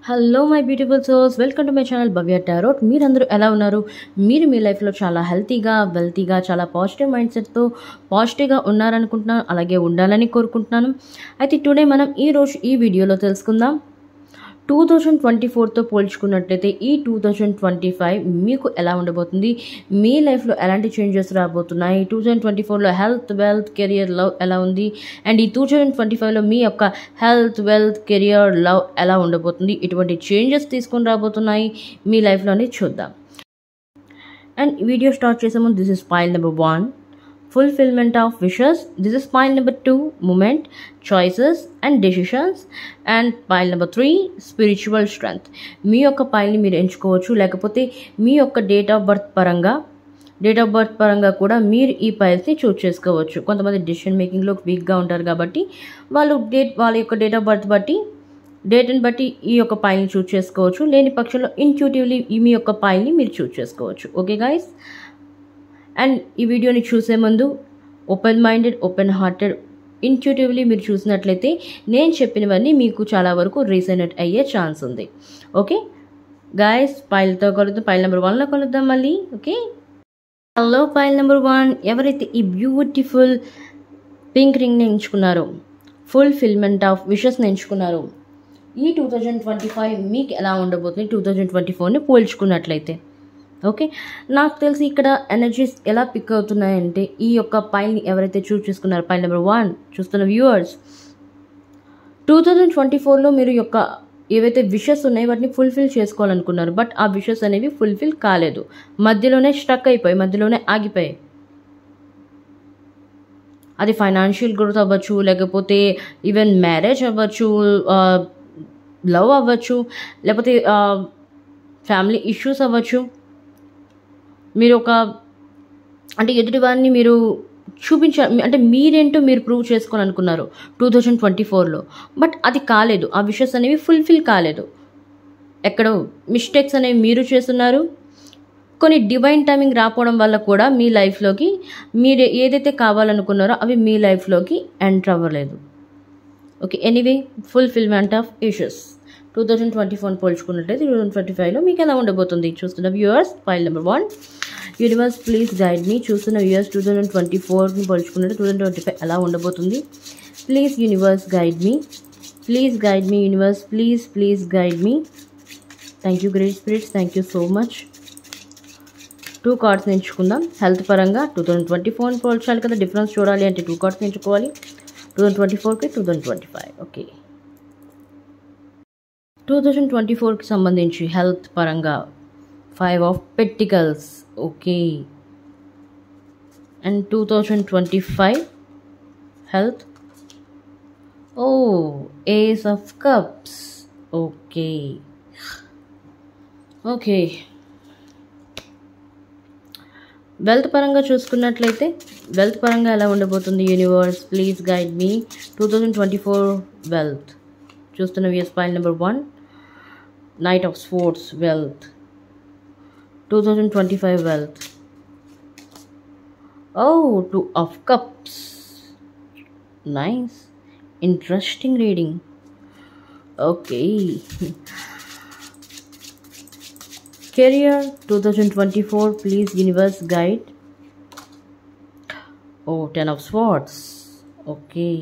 Hello my beautiful souls, welcome to my channel Bhavya tarot. మీరందరూ ఎలా ఉన్నారు? మీరు మీ లైఫ్లో చాలా హెల్తీగా, వెల్తీగా, చాలా పాజిటివ్ మైండ్ సెట్తో పాజిటివ్గా ఉన్నారనుకుంటున్నాను. అలాగే ఉండాలని కోరుకుంటున్నాను. అయితే టుడే మనం ఈ వీడియోలో తెలుసుకుందాం 2024తో పోల్చుకున్నట్లయితే ఈ 2025 మీకు ఎలా ఉండబోతుంది, మీ లైఫ్లో ఎలాంటి చేంజెస్ రాబోతున్నాయి, 2024లో హెల్త్, వెల్త్, కెరియర్, లవ్ ఎలా ఉంది, అండ్ ఈ 2025లో మీ యొక్క హెల్త్, వెల్త్, కెరియర్, లవ్ ఎలా ఉండబోతుంది, ఇటువంటి చేంజెస్ తీసుకొని రాబోతున్నాయి మీ లైఫ్లోని చూద్దాం. అండ్ వీడియో స్టార్ట్ చేసే ముందు this is pile number 1, fulfillment of wishes. This is pile number 2, movement, choices and decisions. And pile number 3, spiritual strength. మీ యొక్క పైల్ని మీరు ఎంచుకోవచ్చు, లేకపోతే మీ యొక్క డేట్ ఆఫ్ బర్త్ పరంగా కూడా మీరు ఈ పైల్స్ని చూస్ చేసుకోవచ్చు. కొంతమంది డెసిషన్ మేకింగ్లో వీక్గా ఉంటారు కాబట్టి వాళ్ళ యొక్క డేట్ ఆఫ్ బర్త్ డేట్ని బట్టి ఈ యొక్క పైల్ని చూస్ చేసుకోవచ్చు. లేని పక్షంలో ఇంట్యూటివ్లీ మీ యొక్క పైల్ని మీరు చూస్ చేసుకోవచ్చు. ఓకే గైస్, అండ్ ఈ వీడియోని చూసే ముందు open minded, open hearted, intuitively మీరు చూసినట్లయితే నేను చెప్పినవన్నీ మీకు చాలా వరకు రీసనేట్ అయ్యే ఛాన్స్ ఉంది. ఓకే గైస్, పైల్తో కలుద్దాం. పైల్ నెంబర్ 1లో కలుద్దాం మళ్ళీ. Okay, hello pile number 1. ఎవరైతే ఈ బ్యూటిఫుల్ పింక్ రింగ్ని ఎంచుకున్నారో, ఫుల్ఫిల్మెంట్ ఆఫ్ విషెస్ని ఎంచుకున్నారో, ఈ 2025 మీకు ఎలా ఉండబోతుంది 2024ని పోల్చుకున్నట్లయితే. ఓకే, నాకు తెలిసి ఇక్కడ ఎనర్జీస్ ఎలా పిక్ అవుతున్నాయంటే, ఈ యొక్క పైల్ని ఎవరైతే చూస్ చేసుకున్నారో, పైల్ నెంబర్ 1 చూస్తున్న వ్యూవర్స్, 2024లో మీరు యొక్క ఏవైతే విషెస్ ఉన్నాయో వాటిని ఫుల్ఫిల్ చేసుకోవాలనుకున్నారు. బట్ ఆ విషెస్ అనేవి ఫుల్ఫిల్ కాలేదు, మధ్యలోనే స్టక్ అయిపోయి, మధ్యలోనే ఆగిపోయాయి. అది ఫైనాన్షియల్ గ్రోత్ అవ్వచ్చు, లేకపోతే ఈవెన్ మ్యారేజ్ అవ్వచ్చు, లవ్ అవ్వచ్చు, లేకపోతే ఫ్యామిలీ ఇష్యూస్ అవ్వచ్చు. మీరు ఎదుటి వారిని మీరు అంటే మీరేంటో మీరు ప్రూవ్ చేసుకోవాలనుకున్నారు 2024లో, బట్ అది కాలేదు. ఆ విషెస్ అనేవి ఫుల్ఫిల్ కాలేదు. ఎక్కడో మిస్టేక్స్ అనేవి మీరు చేస్తున్నారు. కొన్ని డివైన్ టైమింగ్ రాకపోవడం వల్ల కూడా మీ లైఫ్లోకి మీరు ఏదైతే కావాలనుకున్నారో అవి మీ లైఫ్లోకి ఎంటర్ అవ్వలేదు. Okay, anyway, fulfilment of issues 2024 పోల్చుకున్నట్లయితే 2025లో మీకు ఎలా ఉండబోతుంది చూస్తున్న viewers. Pile number 1, universe please guide me. చూస్తున్న వ్యూవర్స్, 2024ని పోల్చుకున్నట్టు 2025 ఎలా ఉండబోతుంది. Please universe guide me, please guide me universe, please guide me. Thank you great spirits, thank you so much. 2 cards ఎంచుకుందాం. హెల్త్ పరంగా 2024ని పోల్చాలి కదా, డిఫరెన్స్ చూడాలి అంటే 2 కార్డ్స్ ఎంచుకోవాలి, 2024కి 2025. ఓకే, 2024కి సంబంధించి హెల్త్ పరంగా 5 of pentacles. Okay, and 2025 health, ace of cups. Okay, wealth పరంగా చూసుకున్నట్లయితే వెల్త్ పరంగా ఎలా ఉండబోతుంది universe, please guide me. 2024 wealth చూస్తున్న views, pile number 1, knight of swords, wealth 2025 wealth. 2 of cups. Nice, interesting reading. Okay. Career 2024, please universe guide. 10 of swords. Okay,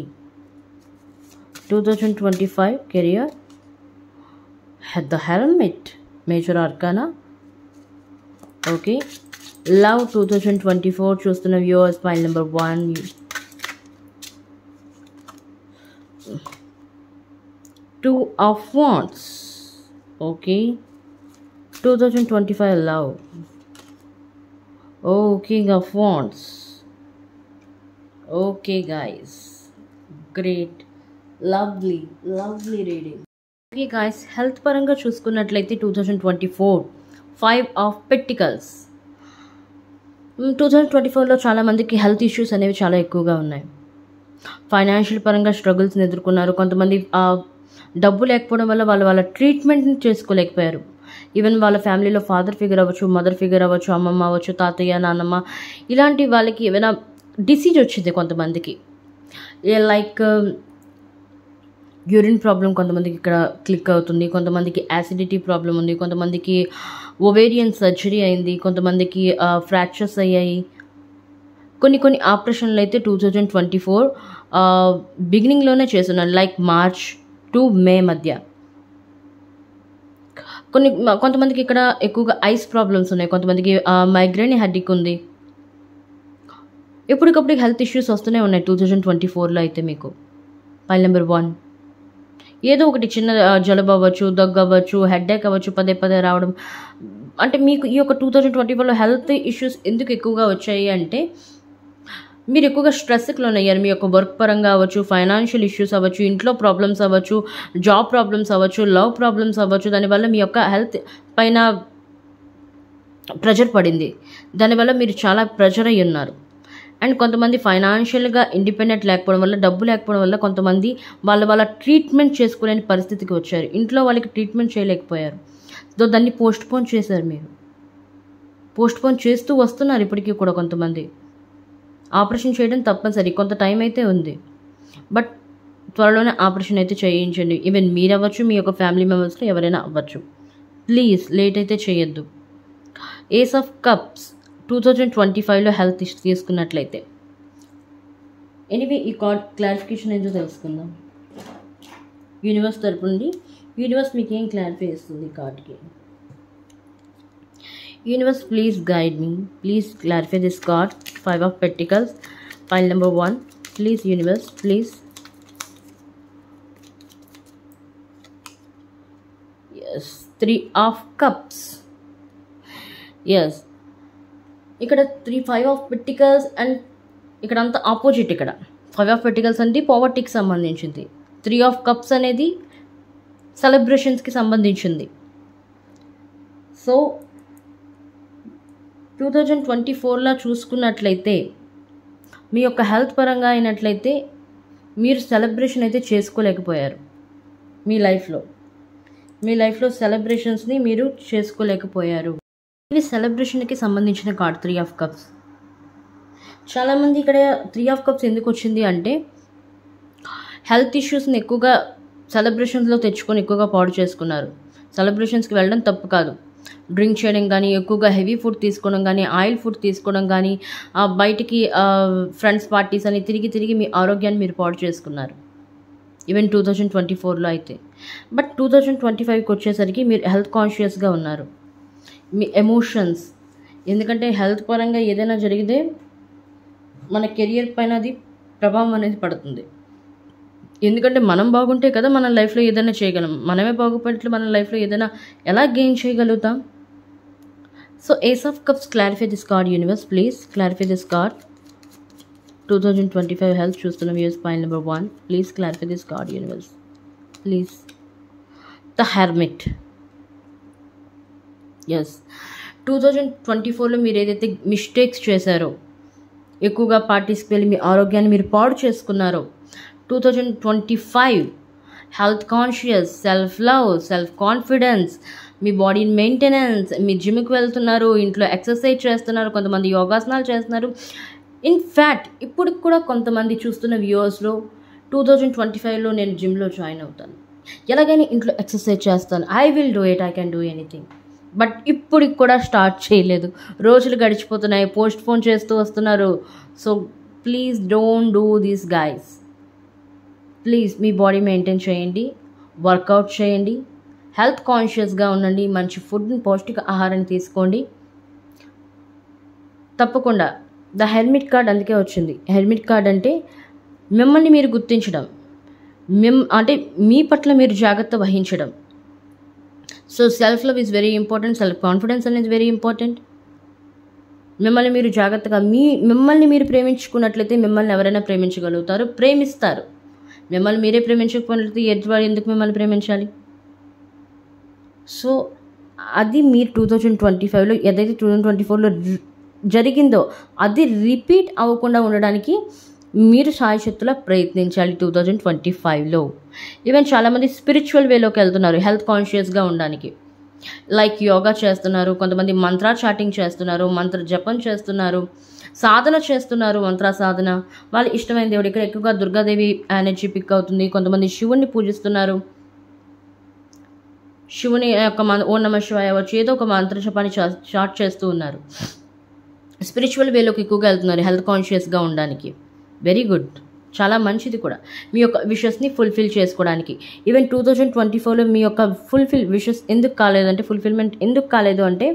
2025 career, the hermit, major arcana. Okay, love 2024 చూస్తున్న viewers, pile number 1, 2 of wands. Okay, 2025 love. king of wands. Okay guys, great, lovely reading. Okay guys, health పరంగా చూసుకున్నట్లయితే 2024 5 of pentacles. 2024లో చాలామందికి health issues అనేవి చాలా ఎక్కువగా ఉన్నాయి. Financial పరంగా స్ట్రగుల్స్ని ఎదుర్కొన్నారు. కొంతమంది డబ్బు లేకపోవడం వల్ల వాళ్ళ ట్రీట్మెంట్ని చేసుకోలేకపోయారు. ఈవెన్ వాళ్ళ ఫ్యామిలీలో ఫాదర్ ఫిగర్ అవ్వచ్చు, మదర్ ఫిగర్ అవ్వచ్చు, అమ్మమ్మ అవ్వచ్చు, తాతయ్య, నాన్నమ్మ, ఇలాంటి వాళ్ళకి ఏమైనా డిసీజ్ వచ్చింది కొంతమందికి. లైక్ యూరిన్ ప్రాబ్లం కొంతమందికి ఇక్కడ క్లిక్ అవుతుంది, కొంతమందికి యాసిడిటీ ప్రాబ్లం ఉంది, కొంతమందికి ఓవేరియన్ సర్జరీ అయింది, కొంతమందికి ఫ్రాక్చర్స్ అయ్యాయి. కొన్ని ఆపరేషన్లు అయితే 2024 బిగినింగ్లోనే చేస్తున్నారు, లైక్ మార్చ్ టు మే మధ్య. కొంతమందికి ఇక్కడ ఎక్కువగా ఐస్ ప్రాబ్లమ్స్ ఉన్నాయి, కొంతమందికి మైగ్రేన్ హెడేక్ ఉంది. ఎప్పటికప్పుడు హెల్త్ ఇష్యూస్ వస్తూనే ఉన్నాయి 2024లో అయితే. మీకు ఫైల్ నెంబర్ 1 ఏదో ఒకటి చిన్న జలుబు అవ్వచ్చు, దగ్గు అవ్వచ్చు, హెడేక్ అవ్వచ్చు, పదే రావడం. అంటే మీకు ఈ యొక్క 2024లో హెల్త్ ఇష్యూస్ ఎందుకు ఎక్కువగా వచ్చాయి అంటే మీరు ఎక్కువగా స్ట్రెస్కి లోనయ్యారు. మీ యొక్క వర్క్ పరంగా అవ్వచ్చు, ఫైనాన్షియల్ ఇష్యూస్ అవ్వచ్చు, ఇంట్లో ప్రాబ్లమ్స్ అవ్వచ్చు, జాబ్ ప్రాబ్లమ్స్ అవ్వచ్చు, లవ్ ప్రాబ్లమ్స్ అవ్వచ్చు. దానివల్ల మీ యొక్క హెల్త్ పైన ప్రెషర్ పడింది, దానివల్ల మీరు చాలా ప్రెషర్ అయ్యి ఉన్నారు. అండ్ కొంతమంది ఫైనాన్షియల్గా ఇండిపెండెంట్ లేకపోవడం వల్ల, డబ్బు లేకపోవడం వల్ల కొంతమంది వాళ్ళ ట్రీట్మెంట్ చేసుకోలేని పరిస్థితికి వచ్చారు. ఇంట్లో వాళ్ళకి ట్రీట్మెంట్ చేయలేకపోయారు, దాన్ని పోస్ట్పోన్ చేశారు. మీరు పోస్ట్పోన్ చేస్తూ వస్తున్నారు ఇప్పటికీ కూడా. కొంతమంది ఆపరేషన్ చేయడం తప్పనిసరి, కొంత టైం అయితే ఉంది, బట్ త్వరలోనే ఆపరేషన్ అయితే చేయించండి. ఈవెన్ మీరు అవ్వచ్చు, మీ యొక్క ఫ్యామిలీ మెంబర్స్లో ఎవరైనా అవ్వచ్చు. ప్లీజ్ లేట్ అయితే చేయొద్దు. ఏస్ ఆఫ్ కప్స్ 2025లో హెల్త్ ఇష్యూస్ తీసుకున్నట్లయితే. ఎనీవే ఈ కార్డ్ క్లారిఫికేషన్ ఏంటో తెలుసుకుందాం. యూనివర్స్ తరపు నుండి యూనివర్స్ మీకు ఏం క్లారిఫై చేస్తుంది ఈ కార్డ్కి? Universe please guide me, please clarify this card. 5 of Pentacles, file number 1. Please universe, please. Yes, 3 of Cups. Yes, ఇక్కడ 5 of Pentacles అండ్ ఇక్కడ అంతా ఆపోజిట్. ఇక్కడ 5 of Pentacles అంటే పావర్టీకి సంబంధించింది, 3 of Cups అనేది సెలబ్రేషన్స్కి సంబంధించింది. సో 2024లో చూసుకున్నట్లయితే మీ యొక్క హెల్త్ పరంగా అయినట్లయితే మీరు సెలబ్రేషన్ అయితే చేసుకోలేకపోయారు. మీ లైఫ్లో సెలబ్రేషన్స్ని మీరు చేసుకోలేకపోయారు. ఇవి సెలబ్రేషన్కి సంబంధించిన కార్డ్ 3 of Cups. చాలామంది ఇక్కడ 3 of Cups ఎందుకు వచ్చింది అంటే హెల్త్ ఇష్యూస్ని ఎక్కువగా సెలబ్రేషన్స్లో తెచ్చుకొని ఎక్కువగా పాడు చేసుకున్నారు. సెలబ్రేషన్స్కి వెళ్ళడం తప్పు కాదు, డ్రింక్ చేయడం కానీ, ఎక్కువగా హెవీ ఫుడ్ తీసుకోవడం కానీ, ఆయిల్ ఫుడ్ తీసుకోవడం కానీ, బయటికి ఫ్రెండ్స్ పార్టీస్ అని తిరిగి మీ ఆరోగ్యాన్ని మీరు పాడు చేసుకున్నారు. ఈవెన్ 2024లో అయితే. బట్ 2025కి వచ్చేసరికి మీరు హెల్త్ కాన్షియస్గా ఉన్నారు. మీ ఎమోషన్స్, ఎందుకంటే హెల్త్ పరంగా ఏదైనా జరిగితే మన కెరియర్ పైన అది ప్రభావం అనేది పడుతుంది. ఎందుకంటే మనం బాగుంటే కదా మన లైఫ్లో ఏదైనా చేయగలం. మనమే బాగుపడినట్లు మన లైఫ్లో ఏదైనా ఎలా గెయిన్ చేయగలుగుతాం? So ace of cups, clarify this card universe, please clarify this card. 2025 health చూస్తున్న views, file number 1. Please clarify this card universe, please. The hermit. Yes, 2024లో మీరు ఏదైతే మిస్టేక్స్ చేశారో, ఎక్కువగా పార్టీస్కి వెళ్ళి మీ ఆరోగ్యాన్ని మీరు పాడు చేసుకున్నారో, 2025 health conscious, self love, self confidence, మీ బాడీ మెయింటెనెన్స్, మీ జిమ్కి వెళ్తున్నారు, ఇంట్లో ఎక్సర్సైజ్ చేస్తున్నారు, కొంతమంది యోగాసనాలు చేస్తున్నారు. ఇన్ఫ్యాక్ట్ ఇప్పుడు కూడా కొంతమంది చూస్తున్న వ్యూవర్స్లో 2025లో నేను జిమ్లో జాయిన్ అవుతాను, ఎలాగైనా ఇంట్లో ఎక్సర్సైజ్ చేస్తాను, I will do it, I can do anything. But ఇప్పుడు కూడా స్టార్ట్ చేయలేదు, రోజులు గడిచిపోతున్నాయి, పోస్ట్పోన్ చేస్తూ వస్తున్నారు. So please don't do this guys. Please me body maintain చేయండి, వర్కౌట్ చేయండి, హెల్త్ కాన్షియస్గా ఉండండి, మంచి ఫుడ్ని, పౌష్టిక ఆహారాన్ని తీసుకోండి. తప్పకుండా ద హెర్మిట్ కార్డ్ అందుకే వచ్చింది. హెర్మిట్ కార్డ్ అంటే మిమ్మల్ని మీరు గుర్తించడం, అంటే మీ పట్ల మీరు జాగ్రత్త వహించడం. So self love is very important, self confidence అనేది వెరీ ఇంపార్టెంట్. మిమ్మల్ని మీరు జాగ్రత్తగా మిమ్మల్ని మీరు ప్రేమించుకున్నట్లయితే మిమ్మల్ని ఎవరైనా ప్రేమించగలుగుతారు, ప్రేమిస్తారు. మిమ్మల్ని మీరే ప్రేమించకపోయినట్లయితే ఎదుటివాడు ఎందుకు మిమ్మల్ని ప్రేమించాలి? సో అది మీరు 2025లో ఏదైతే 2024లో జరిగిందో అది రిపీట్ అవ్వకుండా ఉండడానికి మీరు శాయశక్తులా ప్రయత్నించాలి 2025లో. ఈవెన్ చాలామంది స్పిరిచువల్ వేలోకి వెళ్తున్నారు హెల్త్ కాన్షియస్గా ఉండడానికి. లైక్ యోగా చేస్తున్నారు, కొంతమంది మంత్ర చాటింగ్ చేస్తున్నారు, మంత్ర జపం చేస్తున్నారు, సాధన చేస్తున్నారు, మంత్ర సాధన. వాళ్ళ ఇష్టమైన దేవుడు. ఇక్కడ ఎక్కువగా దుర్గాదేవి ఎనర్జీ పిక్ అవుతుంది. కొంతమంది శివుణ్ణి పూజిస్తున్నారు, శివుని యొక్క ఓం నమః శివాయ వచ్చి ఏదో ఒక మంత్ర జపాన్ని చాట్ చేస్తూ ఉన్నారు. స్పిరిచువల్ వేలోకి ఎక్కువగా వెళ్తున్నారు హెల్త్ కాన్షియస్గా ఉండడానికి. వెరీ గుడ్, చాలా మంచిది కూడా మీ యొక్క విషెస్ని ఫుల్ఫిల్ చేసుకోవడానికి. ఈవెన్ 2024లో మీ యొక్క విషెస్ ఎందుకు కాలేదంటే, ఫుల్ఫిల్మెంట్ ఎందుకు కాలేదు అంటే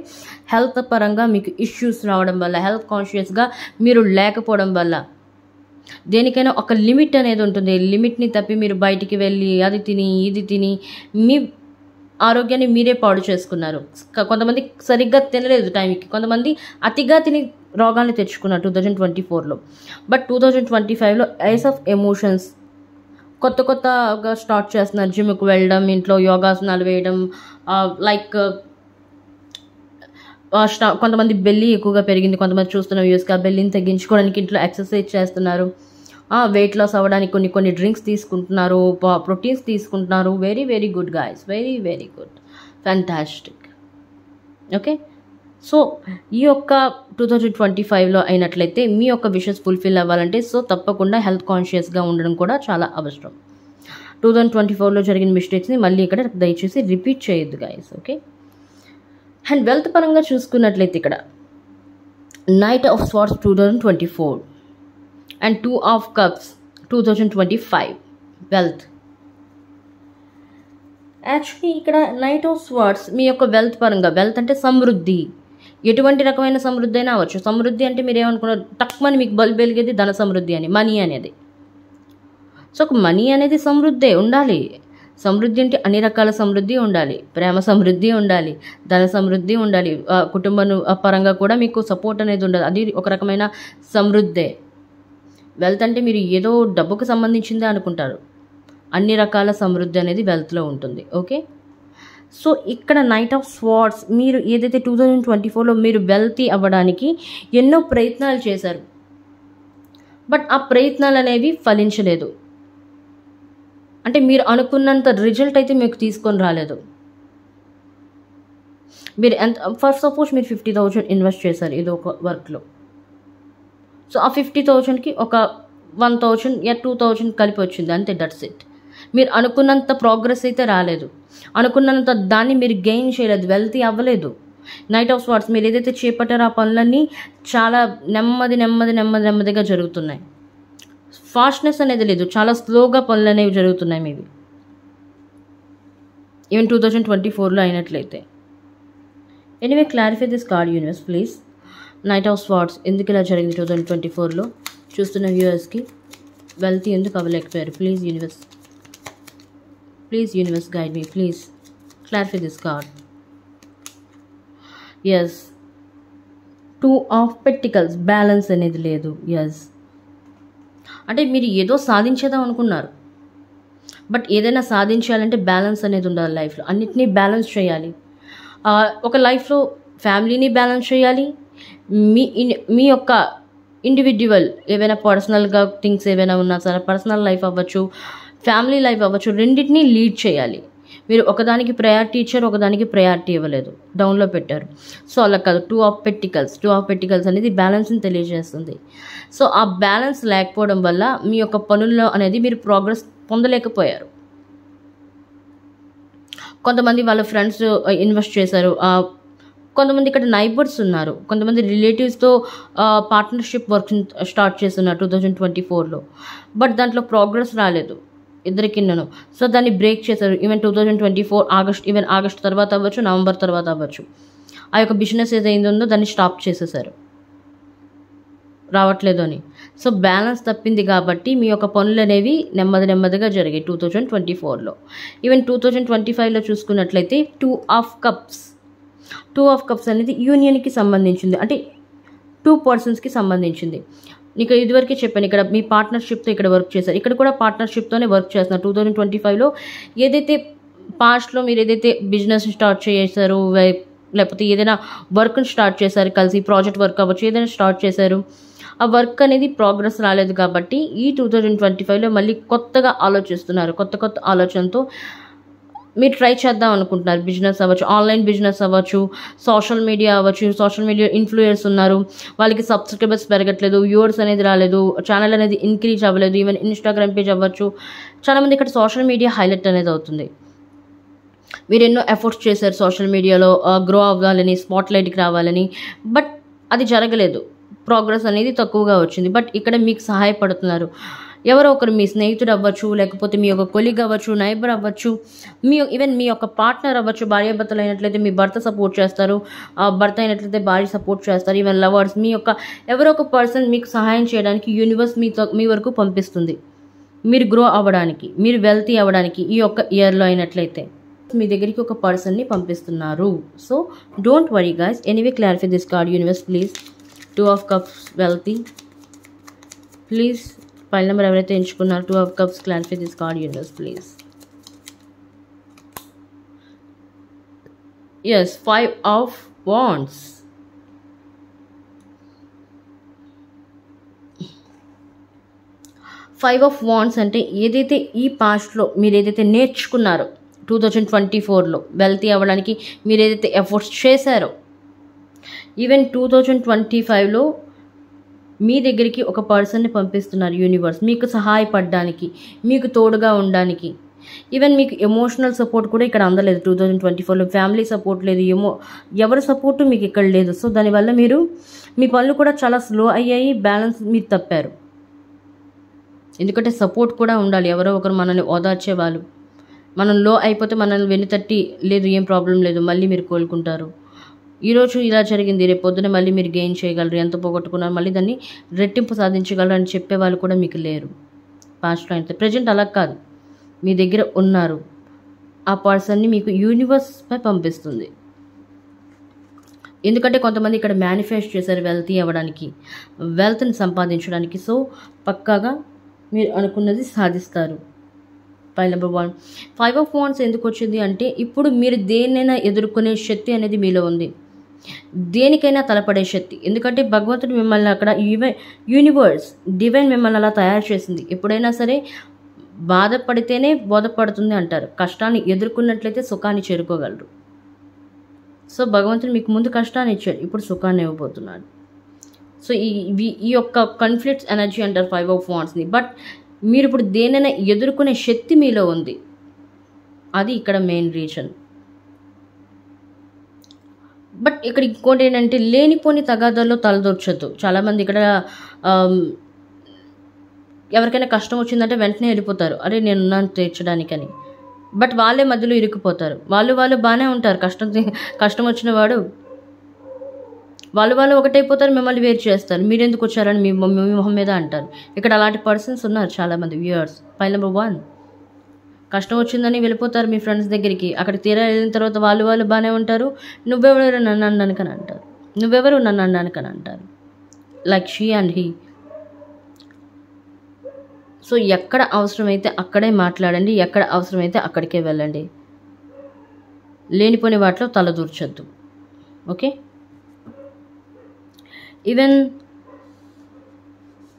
హెల్త్ పరంగా మీకు ఇష్యూస్ రావడం వల్ల, హెల్త్ కాన్షియస్గా మీరు లేకపోవడం వల్ల. దేనికైనా ఒక లిమిట్ అనేది ఉంటుంది. లిమిట్ని తప్పి మీరు బయటికి వెళ్ళి అది తిని ఇది తిని మీ ఆరోగ్యాన్ని మీరే పాడు చేసుకున్నారు. కొంతమంది సరిగ్గా తినలేదు టైంకి, కొంతమంది అతిగా తిని రోగాన్ని తెచ్చుకున్నారు 2024లో. బట్ 2025లో ఏస్ ఆఫ్ ఎమోషన్స్ కొత్తగా స్టార్ట్ చేస్తున్నారు. జిమ్కి వెళ్ళడం, ఇంట్లో యోగాసనాలు వేయడం, లైక్ కొంతమంది బెల్లి ఎక్కువగా పెరిగింది, కొంతమంది చూస్తున్న వ్యూస్గా బెల్లిని తగ్గించుకోవడానికి ఇంట్లో ఎక్సర్సైజ్ చేస్తున్నారు. వెయిట్ లాస్ అవ్వడానికి కొన్ని డ్రింక్స్ తీసుకుంటున్నారు, ప్రోటీన్స్ తీసుకుంటున్నారు. Very very good guys, very very good, fantastic. Okay, so ఈ యొక్క 2025లో అయినట్లయితే మీ యొక్క విషెస్ ఫుల్ఫిల్ అవ్వాలంటే సో తప్పకుండా హెల్త్ కాన్షియస్గా ఉండడం కూడా చాలా అవసరం. 2024లో జరిగిన మిస్టేక్స్ని మళ్ళీ ఇక్కడ దయచేసి రిపీట్ చేయొద్దు గాయస్. ఓకే, అండ్ వెల్త్ పరంగా చూసుకున్నట్లయితే ఇక్కడ night of swords 2024 and 2 of cups 2025 wealth. Actually ఇక్కడ నైట్ ఆఫ్ స్వార్డ్స్ మీ యొక్క వెల్త్ పరంగా, వెల్త్ అంటే సమృద్ధి, ఎటువంటి రకమైన సమృద్ధి అయినా అవ్వచ్చు. సమృద్ధి అంటే మీరు ఏమనుకున్నారు, తక్కువని మీకు బల్బు వెలిగేది ధన సమృద్ధి అని, మనీ అనేది. సో మనీ అనేది సమృద్ధి ఉండాలి. సమృద్ధి అంటే అన్ని రకాల సమృద్ధి ఉండాలి, ప్రేమ సమృద్ధి ఉండాలి, ధన సమృద్ధి ఉండాలి, కుటుంబ పరంగా కూడా మీకు సపోర్ట్ అనేది ఉండాలి. అది ఒక రకమైన సమృద్ధే. వెల్త్ అంటే మీరు ఏదో డబ్బుకు సంబంధించిందే అనుకుంటారు, అన్ని రకాల సమృద్ధి అనేది వెల్త్లో ఉంటుంది. ఓకే, సో ఇక్కడ నైట్ ఆఫ్ స్వార్డ్స్ మీరు ఏదైతే 2024లో మీరు వెల్తీ అవ్వడానికి ఎన్నో ప్రయత్నాలు చేశారు, బట్ ఆ ప్రయత్నాలు అనేవి ఫలించలేదు. అంటే మీరు అనుకున్నంత రిజల్ట్ అయితే మీకు తీసుకొని రాలేదు. మీరు ఫర్ సపోజ్ మీరు 50,000 ఇన్వెస్ట్ చేశారు ఏదో ఒక వర్క్లో. సో ఆ 50,000కి ఒక 1,000 2,000 కలిపి వచ్చింది అంతే, దట్స్ ఇట్. మీరు అనుకున్నంత ప్రోగ్రెస్ అయితే రాలేదు, అనుకున్నంత దాన్ని మీరు గెయిన్ చేయలేదు, వెల్తీ అవ్వలేదు. నైట్ ఆఫ్ స్వార్డ్స్ మీరు ఏదైతే చేపట్టారో ఆ పనులన్నీ చాలా నెమ్మదిగా జరుగుతున్నాయి. ఫాస్ట్నెస్ అనేది లేదు, చాలా స్లోగా పనులు అనేవి జరుగుతున్నాయి మీవి. ఈవెన్ 2024లో అయినట్లయితే. Anyway clarify this card universe please. Knight of swords ఎందుకు ఇలా జరిగింది 2024లో? చూస్తున్న వ్యూవర్స్కి వెల్తీ ఎందుకు అవ్వలేకపోయారు? Please universe guide me, please clarify this card. Yes, 2 of pentacles, balance అనేది లేదు. ఎస్, అంటే మీరు ఏదో సాధించేద్దాం అనుకున్నారు, బట్ ఏదైనా సాధించాలంటే బ్యాలెన్స్ అనేది ఉండాలి లైఫ్లో. అన్నిటినీ బ్యాలెన్స్ చేయాలి. ఒక లైఫ్లో ఫ్యామిలీని బ్యాలెన్స్ చేయాలి, మీ యొక్క ఇండివిజువల్ ఏవైనా పర్సనల్గా థింగ్స్ ఏవైనా ఉన్నా సరే, పర్సనల్ లైఫ్ అవ్వచ్చు, ఫ్యామిలీ లైఫ్ అవ్వచ్చు, రెండింటినీ లీడ్ చేయాలి. మీరు ఒకదానికి ప్రయారిటీ ఇచ్చారు, ఒకదానికి ప్రయారిటీ ఇవ్వలేదు, డౌన్లో పెట్టారు. సో అలా కాదు. 2 ఆఫ్ పెంటికల్స్ అనేది బ్యాలెన్స్ని తెలియజేస్తుంది. సో ఆ బ్యాలెన్స్ లేకపోవడం వల్ల మీ యొక్క పనుల్లో అనేది మీరు ప్రోగ్రెస్ పొందలేకపోయారు. కొంతమంది వాళ్ళ ఫ్రెండ్స్ ఇన్వెస్ట్ చేశారు, కొంతమంది ఇక్కడ నైబర్స్ ఉన్నారు, కొంతమంది రిలేటివ్స్తో పార్ట్నర్షిప్ వర్క్ స్టార్ట్ చేస్తున్నారు 2024లో, బట్ దాంట్లో ప్రోగ్రెస్ రాలేదు ఇద్దరికిన్నను. సో దాన్ని బ్రేక్ చేశారు. ఈవెన్ 2024 ఆగస్ట్ తర్వాత అవ్వచ్చు, నవంబర్ తర్వాత అవ్వచ్చు, ఆ యొక్క బిజినెస్ ఏదైందో దాన్ని స్టాప్ చేసేసారు, రావట్లేదు అని. సో బ్యాలెన్స్ తప్పింది కాబట్టి మీ యొక్క పనులు అనేవి నెమ్మదిగా జరిగాయి 2024లో. ఈవెన్ 2025లో చూసుకున్నట్లయితే 2 ఆఫ్ కప్స్ అనేది యూనియన్కి సంబంధించింది, అంటే 2 పర్సన్స్కి సంబంధించింది. ఇక్కడ ఇదివరకే చెప్పాను, ఇక్కడ మీ పార్ట్నర్షిప్తో ఇక్కడ వర్క్ చేశారు, ఇక్కడ కూడా పార్ట్నర్షిప్తోనే వర్క్ చేస్తున్నారు 2025లో. ఏదైతే పాస్ట్లో మీరు ఏదైతే బిజినెస్ స్టార్ట్ చేశారు, లేకపోతే ఏదైనా వర్క్ని స్టార్ట్ చేశారు కలిసి, ప్రాజెక్ట్ వర్క్ అవ్వచ్చు, ఏదైనా స్టార్ట్ చేశారు, ఆ వర్క్ అనేది ప్రోగ్రెస్ రాలేదు కాబట్టి ఈ 2025లో మళ్ళీ కొత్తగా ఆలోచిస్తున్నారు. కొత్త ఆలోచనతో మీరు ట్రై చేద్దాం అనుకుంటున్నారు. బిజినెస్ అవ్వచ్చు, ఆన్లైన్ బిజినెస్ అవ్వచ్చు, సోషల్ మీడియా అవ్వచ్చు. సోషల్ మీడియా ఇన్ఫ్లుయర్స్ ఉన్నారు, వాళ్ళకి సబ్స్క్రైబర్స్ పెరగట్లేదు, వ్యూవర్స్ అనేది రాలేదు, ఛానల్ అనేది ఇంక్రీజ్ అవ్వలేదు. ఈవెన్ ఇన్స్టాగ్రామ్ పేజ్ అవ్వచ్చు. చాలామంది ఇక్కడ సోషల్ మీడియా హైలైట్ అనేది అవుతుంది. మీరు ఎన్నో ఎఫర్ట్స్ చేశారు సోషల్ మీడియాలో గ్రో అవ్వాలని, స్పాట్లైట్కి రావాలని, బట్ అది జరగలేదు. ప్రోగ్రెస్ అనేది తక్కువగా వచ్చింది. బట్ ఇక్కడ మీకు సహాయపడుతున్నారు ఎవరో ఒకరు, మీ స్నేహితుడు అవ్వచ్చు, లేకపోతే మీ యొక్క కొలీగ్ అవ్వచ్చు, నైబర్ అవ్వచ్చు, ఈవెన్ మీ యొక్క పార్ట్నర్ అవ్వచ్చు. భార్యాభర్తలు అయినట్లయితే మీ భర్త సపోర్ట్ చేస్తారు, భర్త అయినట్లయితే భార్య సపోర్ట్ చేస్తారు. ఈవెన్ లవర్స్, మీ యొక్క ఎవరో ఒక పర్సన్ మీకు సహాయం చేయడానికి యూనివర్స్ మీ వరకు పంపిస్తుంది, మీరు గ్రో అవ్వడానికి, మీరు వెల్తీ అవ్వడానికి. ఈ యొక్క ఇయర్లో అయినట్లయితే మీ దగ్గరికి ఒక పర్సన్ని పంపిస్తున్నారు. So don't worry guys. Anyway clarify this card universe please. 2 of Cups wealthy please. Pile number ఎవరైతే ఎంచుకున్నారో 2 of Cups clarify this card universe please. Yes, 5 of Wands. Five of wands అంటే ఏదైతే ఈ పాస్ట్లో మీరు ఏదైతే నేర్చుకున్నారో 2024లో వెల్తీ అవ్వడానికి మీరు ఏదైతే ఎఫర్ట్స్ చేశారో, ఈవెన్ 2025లో మీ దగ్గరికి ఒక పర్సన్ని పంపిస్తున్నారు యూనివర్స్ మీకు సహాయపడడానికి, మీకు తోడుగా ఉండడానికి. ఈవెన్ మీకు ఎమోషనల్ సపోర్ట్ కూడా ఇక్కడ అందలేదు 2024లో. ఫ్యామిలీ సపోర్ట్ లేదు, ఎవరి సపోర్టు మీకు ఇక్కడ లేదు. సో దానివల్ల మీ పనులు కూడా చాలా స్లో అయ్యాయి, బ్యాలెన్స్ మీరు తప్పారు. ఎందుకంటే సపోర్ట్ కూడా ఉండాలి, ఎవరో ఒకరు మనల్ని ఓదార్చేవాళ్ళు. మనం లో అయిపోతే మనల్ని వెన్నుతట్టి లేదు ఏం ప్రాబ్లం లేదు, మళ్ళీ మీరు కోలుకుంటారు, ఈరోజు ఇలా జరిగింది రేపు పొద్దున మళ్ళీ మీరు గెయిన్ చేయగలరు, ఎంత పోగొట్టుకున్నారు మళ్ళీ దాన్ని రెట్టింపు సాధించగలరు అని చెప్పేవాళ్ళు కూడా మీకు లేరు పాస్ట్లో. అయితే ప్రజెంట్ అలా కాదు, మీ దగ్గర ఉన్నారు. ఆ పర్సన్ని మీకు యూనివర్స్పై పంపిస్తుంది. ఎందుకంటే కొంతమంది ఇక్కడ మేనిఫెస్ట్ చేశారు వెల్తీ అవ్వడానికి, వెల్త్ని సంపాదించడానికి. సో పక్కాగా మీరు అనుకున్నది సాధిస్తారు. ఫైల్ నెంబర్ 1 5 of Wands ఎందుకు వచ్చింది అంటే ఇప్పుడు మీరు దేన్నైనా ఎదుర్కొనే శక్తి అనేది మీలో ఉంది, దేనికైనా తలపడే శక్తి. ఎందుకంటే భగవంతుడు మిమ్మల్ని అక్కడ యూనివర్స్ డివైన్ మిమ్మల్ని అలా తయారు చేసింది. ఎప్పుడైనా సరే బాధపడితేనే బోధపడుతుంది అంటారు. కష్టాన్ని ఎదుర్కొన్నట్లయితే సుఖాన్ని చేరుకోగలరు. సో భగవంతుడు మీకు ముందు కష్టాన్ని ఇచ్చాడు, ఇప్పుడు సుఖాన్ని ఇవ్వబోతున్నాడు. సో ఈ యొక్క కాన్ఫ్లిక్ట్స్ ఎనర్జీ అంటారు 5 of Wandsని. బట్ మీరు ఇప్పుడు దేనైనా ఎదుర్కొనే శక్తి మీలో ఉంది, అది ఇక్కడ మెయిన్ రీజన్. బట్ ఇక్కడ ఇంకోటి ఏంటంటే లేనిపోని తగాదాల్లో తలదూర్చొద్దు. చాలామంది ఇక్కడ ఎవరికైనా కష్టం వచ్చిందంటే వెంటనే వెళ్ళిపోతారు, అరే నేనున్నాను తీర్చడానికని. బట్ వాళ్ళే మధ్యలో ఇరుక్కుపోతారు. వాళ్ళు బాగానే ఉంటారు, కష్టం వచ్చిన వాడు వాళ్ళు ఒకటైపోతారు, మిమ్మల్ని వేరు చేస్తారు. మీరు ఎందుకు వచ్చారని మీ మొహం మీద అంటారు. ఇక్కడ అలాంటి పర్సన్స్ ఉన్నారు చాలామంది వ్యూయర్స్. ఫైల్ నెంబర్ 1 కష్టం వచ్చిందని వెళ్ళిపోతారు మీ ఫ్రెండ్స్ దగ్గరికి. అక్కడ తీరా వెళ్ళిన తర్వాత వాళ్ళు బాగానే ఉంటారు, నువ్వెవరు నన్ను అనడానికని అంటారు, నువ్వెవరు నన్ను అనడానికని అంటారు. Like she and he. So ఎక్కడ అవసరమైతే అక్కడే మాట్లాడండి, ఎక్కడ అవసరమైతే అక్కడికే వెళ్ళండి. లేనిపోని వాటిలో తలదూర్చొద్దు. ఓకే. ఈవెన్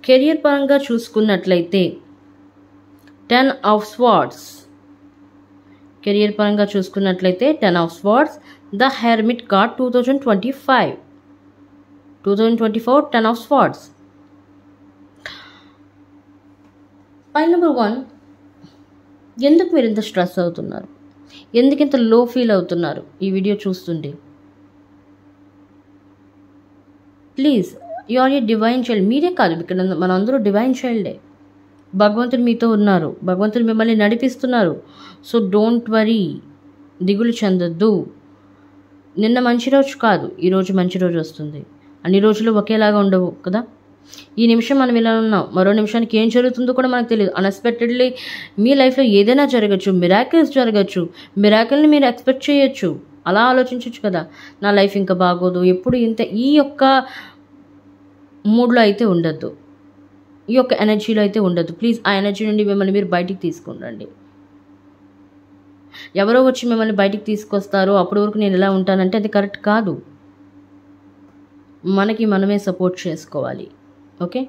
కెరియర్ పరంగా చూసుకున్నట్లయితే 10 of Swords. కెరియర్ పరంగా చూసుకున్నట్లయితే 10 of Swords, the hermit card 2024 10 of Swords. File number 1 ఎందుకు మీరు ఇంత స్ట్రెస్ అవుతున్నారు, ఎందుకు ఇంత లో ఫీల్ అవుతున్నారు ఈ వీడియో చూస్తుంటే? Please, you are a divine child. మీరే కాదు, ఇక్కడ మనందరూ డివైన్ చైల్డే. భగవంతుడు మీతో ఉన్నారు, భగవంతుడు మిమ్మల్ని నడిపిస్తున్నారు. సో డోంట్ వరీ, దిగులు చెందొద్దు. నిన్న మంచి రోజు కాదు, ఈరోజు మంచి రోజు వస్తుంది. అన్ని రోజులు ఒకేలాగా ఉండవు కదా. ఈ నిమిషం మనం ఇలా ఉన్నాం, మరో నిమిషానికి ఏం జరుగుతుందో కూడా మనకు తెలియదు. అన్ఎక్స్పెక్టెడ్లీ మీ లైఫ్లో ఏదైనా జరగచ్చు, మిరాకిల్స్ జరగచ్చు, మిరాకిల్ని మీరు ఎక్స్పెక్ట్ చేయొచ్చు. అలా ఆలోచించవచ్చు కదా, నా లైఫ్ ఇంకా బాగోదు, ఎప్పుడు ఇంత ఈ యొక్క మూడ్లో అయితే ఉండద్దు, ఈ యొక్క ఎనర్జీలో అయితే ఉండద్దు. ప్లీజ్ ఆ ఎనర్జీ నుండి మిమ్మల్ని మీరు బయటికి తీసుకురండి. ఎవరో వచ్చి మిమ్మల్ని బయటికి తీసుకొస్తారు, అప్పటి వరకు నేను ఎలా ఉంటానంటే అది కరెక్ట్ కాదు. మనకి మనమే సపోర్ట్ చేసుకోవాలి. ఓకే.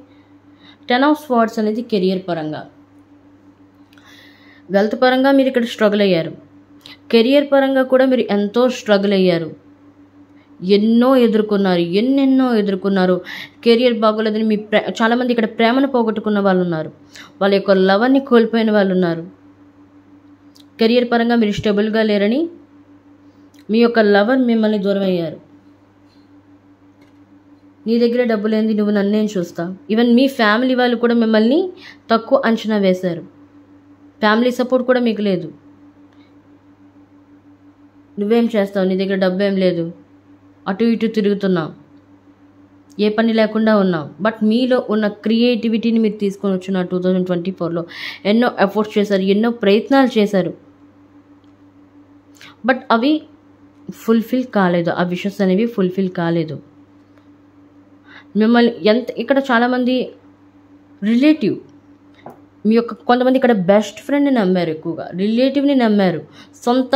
10 of Swords అనేది కెరియర్ పరంగా. వెల్త్ పరంగా మీరు ఇక్కడ స్ట్రగుల్ అయ్యారు, కెరియర్ పరంగా కూడా మీరు ఎంతో స్ట్రగుల్ అయ్యారు, ఎన్నెన్నో ఎదుర్కొన్నారు. కెరియర్ బాగోలేదని చాలామంది ఇక్కడ ప్రేమను పోగొట్టుకున్న వాళ్ళు ఉన్నారు, వాళ్ళ యొక్క లవర్ని కోల్పోయిన వాళ్ళు ఉన్నారు. కెరియర్ పరంగా మీరు స్టెబుల్గా లేరని మీ యొక్క లవర్ మిమ్మల్ని దూరం అయ్యారు. నీ దగ్గర డబ్బు లేనిది నువ్వు నన్నేం చూస్తావు. ఈవెన్ మీ ఫ్యామిలీ వాళ్ళు కూడా మిమ్మల్ని తక్కువ అంచనా వేశారు. ఫ్యామిలీ సపోర్ట్ కూడా మీకు లేదు. నువ్వేం చేస్తావు, నీ దగ్గర డబ్బు ఏం లేదు, అటు ఇటు తిరుగుతున్నావు, ఏ పని లేకుండా ఉన్నావు. బట్ మీలో ఉన్న క్రియేటివిటీని మీరు తీసుకొని వచ్చిన 2024లో ఎన్నో ఎఫర్ట్స్ చేశారు, ఎన్నో ప్రయత్నాలు చేశారు. బట్ అవి ఫుల్ఫిల్ కాలేదు, ఆ విషెస్ అనేవి ఫుల్ఫిల్ కాలేదు. మిమ్మల్ని ఇక్కడ చాలామంది రిలేటివ్, మీ యొక్క కొంతమంది ఇక్కడ బెస్ట్ ఫ్రెండ్ని నమ్మారు, ఎక్కువగా రిలేటివ్ని నమ్మారు. సొంత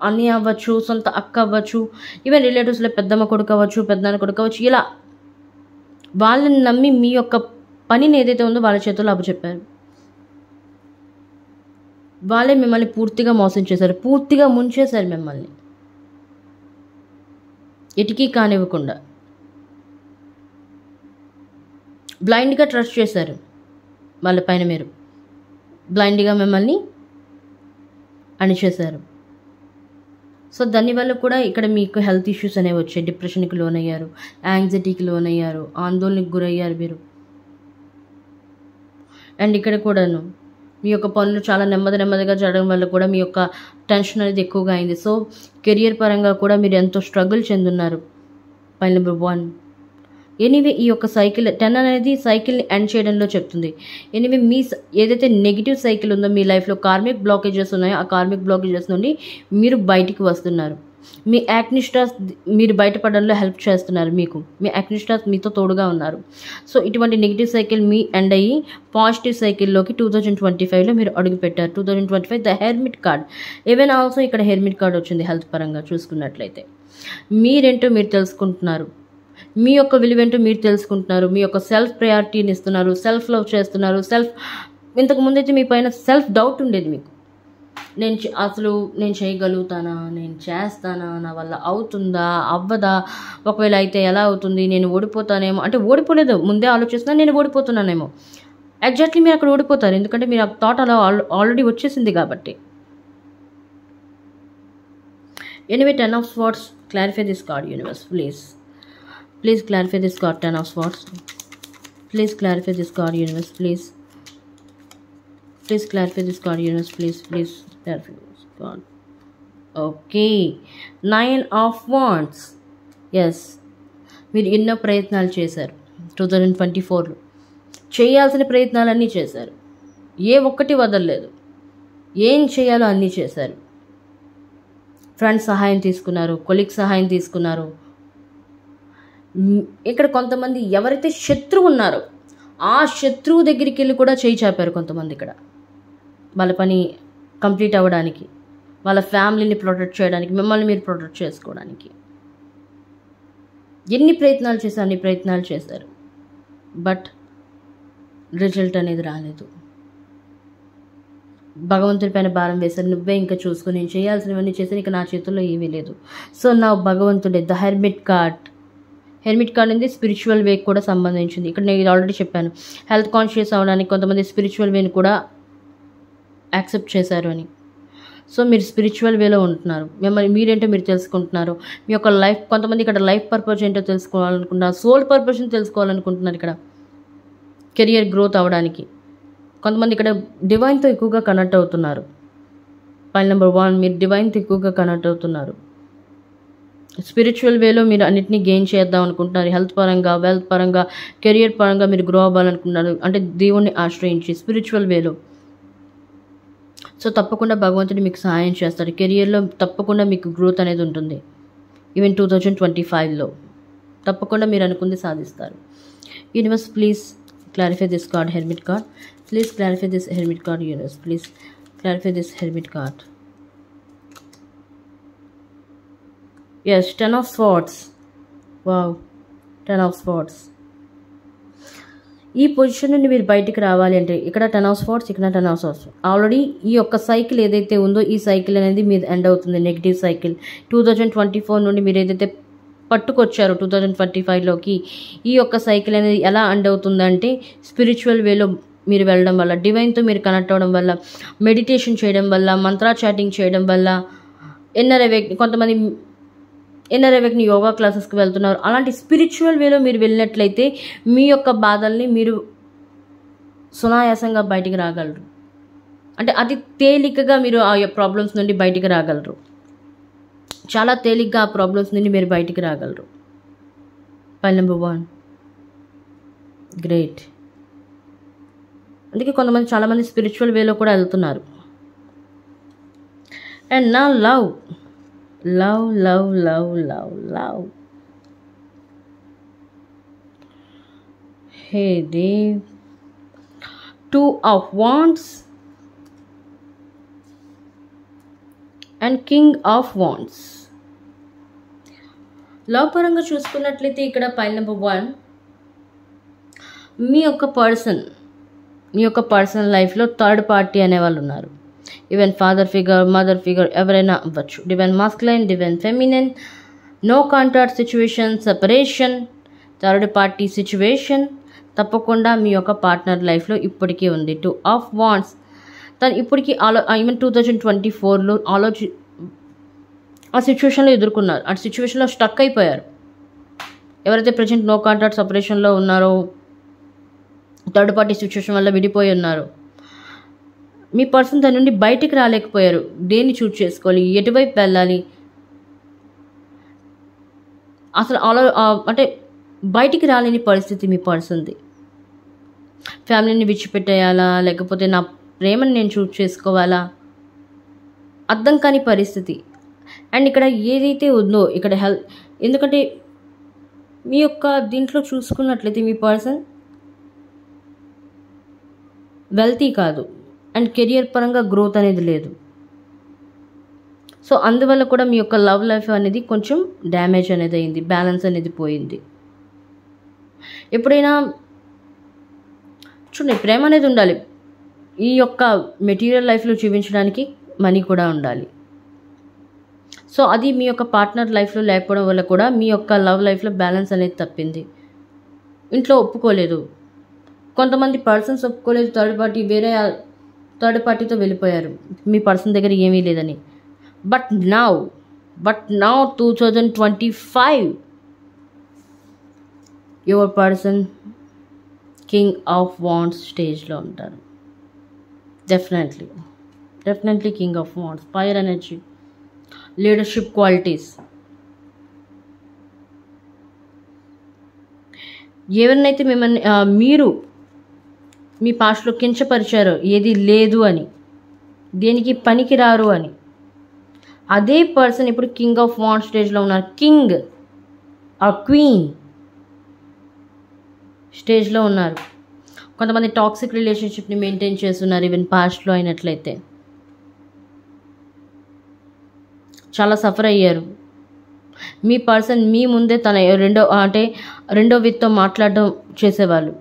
అన్నయ్య అవ్వచ్చు, సొంత అక్క అవ్వచ్చు, ఈవెన్ రిలేటివ్స్లో పెద్దమ్మ కొడుకు అవ్వచ్చు, పెద్దనాన్న కొడుకు అవ్వచ్చు. ఇలా వాళ్ళని నమ్మి మీ యొక్క పనిని ఏదైతే ఉందో వాళ్ళ చేతుల్లో అప్పచెప్పారు. వాళ్ళే మిమ్మల్ని పూర్తిగా మోసం చేశారు, పూర్తిగా ముంచేశారు మిమ్మల్ని, ఎటికీ కానివ్వకుండా బ్లైండ్గా ట్రస్ట్ చేశారు వాళ్ళపైన. మీరు బ్లైండ్గా మిమ్మల్ని అణిచేశారు. సో దానివల్ల కూడా ఇక్కడ మీకు హెల్త్ ఇష్యూస్ అనేవి వచ్చాయి. డిప్రెషన్కి లోనయ్యారు, యాంగ్జైటీకి లోనయ్యారు, ఆందోళనకి గురయ్యారు మీరు. అండ్ ఇక్కడ కూడాను మీ యొక్క పనులు చాలా నెమ్మదిగా జరగడం వల్ల కూడా మీ యొక్క టెన్షన్ అనేది ఎక్కువగా అయింది. సో కెరియర్ పరంగా కూడా మీరు ఎంతో స్ట్రగుల్ చెందున్నారు. Point number 1. ఎనీవే ఈ యొక్క సైకిల్ 10 అనేది సైకిల్ని ఎండ్ చేయడంలో చెప్తుంది. ఎనీవే మీ ఏదైతే నెగిటివ్ సైకిల్ ఉందో మీ లైఫ్లో కార్మిక్ బ్లాకేజెస్ ఉన్నాయో ఆ కార్మిక్ బ్లాకేజెస్ నుండి మీరు బయటికి వస్తున్నారు. మీ యాక్ని స్టార్స్ మీరు బయటపడడంలో హెల్ప్ చేస్తున్నారు. మీ యాక్ని స్టార్స్ మీతో తోడుగా ఉన్నారు. సో ఇటువంటి నెగిటివ్ సైకిల్ మీ ఎండ్ అయ్యి పాజిటివ్ సైకిల్లోకి 2025లో మీరు అడుగుపెట్టారు. 2025 the hermit card. Even also ఇక్కడ హెర్మిట్ కార్డ్ వచ్చింది. హెల్త్ పరంగా చూసుకున్నట్లయితే మీరేంటో మీరు తెలుసుకుంటున్నారు, మీ యొక్క విలువేంటో మీరు తెలుసుకుంటున్నారు, మీ యొక్క సెల్ఫ్ ప్రయారిటీని ఇస్తున్నారు, సెల్ఫ్ లవ్ చేస్తున్నారు. ఇంతకుముందు అయితే మీ పైన సెల్ఫ్ డౌట్ ఉండేది మీకు. నేను చేయగలుగుతానా, నేను చేస్తానా, నా వల్ల అవుతుందా అవ్వదా, ఒకవేళ అయితే ఎలా అవుతుంది, నేను ఓడిపోతానేమో. అంటే ఓడిపోలేదు, ముందే ఆలోచిస్తున్నా నేను ఓడిపోతున్నానేమో. ఎగ్జాక్ట్లీ మీరు అక్కడ ఓడిపోతారు, ఎందుకంటే మీరు ఆ థాట్ అలా ఆల్రెడీ వచ్చేసింది కాబట్టి. Anyway 10 of Swords, clarify this card universe please. Please clarify this card 10 of Swords. Please clarify this card universe please. Please clarify this card universe please. Please clarify this card. Okay, 9 of Wands. Yes, మీరు ఎన్నో ప్రయత్నాలు చేశారు 2024లో. చేయాల్సిన ప్రయత్నాలన్నీ చేశారు, ఏ ఒక్కటి వదలలేదు. ఏం చేయాలో అన్నీ చేశారు. ఫ్రెండ్స్ సహాయం తీసుకున్నారు, కొలీగ్ సహాయం తీసుకున్నారు. ఇక్కడ కొంతమంది ఎవరైతే శత్రువు ఉన్నారో ఆ శత్రువు దగ్గరికి వెళ్ళి కూడా చేయి చాపారు కొంతమంది. ఇక్కడ వాళ్ళ పని కంప్లీట్ అవ్వడానికి, వాళ్ళ ఫ్యామిలీని ప్రొటెక్ట్ చేయడానికి, మిమ్మల్ని మీరు ప్రొటెక్ట్ చేసుకోవడానికి ఎన్ని ప్రయత్నాలు చేశారు. బట్ రిజల్ట్ అనేది రాలేదు. భగవంతుడి పైన భారం వేశారు. నువ్వే ఇంకా చూసుకుని, నేను చేయాల్సినవన్నీ చేశాను, ఇక నా చేతుల్లో ఏమీ లేదు. సో నా భగవంతుడే. ద హెర్మిట్ కార్డ్ అనేది స్పిరిచువల్ వేకి కూడా సంబంధించింది. ఇక్కడ నేను ఆల్రెడీ చెప్పాను, హెల్త్ కాన్షియస్ అవ్వడానికి కొంతమంది స్పిరిచువల్ వేని కూడా యాక్సెప్ట్ చేశారు అని. సో మీరు స్పిరిచువల్ వేలో ఉంటున్నారు, మీరేంటో మీరు తెలుసుకుంటున్నారు. మీ యొక్క లైఫ్, కొంతమంది ఇక్కడ లైఫ్ పర్పస్ ఏంటో తెలుసుకోవాలనుకుంటున్నారు, సోల్ పర్పస్ని తెలుసుకోవాలనుకుంటున్నారు. ఇక్కడ కెరియర్ గ్రోత్ అవ్వడానికి కొంతమంది ఇక్కడ డివైన్తో ఎక్కువగా కనెక్ట్ అవుతున్నారు. పాయింట్ నెంబర్ 1, మీరు డివైన్తో ఎక్కువగా కనెక్ట్ అవుతున్నారు. స్పిరిచువల్ వేలో మీరు అన్నిటినీ గెయిన్ చేద్దాం అనుకుంటున్నారు. హెల్త్ పరంగా, వెల్త్ పరంగా, కెరియర్ పరంగా మీరు గ్రో అవ్వాలనుకుంటున్నారు. అంటే దేవుణ్ణి ఆశ్రయించి స్పిరిచువల్ వేలో. సో తప్పకుండా భగవంతుడు మీకు సహాయం చేస్తాడు. కెరియర్లో తప్పకుండా మీకు గ్రోత్ అనేది ఉంటుంది. ఈవెన్ 2025లో తప్పకుండా మీరు అనుకుంది సాధిస్తారు. Universe please clarify this card, hermit card. Please clarify this hermit card universe. Please clarify this hermit card. Yes, 10 of Swords. Wow, 10 of Swords. ఈ పొజిషన్ నుండి మీరు బయటికి రావాలి అంటే ఇక్కడ 10 of swords, ఇక్కడ 10 of swords. ఆల్రెడీ ఈ యొక్క సైకిల్ ఏదైతే ఉందో ఈ సైకిల్ అనేది మీది ఎండ్ అవుతుంది, నెగిటివ్ సైకిల్. 2024 నుండి మీరు ఏదైతే పట్టుకొచ్చారో 2025లోకి ఈ యొక్క సైకిల్ అనేది ఎలా ఎండ్ అవుతుందంటే స్పిరిచువల్ వేలో మీరు వెళ్ళడం వల్ల, డివైన్తో మీరు కనెక్ట్ అవ్వడం వల్ల, మెడిటేషన్ చేయడం వల్ల, మంత్రా చాటింగ్ చేయడం వల్ల, కొంతమంది ఇన్నర్ అవేక్ని యోగా క్లాసెస్కి వెళ్తున్నారు. అలాంటి స్పిరిచువల్ వేలో మీరు వెళ్ళినట్లయితే మీ యొక్క బాధల్ని మీరు సునాయాసంగా బయటికి రాగలరు. అంటే అతి తేలికగా మీరు ఆ ప్రాబ్లమ్స్ నుండి బయటికి రాగలరు. చాలా తేలిగ్గా ఆ ప్రాబ్లమ్స్ నుండి మీరు బయటికి రాగలరు. Pile number 1 great. అందుకే చాలామంది స్పిరిచువల్ వేలో కూడా వెళ్తున్నారు. అండ్ నా love love love love love love hey దేవ్ 2 of wands and king of wands. Love పరంగా చూసుకున్నట్లయితే ఇక్కడ పైల్ నెంబర్ 1 మీ యొక్క పర్సనల్ లైఫ్లో థర్డ్ పార్టీ అనేవాళ్ళు ఉన్నారు. Even father figure, mother figure ఎవరైనా అవ్వచ్చు. Divine masculine, divine feminine, no contract situation, separation, third party situation తప్పకుండా మీ యొక్క పార్ట్నర్ లైఫ్లో ఇప్పటికీ ఉంది. 2 of wands తను ఇప్పటికీ ఈవెన్ 2024లో ఆ సిచ్యువేషన్లో ఎదుర్కొన్నారు. ఆ సిచ్యువేషన్లో స్టక్ అయిపోయారు. ఎవరైతే ప్రజెంట్ నో కాంట్రాక్ట్ సెపరేషన్లో ఉన్నారో, థర్డ్ పార్టీ సిచ్యువేషన్ వల్ల విడిపోయి ఉన్నారు, మీ పర్సన్ దాని నుండి బయటికి రాలేకపోయారు. దేన్ని చూజ్ చేసుకోవాలి, ఎటువైపు వెళ్ళాలి, అసలు అంటే బయటికి రాలేని పరిస్థితి మీ పర్సన్ది. ఫ్యామిలీని విడిచిపెట్టేయాలా, లేకపోతే నా ప్రేమను నేను చూజ్ చేసుకోవాలా, అర్థం కాని పరిస్థితి. అండ్ ఇక్కడ ఏదైతే ఉందో ఇక్కడ ఎందుకంటే మీ యొక్క దీంట్లో చూసుకున్నట్లయితే మీ పర్సన్ వెల్తీ కాదు అండ్ కెరియర్ పరంగా గ్రోత్ అనేది లేదు. సో అందువల్ల కూడా మీ యొక్క లవ్ లైఫ్ అనేది కొంచెం డ్యామేజ్ అనేది అయింది, బ్యాలెన్స్ అనేది పోయింది. ఎప్పుడైనా చూడండి, ప్రేమ అనేది ఉండాలి. ఈ యొక్క మెటీరియల్ లైఫ్లో చూపించడానికి మనీ కూడా ఉండాలి. సో అది మీ యొక్క పార్ట్నర్ లైఫ్లో లేకపోవడం వల్ల కూడా మీ యొక్క లవ్ లైఫ్లో బ్యాలెన్స్ అనేది తప్పింది. ఇంట్లో ఒప్పుకోలేదు, కొంతమంది పర్సన్స్ ఒప్పుకోలేదు, థర్డ్ పార్టీతో వెళ్ళిపోయారు మీ పర్సన్ దగ్గర ఏమీ లేదని. But now 2025 your person king of wands స్టేజ్లో ఉంటారు. Definitely king of wands, fire energy, leadership qualities. ఎవరినైతే మిమ్మల్ని మీరు మీ పాస్ట్లో కించపరిచారో, ఏది లేదు అని, దేనికి పనికి రారు అని, అదే పర్సన్ ఇప్పుడు కింగ్ ఆఫ్ వాండ్స్ స్టేజ్లో ఉన్నారు. కింగ్ ఆర్ క్వీన్ స్టేజ్లో ఉన్నారు. కొంతమంది టాక్సిక్ రిలేషన్షిప్ని మెయింటైన్ చేస్తున్నారు. ఈవెన్ పాస్ట్లో అయినట్లయితే చాలా సఫర్ అయ్యారు. మీ పర్సన్ మీ ముందే తన రెండో వ్యక్తితో మాట్లాడడం చేసేవాళ్ళు.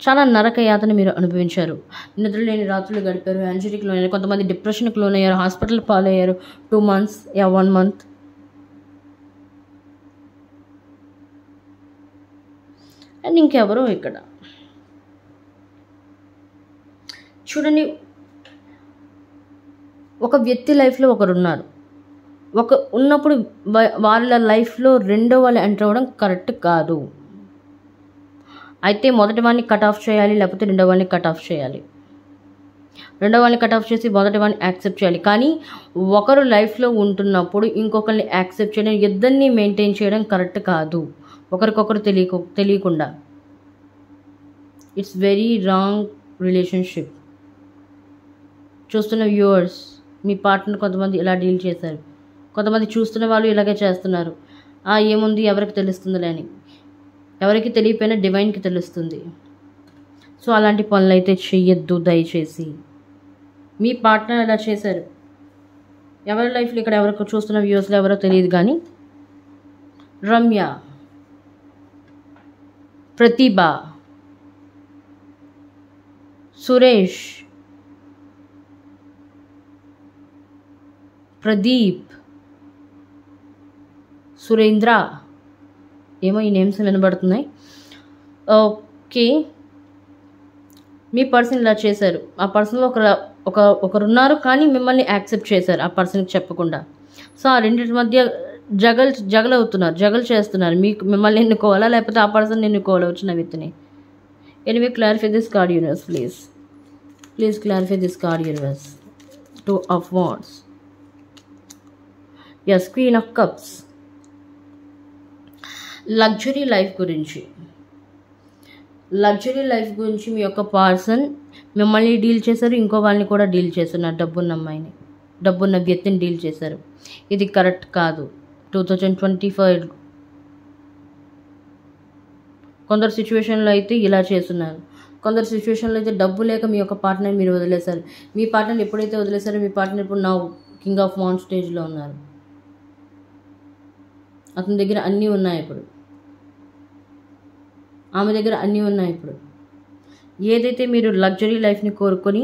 చాలా నరక యాతన మీరు అనుభవించారు. నిద్రలేని రాత్రులు గడిపారు, యాంగ్జైటీకి లోనయ్యారు, కొంతమంది డిప్రెషన్కి లోనయ్యారు, హాస్పిటల్ పాలయ్యారు 2 months, 1 month. అండ్ ఇంకెవరో ఇక్కడ చూడండి, ఒక వ్యక్తి లైఫ్లో ఒకరు ఉన్నారు. ఉన్నప్పుడు వాళ్ళ లైఫ్లో రెండో వాళ్ళు ఎంటర్ అవ్వడం కరెక్ట్ కాదు. అయితే మొదటి వాడిని కట్ ఆఫ్ చేయాలి, లేకపోతే రెండో వాళ్ళని కట్ ఆఫ్ చేయాలి. రెండో వాళ్ళని కట్ ఆఫ్ చేసి మొదటి వాడిని యాక్సెప్ట్ చేయాలి. కానీ ఒకరు లైఫ్లో ఉంటున్నప్పుడు ఇంకొకరిని యాక్సెప్ట్ చేయడం, ఇద్దరిని మెయింటైన్ చేయడం కరెక్ట్ కాదు. ఒకరికొకరు తెలియకుండా ఇట్స్ వెరీ రాంగ్ రిలేషన్షిప్. చూస్తున్న వ్యూవర్స్, మీ పార్ట్నర్ కొంతమంది ఇలా డీల్ చేశారు, కొంతమంది చూస్తున్న వాళ్ళు ఇలాగే చేస్తున్నారు. ఏముంది ఎవరికి తెలుస్తుందిలే అని. ఎవరికి తెలియపోయినా డివైన్కి తెలుస్తుంది. సో అలాంటి పనులు అయితే చెయ్యొద్దు దయచేసి. మీ పార్ట్నర్ ఇలా చేశారు. ఎవరి లైఫ్లో ఇక్కడ ఎవరికి చూస్తున్న వ్యూవర్స్లో ఎవరో తెలియదు కానీ రమ్య, ప్రతిభ, సురేష్, ప్రదీప్, సురేంద్ర, ఏమో ఈ నేమ్స్ వినబడుతున్నాయి. ఓకే, మీ పర్సన్ ఇలా చేశారు. ఆ పర్సన్లో ఒకరున్నారు కానీ మిమ్మల్ని యాక్సెప్ట్ చేశారు ఆ పర్సన్కి చెప్పకుండా. సో ఆ రెండింటి మధ్య జగలు చేస్తున్నారు. మిమ్మల్ని ఎన్నుకోవాలా లేకపోతే ఆ పర్సన్ ఎన్నుకోవాలా వచ్చిన వ్యక్తిని. Anyway clarify this card universe please clarify this card universe. 2 of Wands. Yes, Queen of Cups. Luxury life గురించి మీ యొక్క పర్సన్ మిమ్మల్ని డీల్ చేశారు, ఇంకో వాళ్ళని కూడా డీల్ చేస్తున్నారు. డబ్బున్న వ్యక్తిని డీల్ చేశారు. ఇది కరెక్ట్ కాదు. 2025 కొందరు సిచ్యువేషన్లో అయితే ఇలా చేస్తున్నారు. కొందరు సిచ్యువేషన్లో అయితే డబ్బు లేక మీ యొక్క పార్ట్నర్ మీరు వదిలేశారు. మీ పార్ట్నర్ ఎప్పుడైతే వదిలేశారో మీ పార్ట్నర్ ఇప్పుడు నా కింగ్ ఆఫ్ వాండ్స్ స్టేజ్లో ఉన్నారు. అతని దగ్గర అన్నీ ఉన్నాయి ఇప్పుడు, ఆమె దగ్గర అన్నీ ఉన్నాయి ఇప్పుడు. ఏదైతే మీరు లగ్జరీ లైఫ్ని కోరుకొని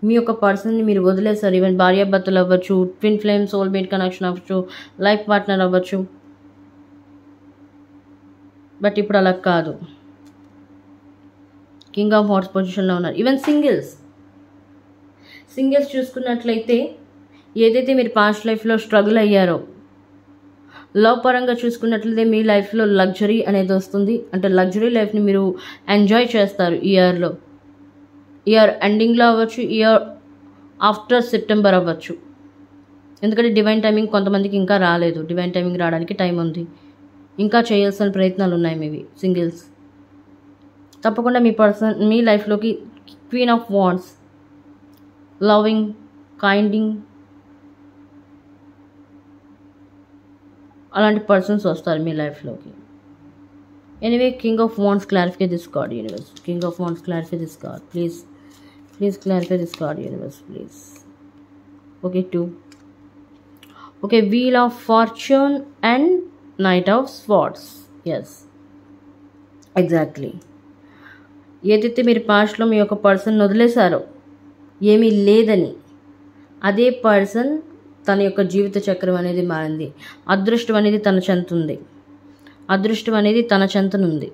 మీ యొక్క పర్సన్ని మీరు వదిలేశారు, ఈవెన్ భార్యాభర్తలు అవ్వచ్చు, ట్విన్ ఫ్లేమ్ సోల్మేట్ కనెక్షన్ అవ్వచ్చు, లైఫ్ పార్ట్నర్ అవ్వచ్చు, బట్ ఇప్పుడు అలా కాదు. కింగ్ ఆఫ్ వాండ్స్ పొజిషన్లో ఉన్నారు. ఈవెన్ సింగిల్స్ చూసుకున్నట్లయితే ఏదైతే మీరు పాస్ట్ లైఫ్లో స్ట్రగుల్ అయ్యారో, లవ్ పరంగా చూసుకున్నట్లయితే మీ లైఫ్లో లగ్జరీ అనేది వస్తుంది. అంటే లగ్జరీ లైఫ్ని మీరు ఎంజాయ్ చేస్తారు ఈ ఇయర్ ఎండింగ్లో అవ్వచ్చు, ఇయర్ ఆఫ్టర్ సెప్టెంబర్ అవ్వచ్చు. ఎందుకంటే డివైన్ టైమింగ్ కొంతమందికి ఇంకా రాలేదు. డివైన్ టైమింగ్ రావడానికి టైం ఉంది. ఇంకా చేయాల్సిన ప్రయత్నాలు ఉన్నాయి మీవి సింగిల్స్. తప్పకుండా మీ లైఫ్లోకి queen of wands, loving, kinding అలాంటి పర్సన్స్ వస్తారు మీ లైఫ్లోకి. Anyway king of wands clarify this card universe. King of wands clarify this card please clarify this card universe please. Okay, 2. Okay, wheel of fortune and knight of swords. Yes, exactly. ఏదైతే మీరు పాస్ట్లో మీ యొక్క person వదిలేశారో ఏమీ లేదని, అదే person తన యొక్క జీవిత చక్రం అనేది మారింది. అదృష్టం అనేది తన చెంతనుంది.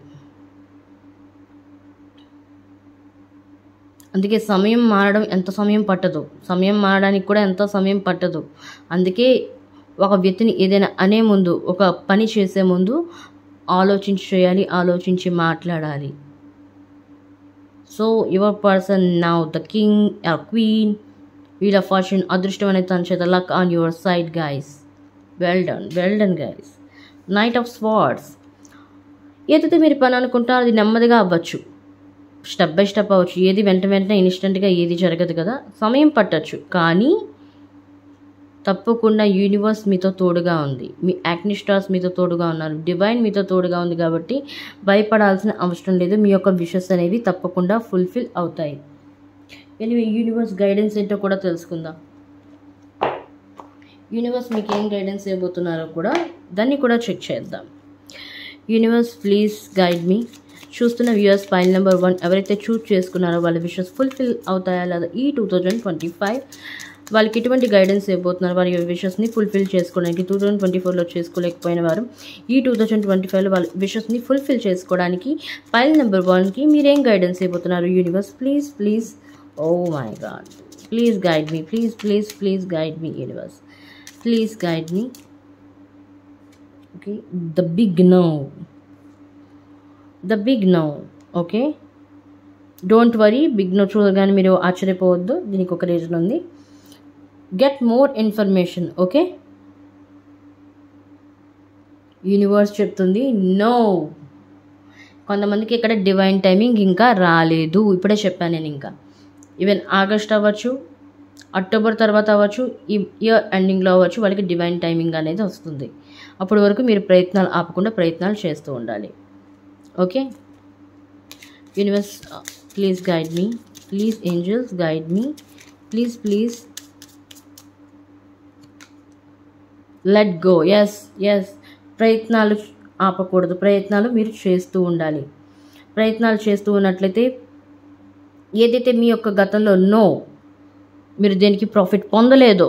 అందుకే సమయం మారడానికి కూడా ఎంతో సమయం పట్టదు. అందుకే ఒక వ్యక్తిని ఏదైనా అనే ముందు, ఒక పని చేసే ముందు ఆలోచించి చేయాలి, ఆలోచించి మాట్లాడాలి. So your person now the king or queen, wheel of fortune, అదృష్టం అనేది తన చేత, luck on your side guys. Well done guys. Knight of swords. ఏదైతే మీరు పని అనుకుంటారో అది నెమ్మదిగా అవ్వచ్చు, స్టెప్ బై స్టెప్ అవ్వచ్చు. ఏది వెంటనే ఇన్స్టెంట్గా ఏది జరగదు కదా, సమయం పట్టచ్చు. కానీ తప్పకుండా యూనివర్స్ మీతో తోడుగా ఉంది, మీ యాక్ని స్టార్స్ మీతో తోడుగా ఉన్నారు, డివైన్ మీతో తోడుగా ఉంది. కాబట్టి భయపడాల్సిన అవసరం లేదు. మీ యొక్క విషెస్ అనేవి తప్పకుండా ఫుల్ఫిల్ అవుతాయి. ఎనివే యూనివర్స్ గైడెన్స్ ఏంటో కూడా తెలుసుకుందాం. యూనివర్స్ మీకు ఏం గైడెన్స్ ఇవ్వబోతున్నారో కూడా దాన్ని కూడా చెక్ చేద్దాం. Universe please guide me. చూస్తున్న వ్యూయర్స్ ఫైల్ నెంబర్ 1 ఎవరైతే చూస్ చేసుకున్నారో వాళ్ళ విషెస్ ఫుల్ఫిల్ అవుతాయా లేదా ఈ 2025 వాళ్ళకి ఎటువంటి గైడెన్స్ ఇవ్వబోతున్నారు, వారి విషెస్ని ఫుల్ఫిల్ చేసుకోవడానికి. 2024లో చేసుకోలేకపోయిన వారు ఈ 2025లో వాళ్ళ విషెస్ని ఫుల్ఫిల్ చేసుకోవడానికి ఫైల్ నెంబర్ 1కి మీరేం గైడెన్స్ ఇవ్వబోతున్నారు. Universe please oh my God please guide me, please guide me universe, please guide me. Okay, the big no. Okay, don't worry, big no చూడగానే మీరు ఆశ్చర్యపోవద్దు, దీనికి ఒక రీజన్ ఉంది. Get more information. Okay, universe చెప్తుంది no. కొంతమందికి ఇక్కడ divine timing ఇంకా రాలేదు, ఇప్పుడే చెప్పాను నేను. ఇంకా ఈవెన్ ఆగస్ట్ అవ్వచ్చు, అక్టోబర్ తర్వాత అవ్వచ్చు, ఈ ఇయర్ ఎండింగ్లో అవ్వచ్చు, వాళ్ళకి డివైన్ టైమింగ్ అనేది వస్తుంది. అప్పటి వరకు మీరు ప్రయత్నాలు ఆపకుండా ప్రయత్నాలు చేస్తూ ఉండాలి. Okay, universe please guide me, please angels guide me, please let go. Yes ప్రయత్నాలు ఆపకూడదు, ప్రయత్నాలు మీరు చేస్తూ ఉండాలి. ప్రయత్నాలు చేస్తూ ఉన్నట్లయితే ఏదైతే మీ యొక్క గతంలో నో, మీరు దేనికి ప్రాఫిట్ పొందలేదో,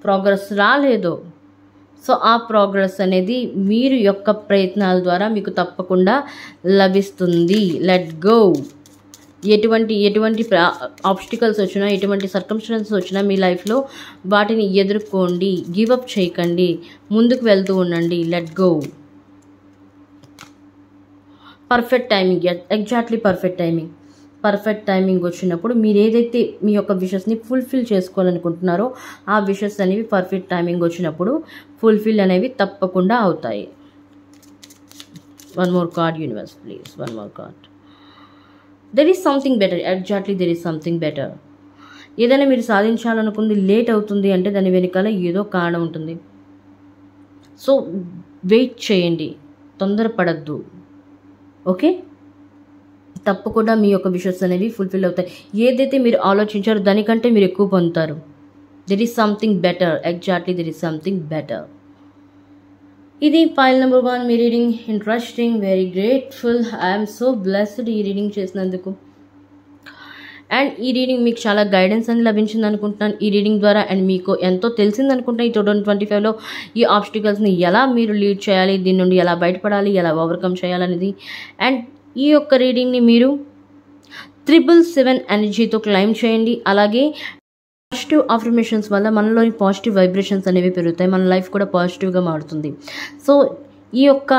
ప్రోగ్రెస్ రాలేదో, సో ఆ ప్రోగ్రెస్ అనేది మీరు యొక్క ప్రయత్నాల ద్వారా మీకు తప్పకుండా లభిస్తుంది. Let go. ఎటువంటి ఆబ్స్టికల్స్ వచ్చినా, ఎటువంటి సర్కమ్స్టాన్సెస్ వచ్చినా మీ లైఫ్లో వాటిని ఎదుర్కోండి. గివ్ అప్ చేయకండి, ముందుకు వెళ్తూ ఉండండి. Let go. Perfect timing, exactly perfect timing వచ్చినప్పుడు మీరు ఏదైతే మీ యొక్క విషెస్ని ఫుల్ఫిల్ చేసుకోవాలనుకుంటున్నారో ఆ విషెస్ అనేవి పర్ఫెక్ట్ టైమింగ్ వచ్చినప్పుడు ఫుల్ఫిల్ అనేవి తప్పకుండా అవుతాయి. One more card universe please, one more card. There is something better, exactly there is something better. ఏదైనా మీరు సాధించాలనుకుంది లేట్ అవుతుంది అంటే దాని వెనకాల ఏదో కారణం ఉంటుంది. సో వెయిట్ చేయండి, తొందరపడద్దు. ఓకే, తప్పకుండా మీ యొక్క విషెస్ అనేవి ఫుల్ఫిల్ అవుతాయి. ఏదైతే మీరు ఆలోచించారో దానికంటే మీరు ఎక్కువ పొందుతారు. There is something better, exactly there is something better. ఇది ఫైల్ నెంబర్ 1 మీ reading. Interesting, very grateful, I'm so blessed ఈ రీడింగ్ చేసినందుకు. అండ్ ఈ రీడింగ్ మీకు చాలా గైడెన్స్ అని లభించింది అనుకుంటున్నాను ఈ రీడింగ్ ద్వారా. అండ్ మీకు ఎంతో తెలిసింది అనుకుంటున్నాను ఈ 2025లో ఈ ఆబ్స్టికల్స్ని ఎలా మీరు లీడ్ చేయాలి, దీని నుండి ఎలా బయటపడాలి, ఎలా ఓవర్కమ్ చేయాలనేది. అండ్ ఈ యొక్క రీడింగ్ని మీరు 777 ఎనర్జీతో క్లైమ్ చేయండి. అలాగే పాజిటివ్ అఫర్మేషన్స్ వల్ల మనలోని పాజిటివ్ వైబ్రేషన్స్ అనేవి పెరుగుతాయి, మన లైఫ్ కూడా పాజిటివ్గా మారుతుంది. సో ఈ యొక్క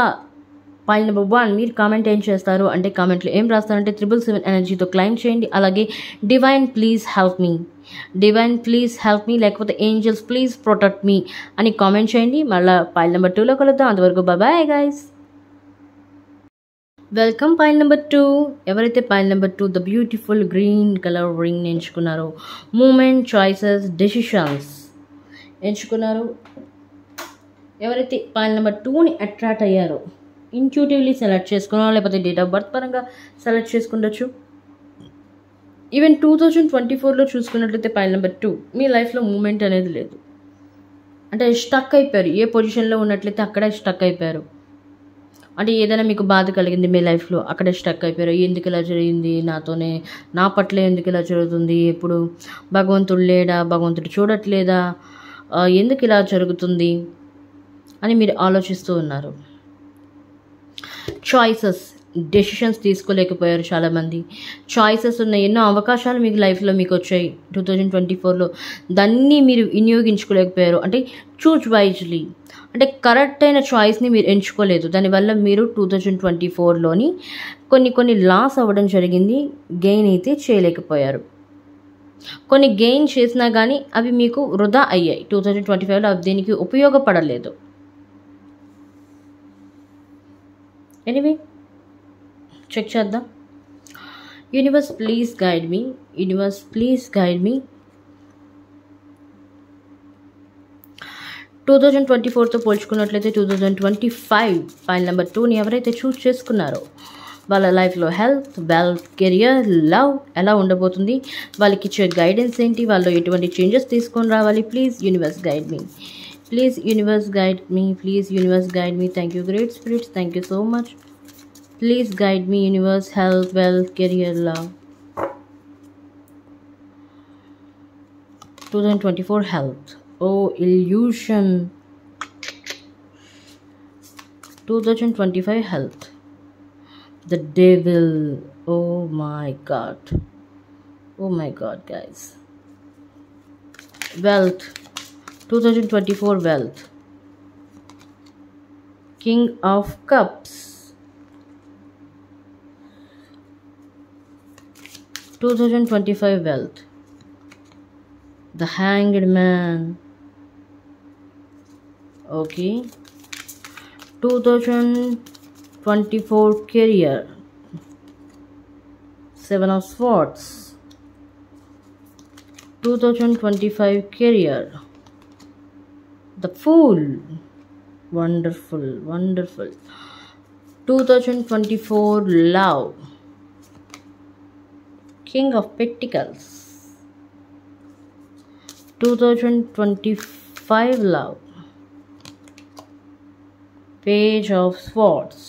ఫైల్ నెంబర్ 1 మీరు కామెంట్ ఏం చేస్తారు అంటే, కామెంట్లో ఏం రాస్తారంటే 777 ఎనర్జీతో క్లైమ్ చేయండి. అలాగే divine please help me, divine please help మీ, లేకపోతే ఏంజల్స్ ప్లీజ్ ప్రొటెక్ట్ మీ అని కామెంట్ చేయండి. మళ్ళీ ఫైల్ నెంబర్ 2లో కలుద్దాం. అంతవరకు bye guys. Welcome file number 2. ఎవరైతే file number 2 the beautiful green colour ring ఎంచుకున్నారో, మూమెంట్, చాయిసెస్, డెసిషన్స్ ఎంచుకున్నారు, ఎవరైతే ఫైల్ నెంబర్ 2ని అట్రాక్ట్ అయ్యారో, ఇంట్యూటివ్లీ సెలెక్ట్ చేసుకున్నారో, లేకపోతే డేట్ ఆఫ్ బర్త్ పరంగా సెలెక్ట్ చేసుకుండొచ్చు. ఈవెన్ 2024లో చూసుకున్నట్లయితే ఫైల్ నెంబర్ 2 మీ లైఫ్లో మూమెంట్ అనేది లేదు, అంటే స్టక్ అయిపోయారు. ఏ పొజిషన్లో ఉన్నట్లయితే అక్కడే స్టక్ అయిపోయారు. అంటే ఏదైనా మీకు బాధ కలిగింది మీ లైఫ్లో, అక్కడే స్టక్ అయిపోయారు. ఎందుకు ఇలా జరిగింది నాతోనే, నా పట్ల ఎందుకు ఇలా జరుగుతుంది, ఎప్పుడు భగవంతుడు లేడా, భగవంతుడు చూడట్లేదా, ఎందుకు ఇలా జరుగుతుంది అని మీరు ఆలోచిస్తూ ఉన్నారు. చాయిసెస్, డెసిషన్స్ తీసుకోలేకపోయారు చాలామంది. చాయిసెస్ ఉన్న ఎన్నో అవకాశాలు మీకు లైఫ్లో మీకు వచ్చాయి 2024లో, దాన్ని మీరు వినియోగించుకోలేకపోయారు. అంటే చూజ్ వైజ్లీ, అంటే కరెక్ట్ అయిన చాయిస్ని మీరు ఎంచుకోలేదు. దానివల్ల మీరు 2024లోని కొన్ని లాస్ అవ్వడం జరిగింది, గెయిన్ అయితే చేయలేకపోయారు. కొన్ని గెయిన్ చేసినా కానీ అవి మీకు వృధా అయ్యాయి 2025లో, అవి దేనికి ఉపయోగపడలేదు. ఎనీవే చెక్ చేద్దాం. Universe please guide me, universe please guide me. 2024తో పోల్చుకున్నట్లయితే 2025 ఫైల్ నెంబర్ 2ని ఎవరైతే చూస్ చేసుకున్నారో వాళ్ళ లైఫ్లో హెల్త్, వెల్త్, కెరియర్, లవ్ ఎలా ఉండబోతుంది, వాళ్ళకి ఇచ్చే గైడెన్స్ ఏంటి, వాళ్ళు ఎటువంటి చేంజెస్ తీసుకొని రావాలి. Please universe guide me, please universe guide me, please universe guide me. Thank you great spirits, thank you so much. Please guide me, universe, health, wealth, career, love. 2024 health. Oh, illusion. 2025 health. The devil. Oh my God. Oh my God, guys. Wealth. 2024 wealth. King of Cups. 2025 wealth. The Hanged Man. Okay. 2024 career. 7 of Swords. 2025 career. The Fool. Wonderful, wonderful. 2024 love. King of Pentacles. 2025 love. Page of Swords.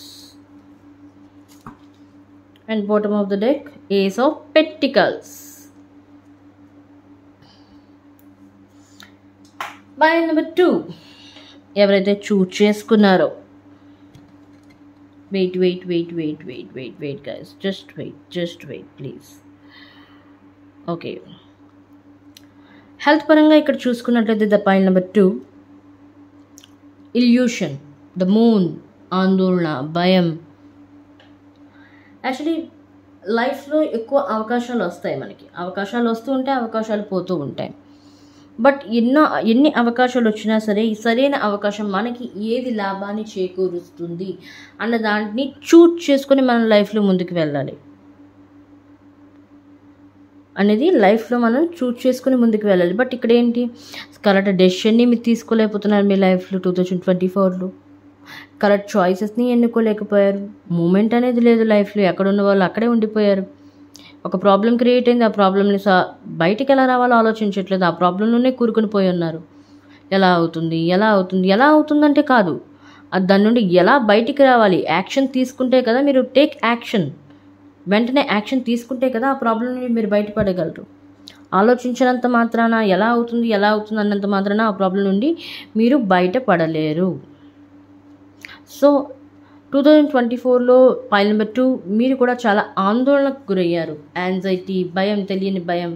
And bottom of the deck ace of pentacles. Pile number 2 ఎవరైతే choose చేసుకున్నారో, wait guys, just wait please. Okay, health పరంగా ఇక్కడ చూసుకున్నట్లయితే the pile number 2 illusion, the moon, ఆందోళన, భయం. Actually లైఫ్లో ఎక్కువ అవకాశాలు వస్తాయి, మనకి అవకాశాలు వస్తూ ఉంటాయి, అవకాశాలు పోతూ ఉంటాయి. బట్ ఎన్ని అవకాశాలు వచ్చినా సరే ఈ సరైన అవకాశం మనకి ఏది లాభాన్ని చేకూరుస్తుంది అన్న దాన్ని చూజ్ చేసుకొని మనం లైఫ్లో ముందుకు వెళ్ళాలి అనేది లైఫ్లో మనం చూజ్ చేసుకుని ముందుకు వెళ్ళాలి. బట్ ఇక్కడ ఏంటి, కరెక్ట్ డెసిషన్ని మీరు తీసుకోలేకపోతున్నారు మీ లైఫ్లో 2024లో. కరెక్ట్ చాయిసెస్ని ఎన్నుకోలేకపోయారు. మూమెంట్ అనేది లేదు లైఫ్లో. ఎక్కడ ఉన్న వాళ్ళు అక్కడే ఉండిపోయారు. ఒక ప్రాబ్లం క్రియేట్ అయింది, ఆ ప్రాబ్లమ్ని బయటికి ఎలా రావాలో ఆలోచించట్లేదు, ఆ ప్రాబ్లంలోనే కూరుకొని పోయి ఉన్నారు. ఎలా అవుతుందంటే కాదు, దాని నుండి ఎలా బయటికి రావాలి, యాక్షన్ తీసుకుంటే కదా మీరు టేక్ యాక్షన్, వెంటనే యాక్షన్ తీసుకుంటే కదా ఆ ప్రాబ్లం నుండి మీరు బయటపడగలరు. ఆలోచించినంత మాత్రాన ఎలా అవుతుంది అన్నంత మాత్రాన ఆ ప్రాబ్లం నుండి మీరు బయటపడలేరు. సో 2024లో పైల్ నెంబర్ 2 మీరు కూడా చాలా ఆందోళనకు గురయ్యారు. యాంగ్జైటీ, భయం, తెలియని భయం,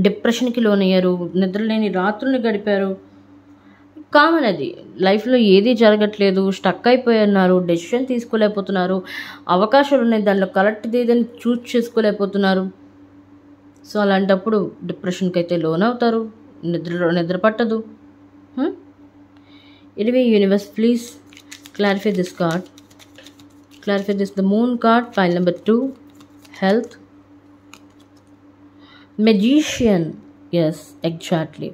డిప్రెషన్కి లోనయ్యారు, నిద్రలేని రాత్రులు గడిపారు. కామన్ అది, లైఫ్లో ఏది జరగట్లేదు, స్టక్ అయిపోతున్నారు, డెసిషన్ తీసుకోలేకపోతున్నారు, అవకాశాలు ఉన్నాయి దానిలో కరెక్ట్ది ఏదని చూస్ చేసుకోలేకపోతున్నారు. సో అలాంటప్పుడు డిప్రెషన్కి అయితే లోన్ అవుతారు, నిద్ర పట్టదు. Anyway universe please clarify this card, clarify this, the moon card, pile number 2, health, magician. Yes, exactly.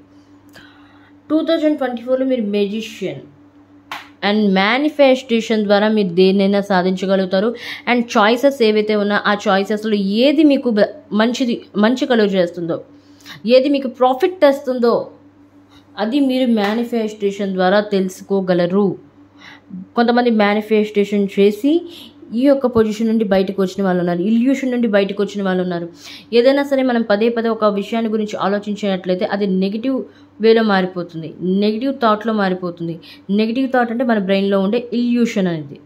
2024లో మీరు మెజిషియన్ అండ్ మేనిఫెస్టేషన్ ద్వారా మీరు దేన్నైనా సాధించగలుగుతారు. అండ్ చాయిసెస్ ఏవైతే ఉన్నా ఆ చాయిసెస్లో ఏది మీకు మంచి కలుగు చేస్తుందో, ఏది మీకు ప్రాఫిట్ తెస్తుందో అది మీరు మేనిఫెస్టేషన్ ద్వారా తెలుసుకోగలరు. కొంతమంది మేనిఫెస్టేషన్ చేసి ఈ యొక్క పొజిషన్ నుండి బయటకు వచ్చిన వాళ్ళు ఉన్నారు, ఇల్యూషన్ నుండి బయటకు వచ్చిన వాళ్ళు ఉన్నారు. ఏదైనా సరే మనం పదే ఒక విషయాన్ని గురించి ఆలోచించినట్లయితే అది నెగిటివ్ వేలో మారిపోతుంది, నెగిటివ్ థాట్లో మారిపోతుంది. నెగిటివ్ థాట్ అంటే మన బ్రెయిన్లో ఉండే ఇల్యూషన్ అనేది.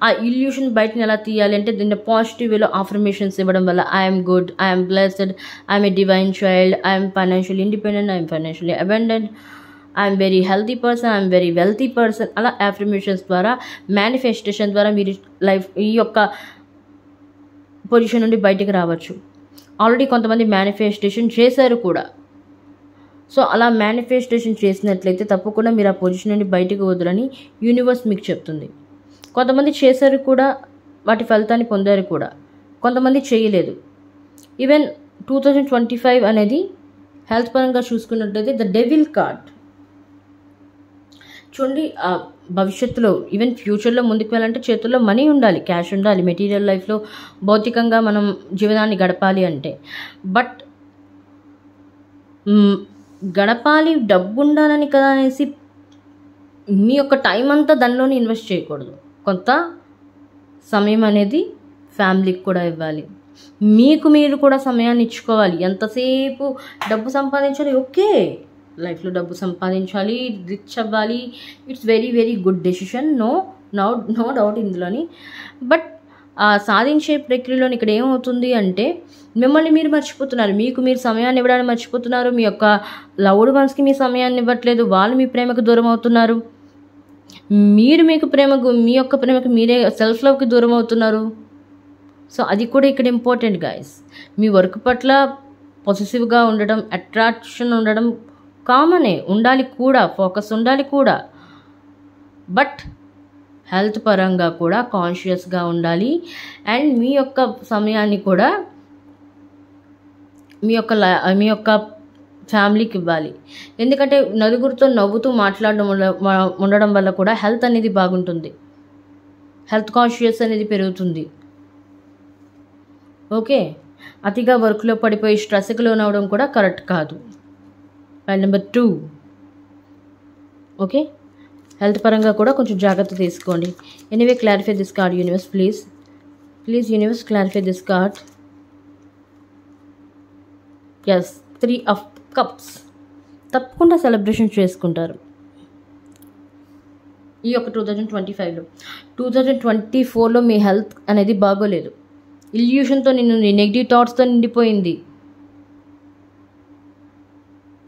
ఆ ఇల్యూషన్ బయటని ఎలా తీయాలి అంటే దీన్ని పాజిటివ్ వేలో అఫర్మేషన్స్ ఇవ్వడం వల్ల I'm good, I'm blessed, I'm a divine child, I'm financial independent, I'm financially abundant, I'm very healthy person, I'm very wealthy person. అలా అఫర్మేషన్స్ ద్వారా, మేనిఫెస్టేషన్ ద్వారా మీరు లైఫ్ ఈ యొక్క పొజిషన్ నుండి బయటకు రావచ్చు. ఆల్రెడీ కొంతమంది మేనిఫెస్టేషన్ చేశారు కూడా. సో అలా మేనిఫెస్టేషన్ చేసినట్లయితే తప్పకుండా మీరు ఆ పొజిషన్ నుండి బయటకు వద్దని యూనివర్స్ మీకు చెప్తుంది. కొంతమంది చేశారు కూడా, వాటి ఫలితాన్ని పొందారు కూడా, కొంతమంది చేయలేదు. ఈవెన్ 2025 అనేది హెల్త్ పరంగా చూసుకున్నట్లయితే ద డెవిల్ కార్డ్ చూడండి. భవిష్యత్తులో ఈవెన్ ఫ్యూచర్లో ముందుకు వెళ్ళాలంటే చేతుల్లో మనీ ఉండాలి, క్యాష్ ఉండాలి, మెటీరియల్ లైఫ్లో భౌతికంగా మనం జీవనాన్ని గడపాలి అంటే. బట్ గడపాలి, డబ్బు ఉండాలని కదా అనేసి మీ యొక్క టైం అంతా దానిలోనే ఇన్వెస్ట్ చేయకూడదు. కొంత సమయం అనేది ఫ్యామిలీకి కూడా ఇవ్వాలి, మీకు మీరు కూడా సమయాన్ని ఇచ్చుకోవాలి. ఎంతసేపు డబ్బు సంపాదించాలి, ఓకే, లైఫ్లో డబ్బు సంపాదించాలి, రిచ్ అవ్వాలి, it's very good decision, no doubt ఇందులోని. బట్ సాధించే ప్రక్రియలోని ఇక్కడ ఏమవుతుంది అంటే మిమ్మల్ని మీరు మర్చిపోతున్నారు, మీకు మీరు సమయాన్ని ఇవ్వడానికి మర్చిపోతున్నారు, మీ యొక్క లవ్డ్ వన్స్కి మీ సమయాన్ని ఇవ్వట్లేదు, వాళ్ళు మీ ప్రేమకు దూరం అవుతున్నారు, మీరు మీ యొక్క ప్రేమకు మీరే సెల్ఫ్ లవ్కి దూరం అవుతున్నారు. సో అది కూడా ఇక్కడ ఇంపార్టెంట్ గైస్. మీ వర్క్ పట్ల పొసెసివ్గా ఉండడం, అట్రాక్షన్ ఉండడం కామనే, ఉండాలి కూడా, ఫోకస్ ఉండాలి కూడా. బట్ హెల్త్ పరంగా కూడా కాన్షియస్గా ఉండాలి. అండ్ మీ యొక్క సమయాన్ని కూడా మీ యొక్క ఫ్యామిలీకి ఇవ్వాలి. ఎందుకంటే నలుగురితో నవ్వుతూ మాట్లాడడం ఉండడం వల్ల కూడా హెల్త్ అనేది బాగుంటుంది, హెల్త్ కాన్షియస్ అనేది పెరుగుతుంది. ఓకే, అతిగా వర్క్లో పడిపోయి స్ట్రెస్కి లోనవడం కూడా కరెక్ట్ కాదు. Point number 2. ఓకే, హెల్త్ పరంగా కూడా కొంచెం జాగ్రత్త తీసుకోండి. Anyway clarify this card universe please. Please universe clarify this card. Yes, 3 of Cups. తప్పకుండా సెలబ్రేషన్ చేసుకుంటారు ఈ యొక్క 2025లో. 2024లో మీ హెల్త్ అనేది బాగోలేదు, ఇల్యూషన్తో నిన్ను నెగిటివ్ థాట్స్తో నిండిపోయింది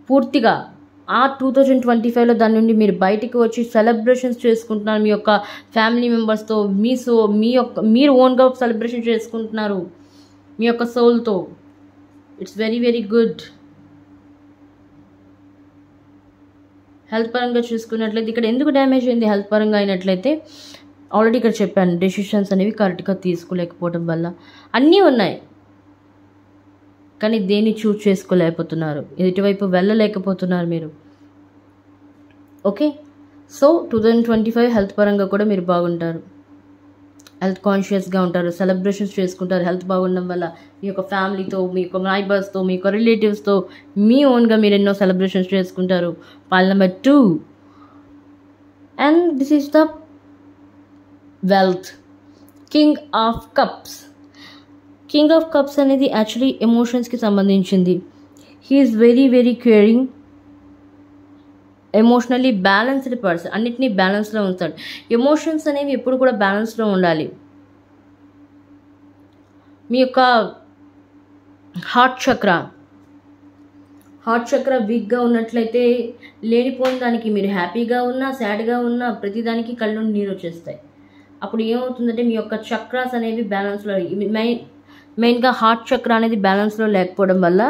పూర్తిగా. ఆ 2025లో దాని నుండి మీరు బయటికి వచ్చి సెలబ్రేషన్స్ చేసుకుంటున్నారు మీ యొక్క ఫ్యామిలీ మెంబర్స్తో, మీరు ఓన్గా సెలబ్రేషన్ చేసుకుంటున్నారు మీ యొక్క సోల్తో. It's very very good. Health పరంగా చూసుకున్నట్లయితే ఇక్కడ ఎందుకు డ్యామేజ్ అయింది హెల్త్ పరంగా అయినట్లయితే ఆల్రెడీ ఇక్కడ చెప్పాను, డెసిషన్స్ అనేవి కరెక్ట్గా తీసుకోలేకపోవడం వల్ల. అన్నీ ఉన్నాయి కానీ దేన్ని చూస్ చేసుకోలేకపోతున్నారు, ఇటువైపు వెళ్ళలేకపోతున్నారు మీరు. ఓకే, సో 2025 హెల్త్ పరంగా కూడా మీరు బాగుంటారు, హెల్త్ కాన్షియస్గా ఉంటారు, సెలబ్రేషన్స్ చేసుకుంటారు. హెల్త్ బాగుండడం వల్ల మీ యొక్క ఫ్యామిలీతో, మీ యొక్క నైబర్స్తో, మీ యొక్క రిలేటివ్స్తో, మీ ఓన్గా మీరు ఎన్నో సెలబ్రేషన్స్ చేసుకుంటారు. Pile number 2, and this is the wealth, king of cups. King of cups అనేది యాక్చువల్లీ ఎమోషన్స్కి సంబంధించింది. He is very very caring, emotionally balanced person, అన్నిటినీ బ్యాలెన్స్లో ఉంచాడు. ఎమోషన్స్ అనేవి ఎప్పుడు కూడా బ్యాలెన్స్లో ఉండాలి. మీ యొక్క హార్ట్ చక్ర వీక్గా ఉన్నట్లయితే లేనిపోయిన దానికి మీరు హ్యాపీగా ఉన్నా సాడ్గా ఉన్నా ప్రతిదానికి కళ్ళు నీరు వచ్చేస్తాయి. అప్పుడు ఏమవుతుందంటే మీ యొక్క చక్రాస్ అనేవి బ్యాలెన్స్లో, మెయిన్గా హార్ట్ చక్ర అనేది బ్యాలెన్స్లో లేకపోవడం వల్ల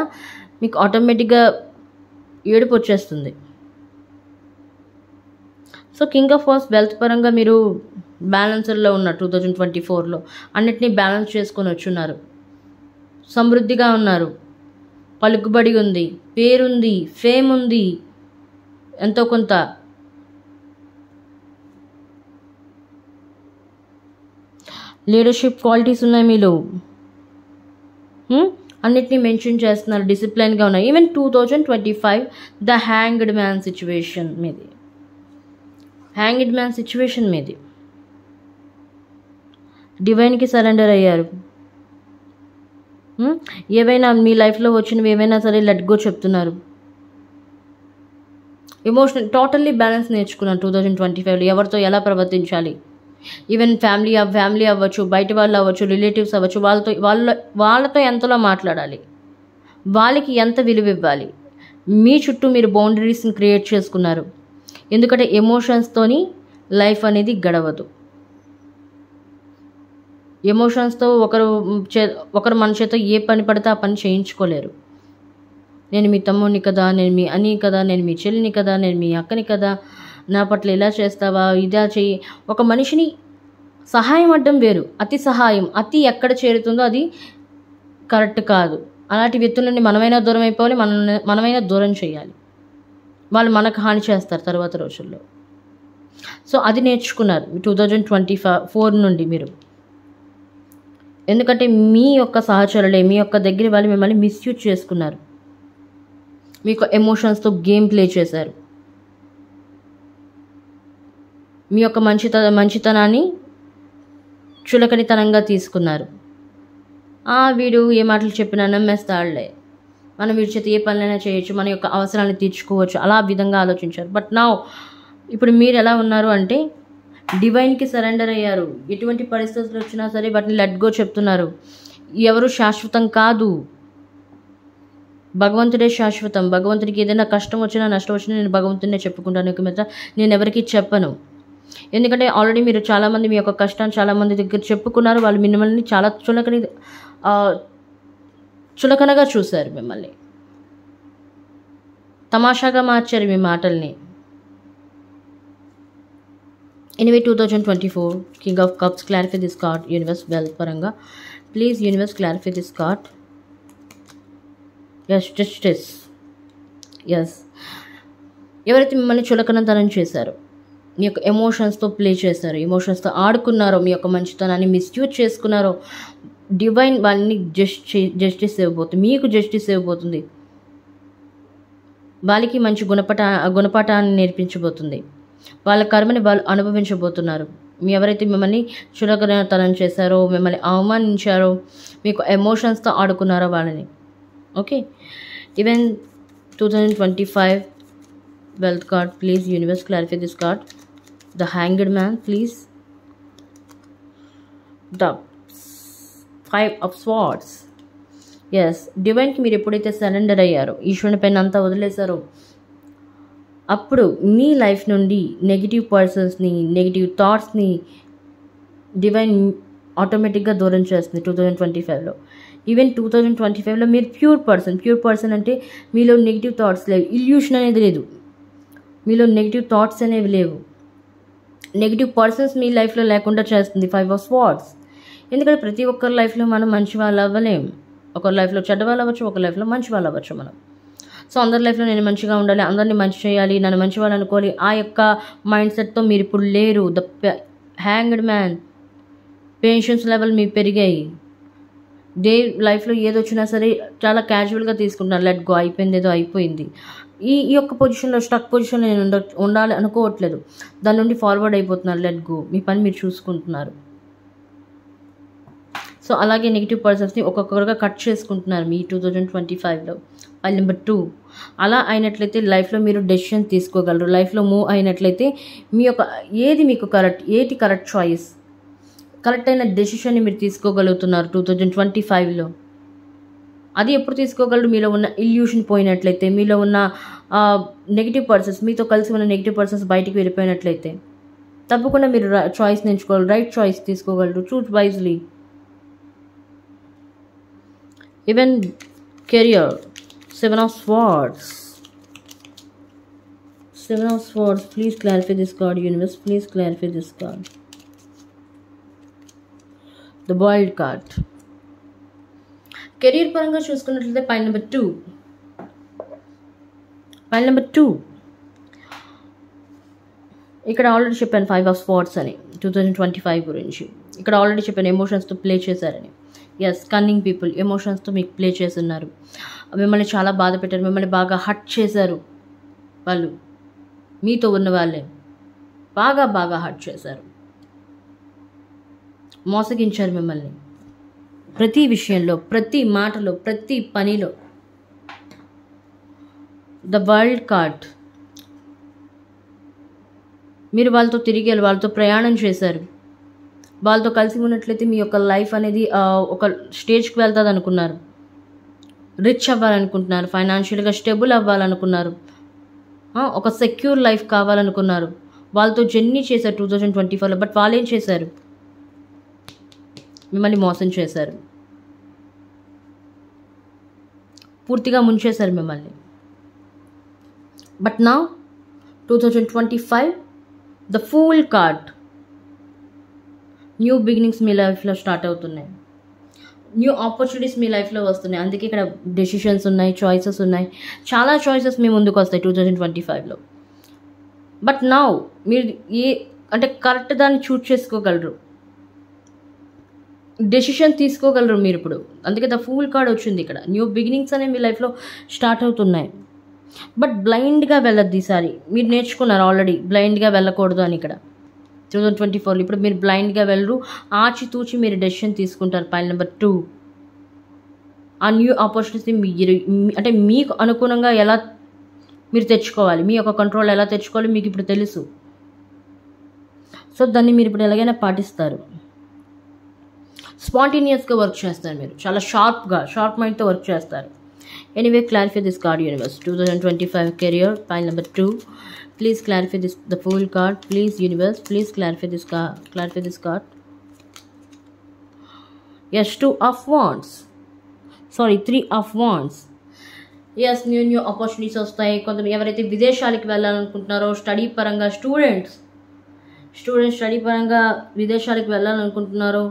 మీకు ఆటోమేటిక్గా ఏడుపు వచ్చేస్తుంది. So king of was wealth పరంగా మీరు బ్యాలెన్సర్లో ఉన్నారు 2024లో. అన్నిటినీ బ్యాలెన్స్ చేసుకొని వచ్చున్నారు, సమృద్ధిగా ఉన్నారు, పలుకుబడి ఉంది, పేరుంది, ఫేమ్ ఉంది, ఎంతో కొంత. లీడర్షిప్ క్వాలిటీస్ ఉన్నాయి మీలో, అన్నిటినీ మెన్షన్ చేస్తున్నారు, డిసిప్లైన్గా ఉన్నాయి. Even 2025 the hanged man situation మీది, డివైన్కి సరెండర్ అయ్యారు. ఏవైనా మీ లైఫ్లో వచ్చినవి ఏవైనా సరే లెట్ గో చెప్తున్నారు. ఎమోషనల్ టోటల్లీ బ్యాలెన్స్ నేర్చుకున్నారు 2025లో, ఎవరితో ఎలా ప్రవర్తించాలి. ఈవెన్ ఫ్యామిలీ అవ్వచ్చు, బయట వాళ్ళు అవ్వచ్చు, రిలేటివ్స్ అవ్వచ్చు, వాళ్ళతో ఎంతలో మాట్లాడాలి, వాళ్ళకి ఎంత విలువ ఇవ్వాలి. మీ చుట్టూ మీరు బౌండరీస్ని క్రియేట్ చేసుకున్నారు. ఎందుకంటే ఎమోషన్స్తోని లైఫ్ అనేది గడవదు. ఎమోషన్స్తో ఒకరు మన చేత ఏ పని పడితే ఆ పని చేయించుకోలేరు. నేను మీ తమ్ముడిని కదా, నేను మీ అని కదా, నేను మీ చెల్లిని కదా, నేను మీ అక్కని కదా, నా పట్ల ఇలా చేస్తావా, ఇదా చెయ్యి. ఒక మనిషిని సహాయం అడ్డం వేరు, అతి సహాయం, అతి ఎక్కడ చేరుతుందో అది కరెక్ట్ కాదు. అలాంటి వ్యక్తుల నుండి మనమైనా దూరం అయిపోవాలి, మనమైనా దూరం చేయాలి. వాళ్ళు మనకు హాని చేస్తారు తర్వాత రోజుల్లో. సో అది నేర్చుకున్నారు 2024 నుండి మీరు. ఎందుకంటే మీ యొక్క సహచరులే, మీ యొక్క దగ్గర వాళ్ళు మిమ్మల్ని మిస్యూజ్ చేసుకున్నారు, మీకు ఎమోషన్స్తో గేమ్ ప్లే చేశారు. మీ యొక్క మంచితనాన్ని చులకనితనంగా తీసుకున్నారు. వీడు ఏ మాటలు చెప్పినా నమ్మేస్తాడులే, మనం వీడి చేత ఏ పనులైనా చేయొచ్చు, మన యొక్క అవసరాన్ని తీర్చుకోవచ్చు, అలా విధంగా ఆలోచించారు. బట్ ఇప్పుడు మీరు ఎలా ఉన్నారు అంటే డివైన్కి సరెండర్ అయ్యారు. ఎటువంటి పరిస్థితులు వచ్చినా సరే వాటిని లెట్ గో చెప్తున్నారు. ఎవరు శాశ్వతం కాదు, భగవంతుడే శాశ్వతం. భగవంతుడికి ఏదైనా కష్టం వచ్చినా నష్టం వచ్చినా నేను భగవంతుడినే చెప్పుకుంటాను, ఇక మీద నేను ఎవరికి చెప్పను. ఎందుకంటే ఆల్రెడీ మీరు చాలామంది మీ యొక్క కష్టాన్ని చాలామంది దగ్గర చెప్పుకున్నారు. వాళ్ళు మిమ్మల్ని చాలా చులకనగా చూశారు, మిమ్మల్ని తమాషాగా మార్చారు మీ మాటల్ని. Anyway 2024 king of cups, clarify this card universe wealth పరంగా. Please universe clarify this card. Yes, ఎవరైతే మిమ్మల్ని చులకనతనం చేశారో, మీ యొక్క ఎమోషన్స్తో ప్లే చేశారో, ఎమోషన్స్తో ఆడుకున్నారో, మీ యొక్క మంచితనాన్ని మిస్యూజ్ చేసుకున్నారో, డివైన్ వాళ్ళని జస్టిస్ ఇవ్వబోతుంది, మీకు జస్టిస్ ఇవ్వబోతుంది. వాళ్ళకి మంచి గుణపాఠాన్ని నేర్పించబోతుంది. వాళ్ళ కర్మని వాళ్ళు అనుభవించబోతున్నారు. మీ ఎవరైతే మిమ్మల్ని చులకనతనం చేశారో, మిమ్మల్ని అవమానించారో, మీకు ఎమోషన్స్తో ఆడుకున్నారో వాళ్ళని. Okay, even 2025 wealth card, please universe clarify this card. The hanged man, please. The 5 of swords. Yes, డివైన్కి మీరు ఎప్పుడైతే సరెండర్ అయ్యారో, ఈశ్వరుని పైన అంతా వదిలేశారో, అప్పుడు మీ లైఫ్ నుండి నెగిటివ్ పర్సన్స్ని, నెగిటివ్ థాట్స్ని డివైన్ ఆటోమేటిక్గా దూరం చేస్తుంది 2025లో. ఈవెన్ 2025లో మీరు ప్యూర్ పర్సన్ అంటే మీలో నెగిటివ్ థాట్స్ లేవు, ఇల్యూషన్ అనేది లేదు, మీలో నెగిటివ్ థాట్స్ అనేవి లేవు, నెగిటివ్ పర్సన్స్ మీ లైఫ్లో లేకుండా చేస్తుంది 5 of swords. ఎందుకంటే ప్రతి ఒక్కరి లైఫ్లో మనం మంచి వాళ్ళు అవ్వలేము. ఒకరి లైఫ్లో చెడ్డ వాళ్ళు అవ్వచ్చు, ఒక లైఫ్లో మంచి వాళ్ళు అవ్వచ్చు మనం. సో అందరి లైఫ్లో నేను మంచిగా ఉండాలి, అందరినీ మంచి చేయాలి, నన్ను మంచి వాళ్ళు అనుకోవాలి, ఆ యొక్క మైండ్ సెట్తో మీరు ఇప్పుడు లేరు. The hanged man, patience level మీ పెరిగాయి. లైఫ్లో ఏదొచ్చినా సరే చాలా క్యాజువల్గా తీసుకుంటున్నారు. లెట్ గో, అయిపోయింది, ఏదో అయిపోయింది. ఈ యొక్క పొజిషన్లో, స్టక్ పొజిషన్లో నేను ఉండాలి అనుకోవట్లేదు, దాని నుండి ఫార్వర్డ్ అయిపోతున్నారు. లెట్ గో, మీ పని మీరు చూసుకుంటున్నారు. సో అలాగే నెగిటివ్ పర్సన్స్ని ఒక్కొక్కరుగా కట్ చేసుకుంటున్నారు మీ 2025లో. File number 2. అలా అయినట్లయితే లైఫ్లో మీరు డెసిషన్ తీసుకోగలరు. లైఫ్లో మూవ్ అయినట్లయితే మీ యొక్క ఏది మీకు కరెక్ట్ చాయిస్, కరెక్ట్ అయిన డెసిషన్ని మీరు తీసుకోగలుగుతున్నారు 2025లో. అది ఎప్పుడు తీసుకోగలరు? మీలో ఉన్న ఇల్యూషన్ పోయినట్లయితే, మీలో ఉన్న నెగిటివ్ పర్సన్స్, మీతో కలిసి ఉన్న నెగిటివ్ పర్సన్స్ బయటికి వెళ్ళిపోయినట్లయితే తప్పకుండా మీరు చాయిస్ని ఎంచుకోగలరు, రైట్ చాయిస్ తీసుకోగలరు. Choose wisely. Even career, 7 of swords. 7 of swords, please clarify this card. Universe, please clarify this card. The boiled card. Career పరంగా చూసుకున్నట్లయితే పైల్ నెంబర్ 2. ఇక్కడ ఆల్రెడీ చెప్పాను 5 of swords అని 2025 గురించి. ఇక్కడ ఆల్రెడీ చెప్పాను ఎమోషన్స్తో ప్లే చేశారని. ఎస్, కన్నింగ్ పీపుల్ ఎమోషన్స్తో మీకు ప్లే చేస్తున్నారు. మిమ్మల్ని చాలా బాధ పెట్టారు, మిమ్మల్ని బాగా హర్ట్ చేశారు. వాళ్ళు మీతో ఉన్న వాళ్ళే బాగా హర్ట్ చేశారు, మోసగించారు మిమ్మల్ని ప్రతి విషయంలో, ప్రతి మాటలో, ప్రతి పనిలో. ద వరల్డ్ కార్డ్, మీరు వాళ్ళతో తిరిగి వాళ్ళతో ప్రయాణం చేశారు. వాళ్ళతో కలిసి ఉన్నట్లయితే మీ యొక్క లైఫ్ అనేది ఒక స్టేజ్కి వెళ్తుంది అనుకున్నారు, రిచ్ అవ్వాలనుకుంటున్నారు, ఫైనాన్షియల్గా స్టేబుల్ అవ్వాలనుకున్నారు, ఒక సెక్యూర్ లైఫ్ కావాలనుకున్నారు. వాళ్ళతో జర్నీ చేశారు 2024లో. బట్ వాళ్ళు ఏం చేశారు? మిమ్మల్ని మోసం చేశారు, పూర్తిగా ముంచేశారు మిమ్మల్ని. But now 2025 the fool card, new beginnings మీ లైఫ్లో స్టార్ట్ అవుతున్నాయి, న్యూ ఆపర్చునిటీస్ మీ లైఫ్లో వస్తున్నాయి. అందుకే ఇక్కడ డెసిషన్స్ ఉన్నాయి, చాయిసెస్ ఉన్నాయి, చాలా చాయిసెస్ మీ ముందుకు వస్తాయి 2025లో. బట్ నౌ మీరు అంటే కరెక్ట్ దాన్ని చూస్ చేసుకోగలరు, డెసిషన్ తీసుకోగలరు మీరు ఇప్పుడు. అందుకే ద ఫూల్ కార్డ్ వచ్చింది ఇక్కడ. న్యూ బిగినింగ్స్ అనేవి మీ లైఫ్లో స్టార్ట్ అవుతున్నాయి. బట్ బ్లైండ్గా వెళ్ళద్దు ఈసారి. మీరు నేర్చుకున్నారు ఆల్రెడీ బ్లైండ్గా వెళ్ళకూడదు అని ఇక్కడ 2024లో. ఇప్పుడు మీరు బ్లైండ్గా వెళ్ళరు, ఆచితూచి మీరు డెసిషన్ తీసుకుంటారు. Pile number 2. ఆ న్యూ ఆపర్చునిటీ మీరు అంటే మీకు అనుగుణంగా ఎలా మీరు తెచ్చుకోవాలి, మీ యొక్క కంట్రోల్ ఎలా తెచ్చుకోవాలి మీకు ఇప్పుడు తెలుసు. సో దాన్ని మీరు ఇప్పుడు ఎలాగైనా పాటిస్తారు. స్పాంటేనియస్గా వర్క్ చేస్తారు, మీరు చాలా షార్ప్ మైండ్తో వర్క్ చేస్తారు. Anyway, clarify this card universe. 2025 career, pile number 2. Please clarify this, the Fool card. Please universe, please clarify this card. Yes, 2 of wands. Sorry, 3 of wands. Yes, new opportunities వస్తాయి. కొంతమంది ఎవరైతే విదేశాలకు వెళ్ళాలనుకుంటున్నారో, study పరంగా students study పరంగా విదేశాలకు వెళ్ళాలనుకుంటున్నారో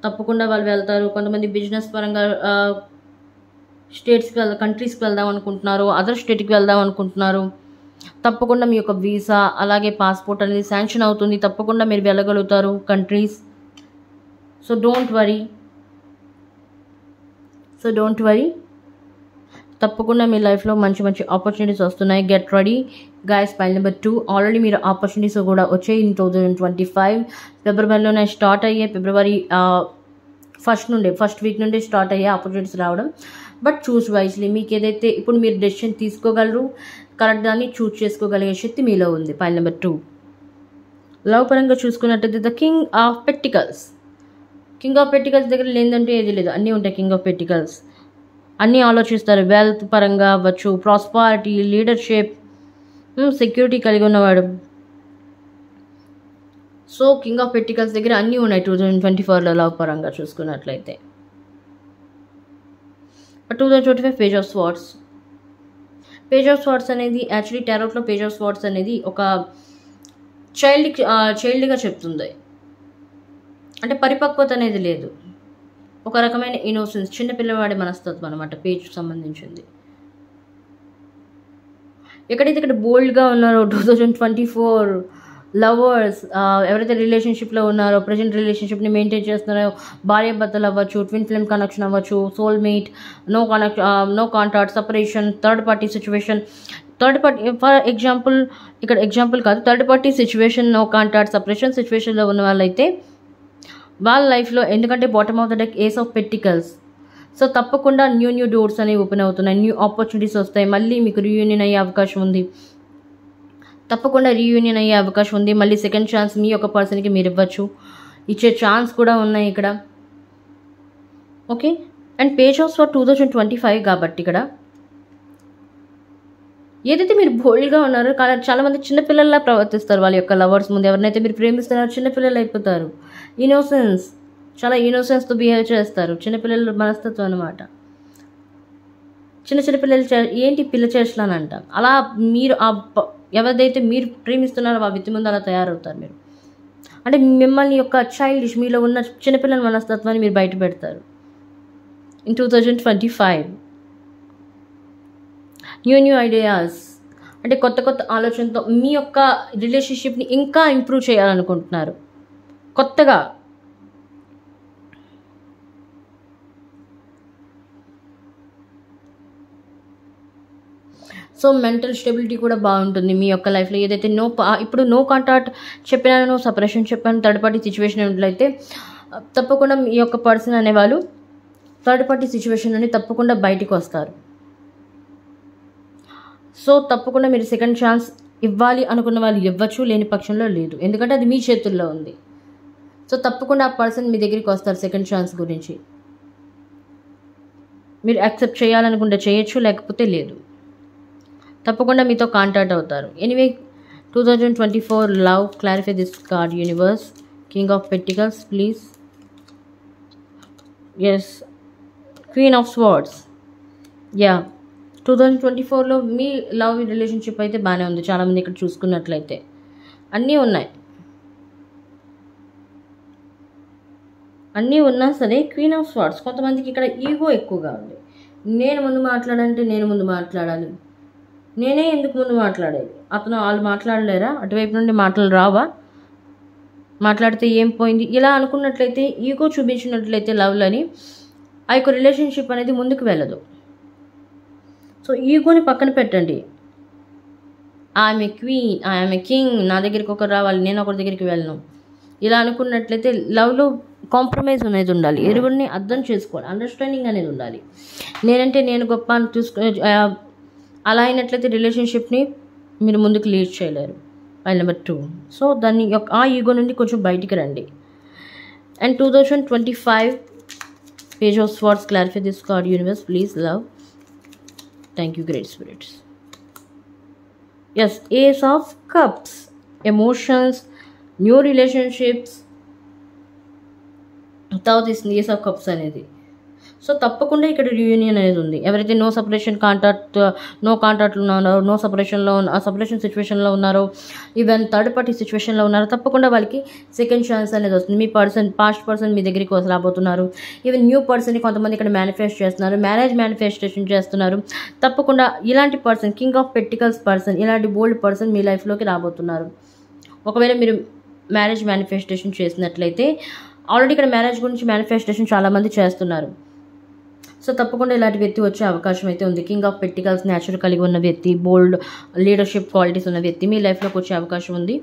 తప్పకుండా వాళ్ళు వెళ్తారు. కొంతమంది బిజినెస్ పరంగా కంట్రీస్కి వెళ్దాం అనుకుంటున్నారు, అదర్ స్టేట్కి వెళ్దాం అనుకుంటున్నారు. తప్పకుండా మీ యొక్క వీసా అలాగే పాస్పోర్ట్ అనేది శాంక్షన్ అవుతుంది. తప్పకుండా మీరు వెళ్ళగలుగుతారు కంట్రీస్. So don't worry. తప్పకుండా మీ లైఫ్లో మంచి ఆపర్చునిటీస్ వస్తున్నాయి. Get ready, guys pile number 2 already మీరు ఆపర్చునిటీస్ కూడా వచ్చాయి ఇన్ 2025 ఫిబ్రవరిలోనే స్టార్ట్ అయ్యాయి. ఫిబ్రవరి ఫస్ట్ వీక్ నుండి స్టార్ట్ అయ్యే ఆపర్చునిటీస్ రావడం. But choose wisely. మీకు ఏదైతే ఇప్పుడు మీరు డెసిషన్ తీసుకోగలరు, కరెక్ట్ దాన్ని చూస్ చేసుకోగలిగే శక్తి మీలో ఉంది. పైల్ నెంబర్ 2 లవ్ పరంగా చూసుకున్నట్టయితే the king of pentacles. King of pentacles దగ్గర లేదంటే ఏది లేదు, అన్నీ ఉంటాయి. కింగ్ ఆఫ్ పెట్టికల్స్ అన్నీ ఆలోచిస్తారు. వెల్త్ పరంగా అవ్వచ్చు, ప్రాస్పారిటీ, లీడర్షిప్, సెక్యూరిటీ కలిగి ఉన్నవాడు. సో కింగ్ ఆఫ్ పెట్టికల్స్ దగ్గర అన్నీ ఉన్నాయి 2024లో లవ్ పరంగా చూసుకున్నట్లయితే. But 2025 page of swords. Page of swords అనేది యాక్చువల్లీ టారోట్లో పేజ్ ఆఫ్ స్వార్డ్స్ అనేది ఒక చైల్డ్గా చెప్తుంది. అంటే పరిపక్వత అనేది లేదు, ఒక రకమైన ఇన్నోసెన్స్, చిన్నపిల్లవాడి మనస్తత్వం అనమాట పేజ్కి సంబంధించింది. ఎక్కడైతే ఇక్కడ బోల్డ్గా ఉన్నారో 2024 లవర్స్, ఎవరైతే రిలేషన్షిప్లో ఉన్నారో, ప్రజెంట్ రిలేషన్షిప్ని మెయింటైన్ చేస్తున్నారో, భార్య భర్తలు అవ్వచ్చు, ట్విన్ ఫ్లేమ్ కనెక్షన్ అవ్వచ్చు, soulmate, no contact, separation, third party situation. Third party for example, ఇక్కడ ఎగ్జాంపుల్ కాదు, third party situation, no contact, separation సిచ్యువేషన్లో ఉన్న వాళ్ళైతే వాళ్ళ లైఫ్లో, ఎందుకంటే bottom of the deck ace of pentacles, so తప్పకుండా న్యూ డోర్స్ అనేవి ఓపెన్ అవుతున్నాయి, న్యూ ఆపర్చునిటీస్ వస్తాయి. మళ్ళీ మీకు రీయూనియన్ అయ్యే అవకాశం ఉంది, తప్పకుండా రీయూనియన్ అయ్యే అవకాశం ఉంది. మళ్ళీ సెకండ్ ఛాన్స్ మీ యొక్క పర్సన్కి మీరు ఇవ్వచ్చు, ఇచ్చే ఛాన్స్ కూడా ఉన్నాయి ఇక్కడ. Okay, and page of swords 2025 కాబట్టి ఇక్కడ ఏదైతే మీరు బోల్డ్గా ఉన్నారో, చాలామంది చిన్నపిల్లల్లా ప్రవర్తిస్తారు వాళ్ళ యొక్క లవర్స్ ముందు. ఎవరినైతే మీరు ప్రేమిస్తున్నారో చిన్నపిల్లలు అయిపోతారు. ఇన్నోసెన్స్, చాలా ఇన్నోసెన్స్తో బిహేవ్ చేస్తారు. చిన్నపిల్లల మనస్తత్వం అనమాట. చిన్న పిల్లలు ఏంటి పిల్ల చేష్టలని అంటాం. అలా మీరు ఎవరిదైతే మీరు ప్రేమిస్తున్నారో ఆ వ్యక్తి ముందు అలా తయారవుతారు మీరు. అంటే మిమ్మల్ని యొక్క చైల్డిష్, మీలో ఉన్న చిన్నపిల్లల మనస్తత్వాన్ని మీరు బయట పెడతారు ఇన్ 2025. న్యూ ఐడియాస్, అంటే కొత్త ఆలోచనతో మీ యొక్క రిలేషన్షిప్ని ఇంకా ఇంప్రూవ్ చేయాలనుకుంటున్నారు కొత్తగా. సో మెంటల్ స్టెబిలిటీ కూడా బాగుంటుంది మీ యొక్క లైఫ్లో. ఏదైతే ఇప్పుడు నో కాంటాక్ట్ చెప్పినా, నో సపరేషన్ చెప్పాను, థర్డ్ పార్టీ సిచ్యువేషన్ ఉన్నట్లయితే తప్పకుండా మీ యొక్క పర్సన్ అనేవాళ్ళు థర్డ్ పార్టీ సిచ్యువేషన్ నుండి తప్పకుండా బయటికి వస్తారు. సో తప్పకుండా మీరు సెకండ్ ఛాన్స్ ఇవ్వాలి అనుకున్న వాళ్ళు ఇవ్వచ్చు, లేని పక్షంలో లేదు, ఎందుకంటే అది మీ చేతుల్లో ఉంది. సో తప్పకుండా ఆ పర్సన్ మీ దగ్గరికి వస్తారు సెకండ్ ఛాన్స్ గురించి. మీరు యాక్సెప్ట్ చేయాలనుకుంటే చేయొచ్చు, లేకపోతే లేదు. తప్పకుండా మీతో కాంటాక్ట్ అవుతారు. Anyway 2024 love, clarify this card universe. King of pentacles please. Yes, queen of swords. Yeah, 2024లో మీ లవ్ రిలేషన్షిప్ అయితే బాగానే ఉంది. చాలామంది ఇక్కడ చూసుకున్నట్లయితే అన్నీ ఉన్నాయి. అన్నీ ఉన్నా సరే క్వీన్ ఆఫ్ స్వార్డ్స్, కొంతమందికి ఇక్కడ ఈగో ఎక్కువగా ఉంది. నేను ముందు మాట్లాడాలంటే నేను ముందు మాట్లాడాలి, నేనే ఎందుకు ముందు మాట్లాడేది, వాళ్ళు మాట్లాడలేరా, అటువైపు నుండి మాటలు రావా, మాట్లాడితే ఏం పోయింది, ఇలా అనుకున్నట్లయితే, ఈగో చూపించినట్లయితే లవ్లని ఆ యొక్క రిలేషన్షిప్ అనేది ముందుకు వెళ్ళదు. సో ఈగోని పక్కన పెట్టండి. I'm a queen, I'm a king, నా దగ్గరికి ఒకరు రావాలి, నేను ఒకరి దగ్గరికి వెళ్ళను, ఇలా అనుకున్నట్లయితే లవ్లో కాంప్రమైజ్ అనేది ఉండాలి. ఎరువురిని అర్థం చేసుకోవాలి, అండర్స్టాండింగ్ అనేది ఉండాలి. నేనంటే నేను గొప్ప అని అలా అయినట్లయితే రిలేషన్షిప్ని మీరు ముందుకు లీడ్ చేయలేరు. File number 2. సో దాన్ని ఆ ఈగో నుండి కొంచెం బయటికి రండి. And 2025 page of swords, clarify this card universe please. Love, thank you great spirits. Yes, ace of cups, emotions, new relationships, తర్వాత ఇస్తుంది ఏస్ ఆఫ్ కప్స్ అనేది. సో తప్పకుండా ఇక్కడ రీయూనియన్ అనేది ఉంది. ఎవరైతే నో కాంటాక్ట్లో ఉన్నారో, సపరేషన్ సిచ్యువేషన్లో ఉన్నారో, ఈవెన్ థర్డ్ పార్టీ సిచ్యువేషన్లో ఉన్నారో, తప్పకుండా వాళ్ళకి సెకండ్ ఛాన్స్ అనేది వస్తుంది. మీ పాస్ట్ పర్సన్ మీ దగ్గరికి రాబోతున్నారు. ఈవెన్ న్యూ పర్సన్ని కొంతమంది ఇక్కడ మేనిఫెస్ట్ చేస్తున్నారు, మ్యారేజ్ మేనిఫెస్టేషన్ చేస్తున్నారు. తప్పకుండా ఇలాంటి person, king of pentacles person, ఇలాంటి బోల్డ్ పర్సన్ మీ లైఫ్లోకి రాబోతున్నారు. ఒకవేళ మీరు మ్యారేజ్ మేనిఫెస్టేషన్ చేసినట్లయితే, ఆల్రెడీ ఇక్కడ మ్యారేజ్ గురించి మేనిఫెస్టేషన్ చాలామంది చేస్తున్నారు. సో తప్పకుండా ఇలాంటి వ్యక్తి వచ్చే అవకాశం అయితే ఉంది. కింగ్ ఆఫ్ పెంటికల్స్ నేచర్ కలిగి ఉన్న వ్యక్తి, బోల్డ్ లీడర్షిప్ క్వాలిటీస్ ఉన్న వ్యక్తి మీ లైఫ్లోకి వచ్చే అవకాశం ఉంది.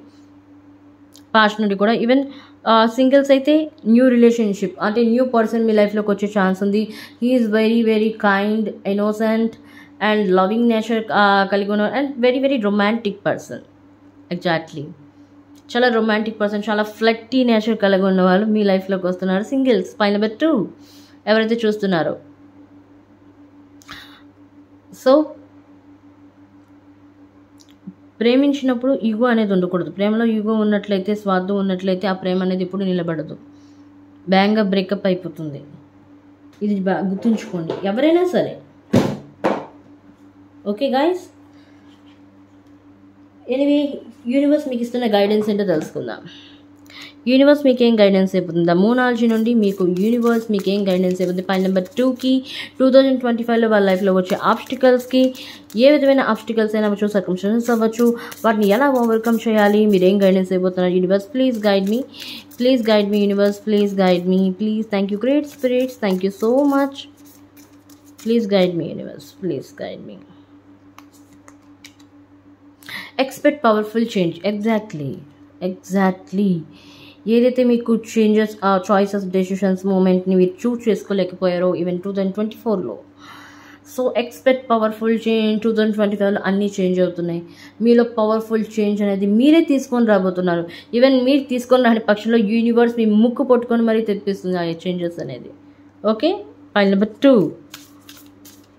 పాస్ట్ నుండి కూడా ఈవెన్ సింగిల్స్ అయితే న్యూ రిలేషన్షిప్ అంటే న్యూ పర్సన్ మీ లైఫ్లోకి వచ్చే ఛాన్స్ ఉంది. He is very very kind, innocent and loving nature కలిగి ఉన్న and very very romantic person. Exactly, చాలా రొమాంటిక్ పర్సన్, చాలా ఫ్లెక్టీ నేచర్ కలిగి ఉన్న వాళ్ళు మీ లైఫ్లోకి వస్తున్నారు. సింగిల్స్ పైన నెంబర్ 2 ఎవరైతే చూస్తున్నారో. సో ప్రేమించినప్పుడు ఈగో అనేది ఉండకూడదు. ప్రేమలో ఈగో ఉన్నట్లయితే, స్వార్థం ఉన్నట్లయితే ఆ ప్రేమ అనేది ఇప్పుడు నిలబడదు, బ్యాంగ్గా బ్రేకప్ అయిపోతుంది. ఇది గుర్తుంచుకోండి ఎవరైనా సరే. ఓకే గాయస్, ఎనివే యూనివర్స్ మీకు ఇస్తున్న గైడెన్స్ ఏంటో తెలుసుకుందాం. యూనివర్స్ మీకు ఏం గైడెన్స్ అయిపోతుంది? ద మూనాలజీ నుండి మీకు యూనివర్స్ మీకు ఏం గైడెన్స్ అయిపోతుంది? పాయింట్ నెంబర్ 2కి 2025లో వాళ్ళ లైఫ్లో వచ్చే ఆబ్స్టికల్స్కి, ఏ విధమైన ఆబ్స్టికల్స్ అయినా అవ్వచ్చు, సర్కమ్స్టెన్సెస్ అవ్వచ్చు, వాటిని ఎలా ఓవర్కమ్ చేయాలి, మీరు ఏం గైడెన్స్ అయిపోతున్నారు? Universe please guide me, please guide me universe, please guide me please. Thank you great spirits, thank you so much. Please guide me universe, please guide me. Expect powerful change. Exactly ఏదైతే మీకు changes, choices, decisions, మూమెంట్ని మీరు choose చేసుకోలేకపోయారో even 2024లో, so expect powerful change. 2025లో అన్నీ change అవుతున్నాయి. మీలో పవర్ఫుల్ చేంజ్ అనేది మీరే తీసుకొని రాబోతున్నారు. ఈవెన్ మీరు తీసుకొని రాని పక్షంలో యూనివర్స్ మీ ముక్కు పట్టుకొని మరీ తెప్పిస్తుంది ఆ చేంజెస్ అనేది. Okay, point number 2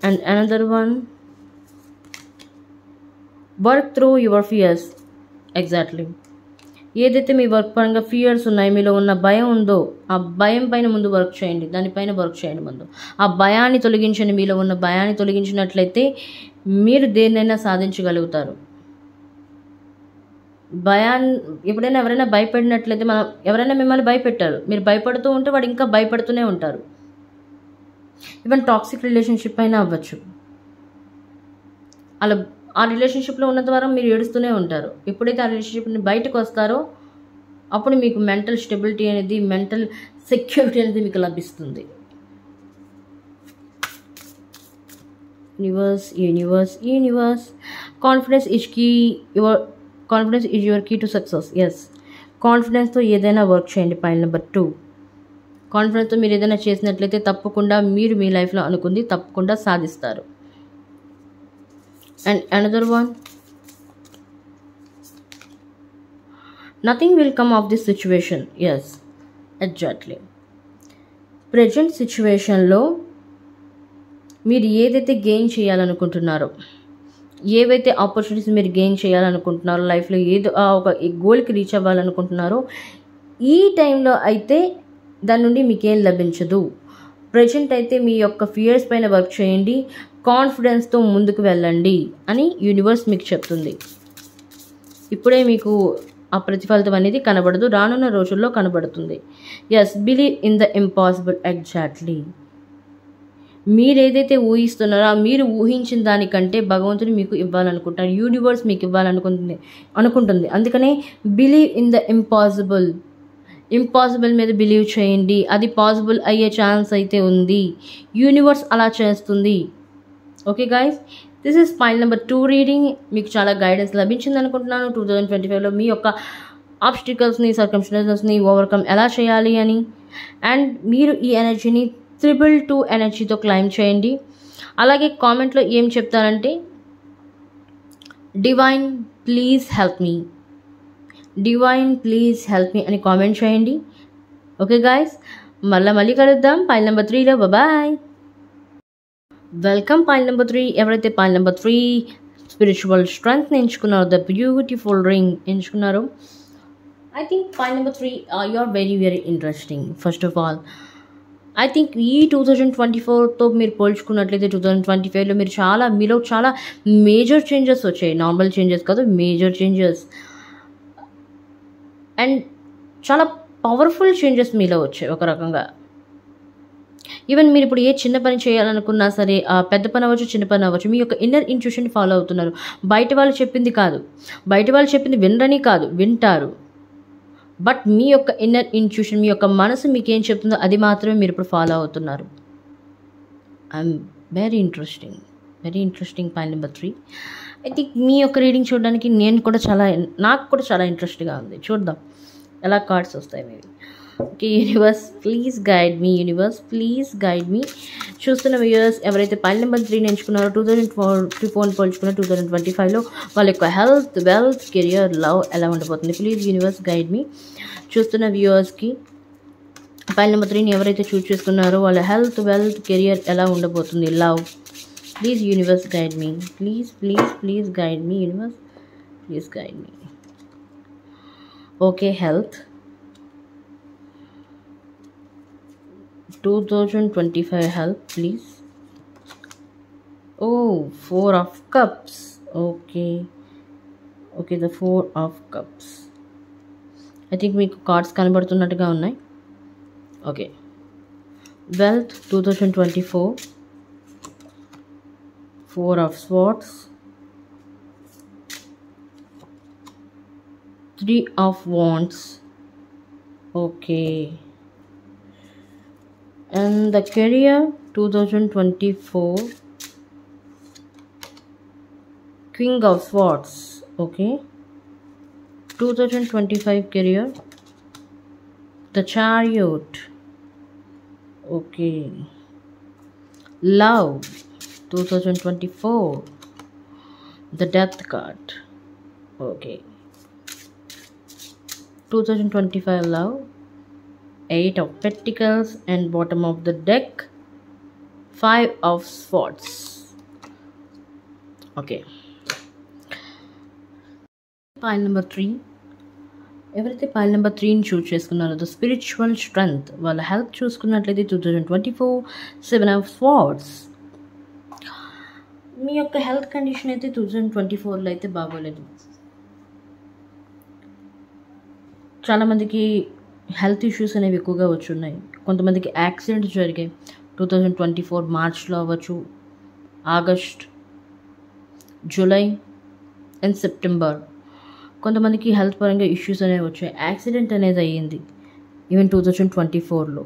and another one, work through your fears. Exactly, ఏదైతే మీ వర్క్ పరంగా ఫియర్స్ ఉన్నాయి, మీలో ఉన్న భయం ఉందో ఆ భయం పైన ముందు వర్క్ చేయండి, దానిపైన వర్క్ చేయండి. ముందు ఆ భయాన్ని తొలగించండి. మీలో ఉన్న భయాన్ని తొలగించినట్లయితే మీరు దేన్నైనా సాధించగలుగుతారు. ఎప్పుడైనా ఎవరైనా భయపడినట్లయితే, ఎవరైనా మిమ్మల్ని భయపెట్టారు, మీరు భయపడుతూ ఉంటే వాడు ఇంకా భయపడుతూనే ఉంటారు. ఈవెన్ టాక్సిక్ రిలేషన్షిప్ అయినా అవ్వచ్చు. అలా ఆ రిలేషన్షిప్లో ఉన్నంత వరకు మీరు ఏడుస్తూనే ఉంటారు. ఎప్పుడైతే ఆ రిలేషన్షిప్ని బయటకు వస్తారో అప్పుడు మీకు మెంటల్ స్టెబిలిటీ అనేది, మెంటల్ సెక్యూరిటీ అనేది మీకు లభిస్తుంది. Universe confidence is your key to success. Yes, కాన్ఫిడెన్స్తో ఏదైనా వర్క్ చేయండి. పాయింట్ నెంబర్ 2, కాన్ఫిడెన్స్తో మీరు ఏదైనా చేసినట్లయితే తప్పకుండా మీరు మీ లైఫ్లో అనుకుంది తప్పకుండా సాధిస్తారు. And another one, nothing will come of this situation. Yes, exactly. Present situationలో మీరు ఏదైతే గెయిన్ చేయాలనుకుంటున్నారో, ఏవైతే ఆపర్చునిటీస్ మీరు గెయిన్ చేయాలనుకుంటున్నారో, లైఫ్లో ఏదో ఒక గోల్కి రీచ్ అవ్వాలనుకుంటున్నారో, ఈ టైంలో అయితే దాని నుండి మీకేం లభించదు. ప్రజెంట్ అయితే మీ యొక్క ఫియర్స్ పైన వర్క్ చేయండి, కాన్ఫిడెన్స్తో ముందుకు వెళ్ళండి అని యూనివర్స్ మీకు చెప్తుంది. ఇప్పుడే మీకు ఆ ప్రతిఫలితం అనేది కనబడదు, రానున్న రోజుల్లో కనబడుతుంది. Yes, believe in the impossible. Exactly, మీరు ఏదైతే ఊహిస్తున్నారో మీరు ఊహించిన దానికంటే భగవంతుడు మీకు ఇవ్వాలనుకుంటారు, యూనివర్స్ మీకు అనుకుంటుంది. అందుకనే believe in the impossible. Impossible మీద బిలీవ్ చేయండి, అది పాసిబుల్ అయ్యే ఛాన్స్ అయితే ఉంది. యూనివర్స్ అలా చేస్తుంది. Okay guys, this is point number 2 reading. మీకు చాలా గైడెన్స్ లభించింది అనుకుంటున్నాను 2025లో మీ యొక్క ఆబ్స్టికల్స్ని, సర్కమ్స్టెన్సెస్ని ఓవర్కమ్ ఎలా చేయాలి అని. అండ్ మీరు ఈ ఎనర్జీని 322 ఎనర్జీతో క్లైమ్ చేయండి. అలాగే కామెంట్లో ఏం చెప్తారంటే divine please help me, divine please help me అని కామెంట్ చేయండి. ఓకే గాయస్, మళ్ళీ కలుద్దాం పాయింట్ నెంబర్ 3లో. బాయ్. Welcome point number 3. ఎవరైతే పాయింట్ నెంబర్ 3 స్పిరిచువల్ స్ట్రెంగ్త్ని ఎంచుకున్నారో, ద బ్యూటిఫుల్ రింగ్ ఎంచుకున్నారో, I think point number 3 you are very very interesting. First of all I think ఈ 2024తో మీరు పోల్చుకున్నట్లయితే 2025లో మీలో చాలా మేజర్ చేంజెస్ వచ్చాయి. నార్మల్ చేంజెస్ కాదు, మేజర్ చేంజెస్. అండ్ చాలా పవర్ఫుల్ చేంజెస్ మీలో వచ్చాయి ఒక రకంగా. ఈవెన్ మీరు ఇప్పుడు ఏ చిన్న పని చేయాలనుకున్నా సరే, పెద్ద పని అవ్వచ్చు, చిన్న పని అవ్వచ్చు, మీ యొక్క ఇన్నర్ ఇంట్యూషన్ ఫాలో అవుతున్నారు. బయట వాళ్ళు చెప్పింది కాదు, బయట వాళ్ళు చెప్పింది వినరని కాదు, వింటారు. బట్ మీ యొక్క ఇన్నర్ ఇంట్యూషన్, మీ యొక్క మనసు మీకు ఏం చెప్తుందో అది మాత్రమే మీరు ఇప్పుడు ఫాలో అవుతున్నారు. I'm very interesting pile number 3. I think మీ యొక్క రీడింగ్ చూడడానికి నాకు కూడా చాలా ఇంట్రెస్ట్గా ఉంది. చూద్దాం ఎలా కార్డ్స్ వస్తాయి మీవి. Okay, universe please guide me. చూస్తున్న వ్యూయర్స్ ఎవరైతే పైల్ నెంబర్ 3 ఎంచుకున్నారో 2024 పోల్చుకున్న 2025లో వాళ్ళ యొక్క హెల్త్, వెల్త్, కెరియర్, లవ్ ఎలా ఉండబోతుంది. Please universe guide me. చూస్తున్న వ్యూయర్స్కి పైల్ నెంబర్ 3ని ఎవరైతే చూస్ చేసుకున్నారో వాళ్ళ హెల్త్, వెల్త్, కెరియర్ ఎలా ఉండబోతుంది, love. Please universe guide me. Please guide me universe. Please guide me. Okay, health 2025 help please. Oh, 4 of cups. Okay, the 4 of cups. I think మీకు cards కనబడుతున్నట్టుగా ఉన్నాయి. Okay, wealth 2024, 4 of swords, 3 of wands. Okay, and the career 2024, King of Swords. Okay, 2025 career, the Chariot. Okay, love 2024, the Death card. Okay, 2025 love, 8 of Pentacles, and bottom of the deck 5 of Swords. Okay, pile number 3. ఎవరైతే pile number 3ని చూస్ చేసుకున్నారో the spiritual strength, వాళ్ళ health చూసుకున్నట్లయితే 2024 7 of Swords. మీ యొక్క health condition అయితే 2024లో అయితే బాగోలేదు. చాలామందికి health issues అనేవి ఎక్కువగా వచ్చున్నాయి. కొంతమందికి యాక్సిడెంట్స్ జరిగాయి 2024 మార్చ్లో అవ్వచ్చు, ఆగస్ట్, జూలై అండ్ సెప్టెంబర్. కొంతమందికి హెల్త్ పరంగా ఇష్యూస్ అనేవి వచ్చాయి. యాక్సిడెంట్ అనేది అయ్యింది ఈవెన్ 2024లో.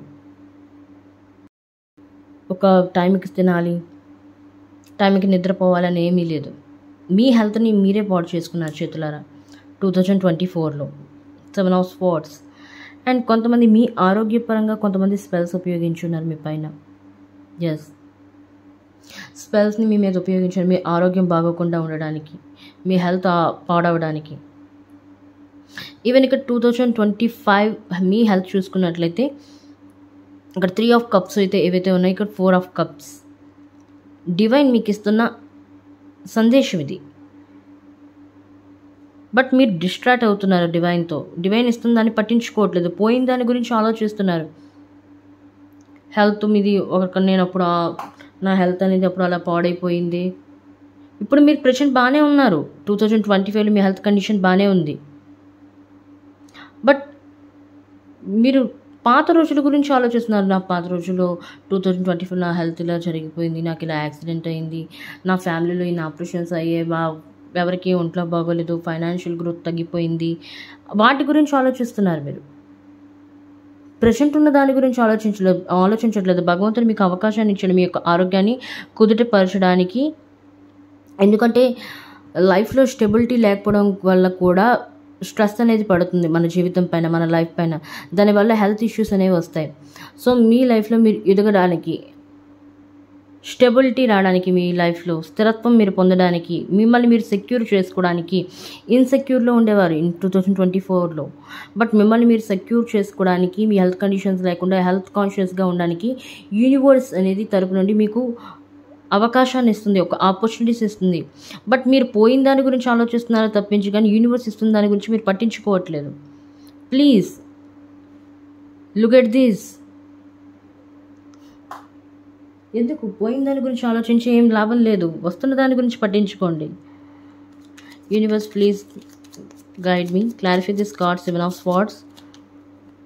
ఒక టైంకి తినాలి, టైంకి నిద్రపోవాలని ఏమీ లేదు. మీ హెల్త్ని మీరే పాడు చేసుకున్నారు చేతులారా 2024లో 7 of Swords. అండ్ కొంతమంది మీ ఆరోగ్యపరంగా కొంతమంది స్పెల్స్ ఉపయోగించున్నారు మీ పైన. ఎస్, స్పెల్స్ని మీ మీద ఉపయోగించారు మీ ఆరోగ్యం బాగోకుండా ఉండడానికి, మీ హెల్త్ పాడవడానికి. ఈవెన్ ఇక్కడ 2025 మీ హెల్త్ చూసుకున్నట్లయితే ఇక్కడ 3 of Cups అయితే ఏవైతే ఉన్నాయో ఇక్కడ 4 of Cups. డివైన్ మీకు ఇస్తున్న సందేశం ఇది. బట్ మీరు డిస్ట్రాక్ట్ అవుతున్నారు డివైన్తో. డివైన్ ఇస్తున్న దాన్ని పట్టించుకోవట్లేదు, పోయిన దాని గురించి ఆలోచిస్తున్నారు. హెల్త్ మీది నేను అప్పుడు నా హెల్త్ అనేది అప్పుడు అలా పాడైపోయింది. ఇప్పుడు మీరు ప్రెజెంట్ బాగానే ఉన్నారు. 2025లో మీ హెల్త్ కండిషన్ బాగానే ఉంది. బట్ మీరు పాత రోజుల గురించి ఆలోచిస్తున్నారు. నా పాత రోజుల్లో 2024 నా హెల్త్ ఇలా జరిగిపోయింది, నాకు ఇలా యాక్సిడెంట్ అయింది, నా ఫ్యామిలీలో ఇన్ని ఆపరేషన్స్ అయ్యే, ఎవరికి ఒంట్లో బాగోలేదు, ఫైనాన్షియల్ గ్రోత్ తగ్గిపోయింది, వాటి గురించి ఆలోచిస్తున్నారు మీరు. ప్రెజెంట్ ఉన్న దాని గురించి ఆలోచించట్లేదు. భగవంతుడు మీకు అవకాశాన్ని ఇచ్చాడు మీ యొక్క ఆరోగ్యాన్ని కుదుటపరచడానికి. ఎందుకంటే లైఫ్లో స్టెబిలిటీ లేకపోవడం వల్ల కూడా స్ట్రెస్ అనేది పడుతుంది మన జీవితం పైన, మన లైఫ్ పైన. దానివల్ల హెల్త్ ఇష్యూస్ అనేవి వస్తాయి. సో మీ లైఫ్లో మీరు ఎదగడానికి, స్టెబిలిటీ రావడానికి, మీ లైఫ్లో స్థిరత్వం మీరు పొందడానికి, మిమ్మల్ని మీరు సెక్యూర్ చేసుకోవడానికి, ఇన్సెక్యూర్లో ఉండేవారు 2024లో. బట్ మిమ్మల్ని మీరు సెక్యూర్ చేసుకోవడానికి, మీ హెల్త్ కండిషన్స్ లేకుండా హెల్త్ కాన్షియస్గా ఉండడానికి యూనివర్స్ అనేది తరపు నుండి మీకు అవకాశాన్ని ఇస్తుంది, ఒక ఆపర్చునిటీస్ ఇస్తుంది. బట్ మీరు పోయిన దాని గురించి ఆలోచిస్తున్నారో తప్పించి కానీ యూనివర్స్ ఇస్తున్న దాని గురించి మీరు పట్టించుకోవట్లేదు. Please look at this. ఎందుకు పోయిన దాని గురించి ఆలోచించి ఏం లాభం లేదు, వస్తున్న దాని గురించి పట్టించుకోండి. Universe please guide me, clarify this card. 7 of Swords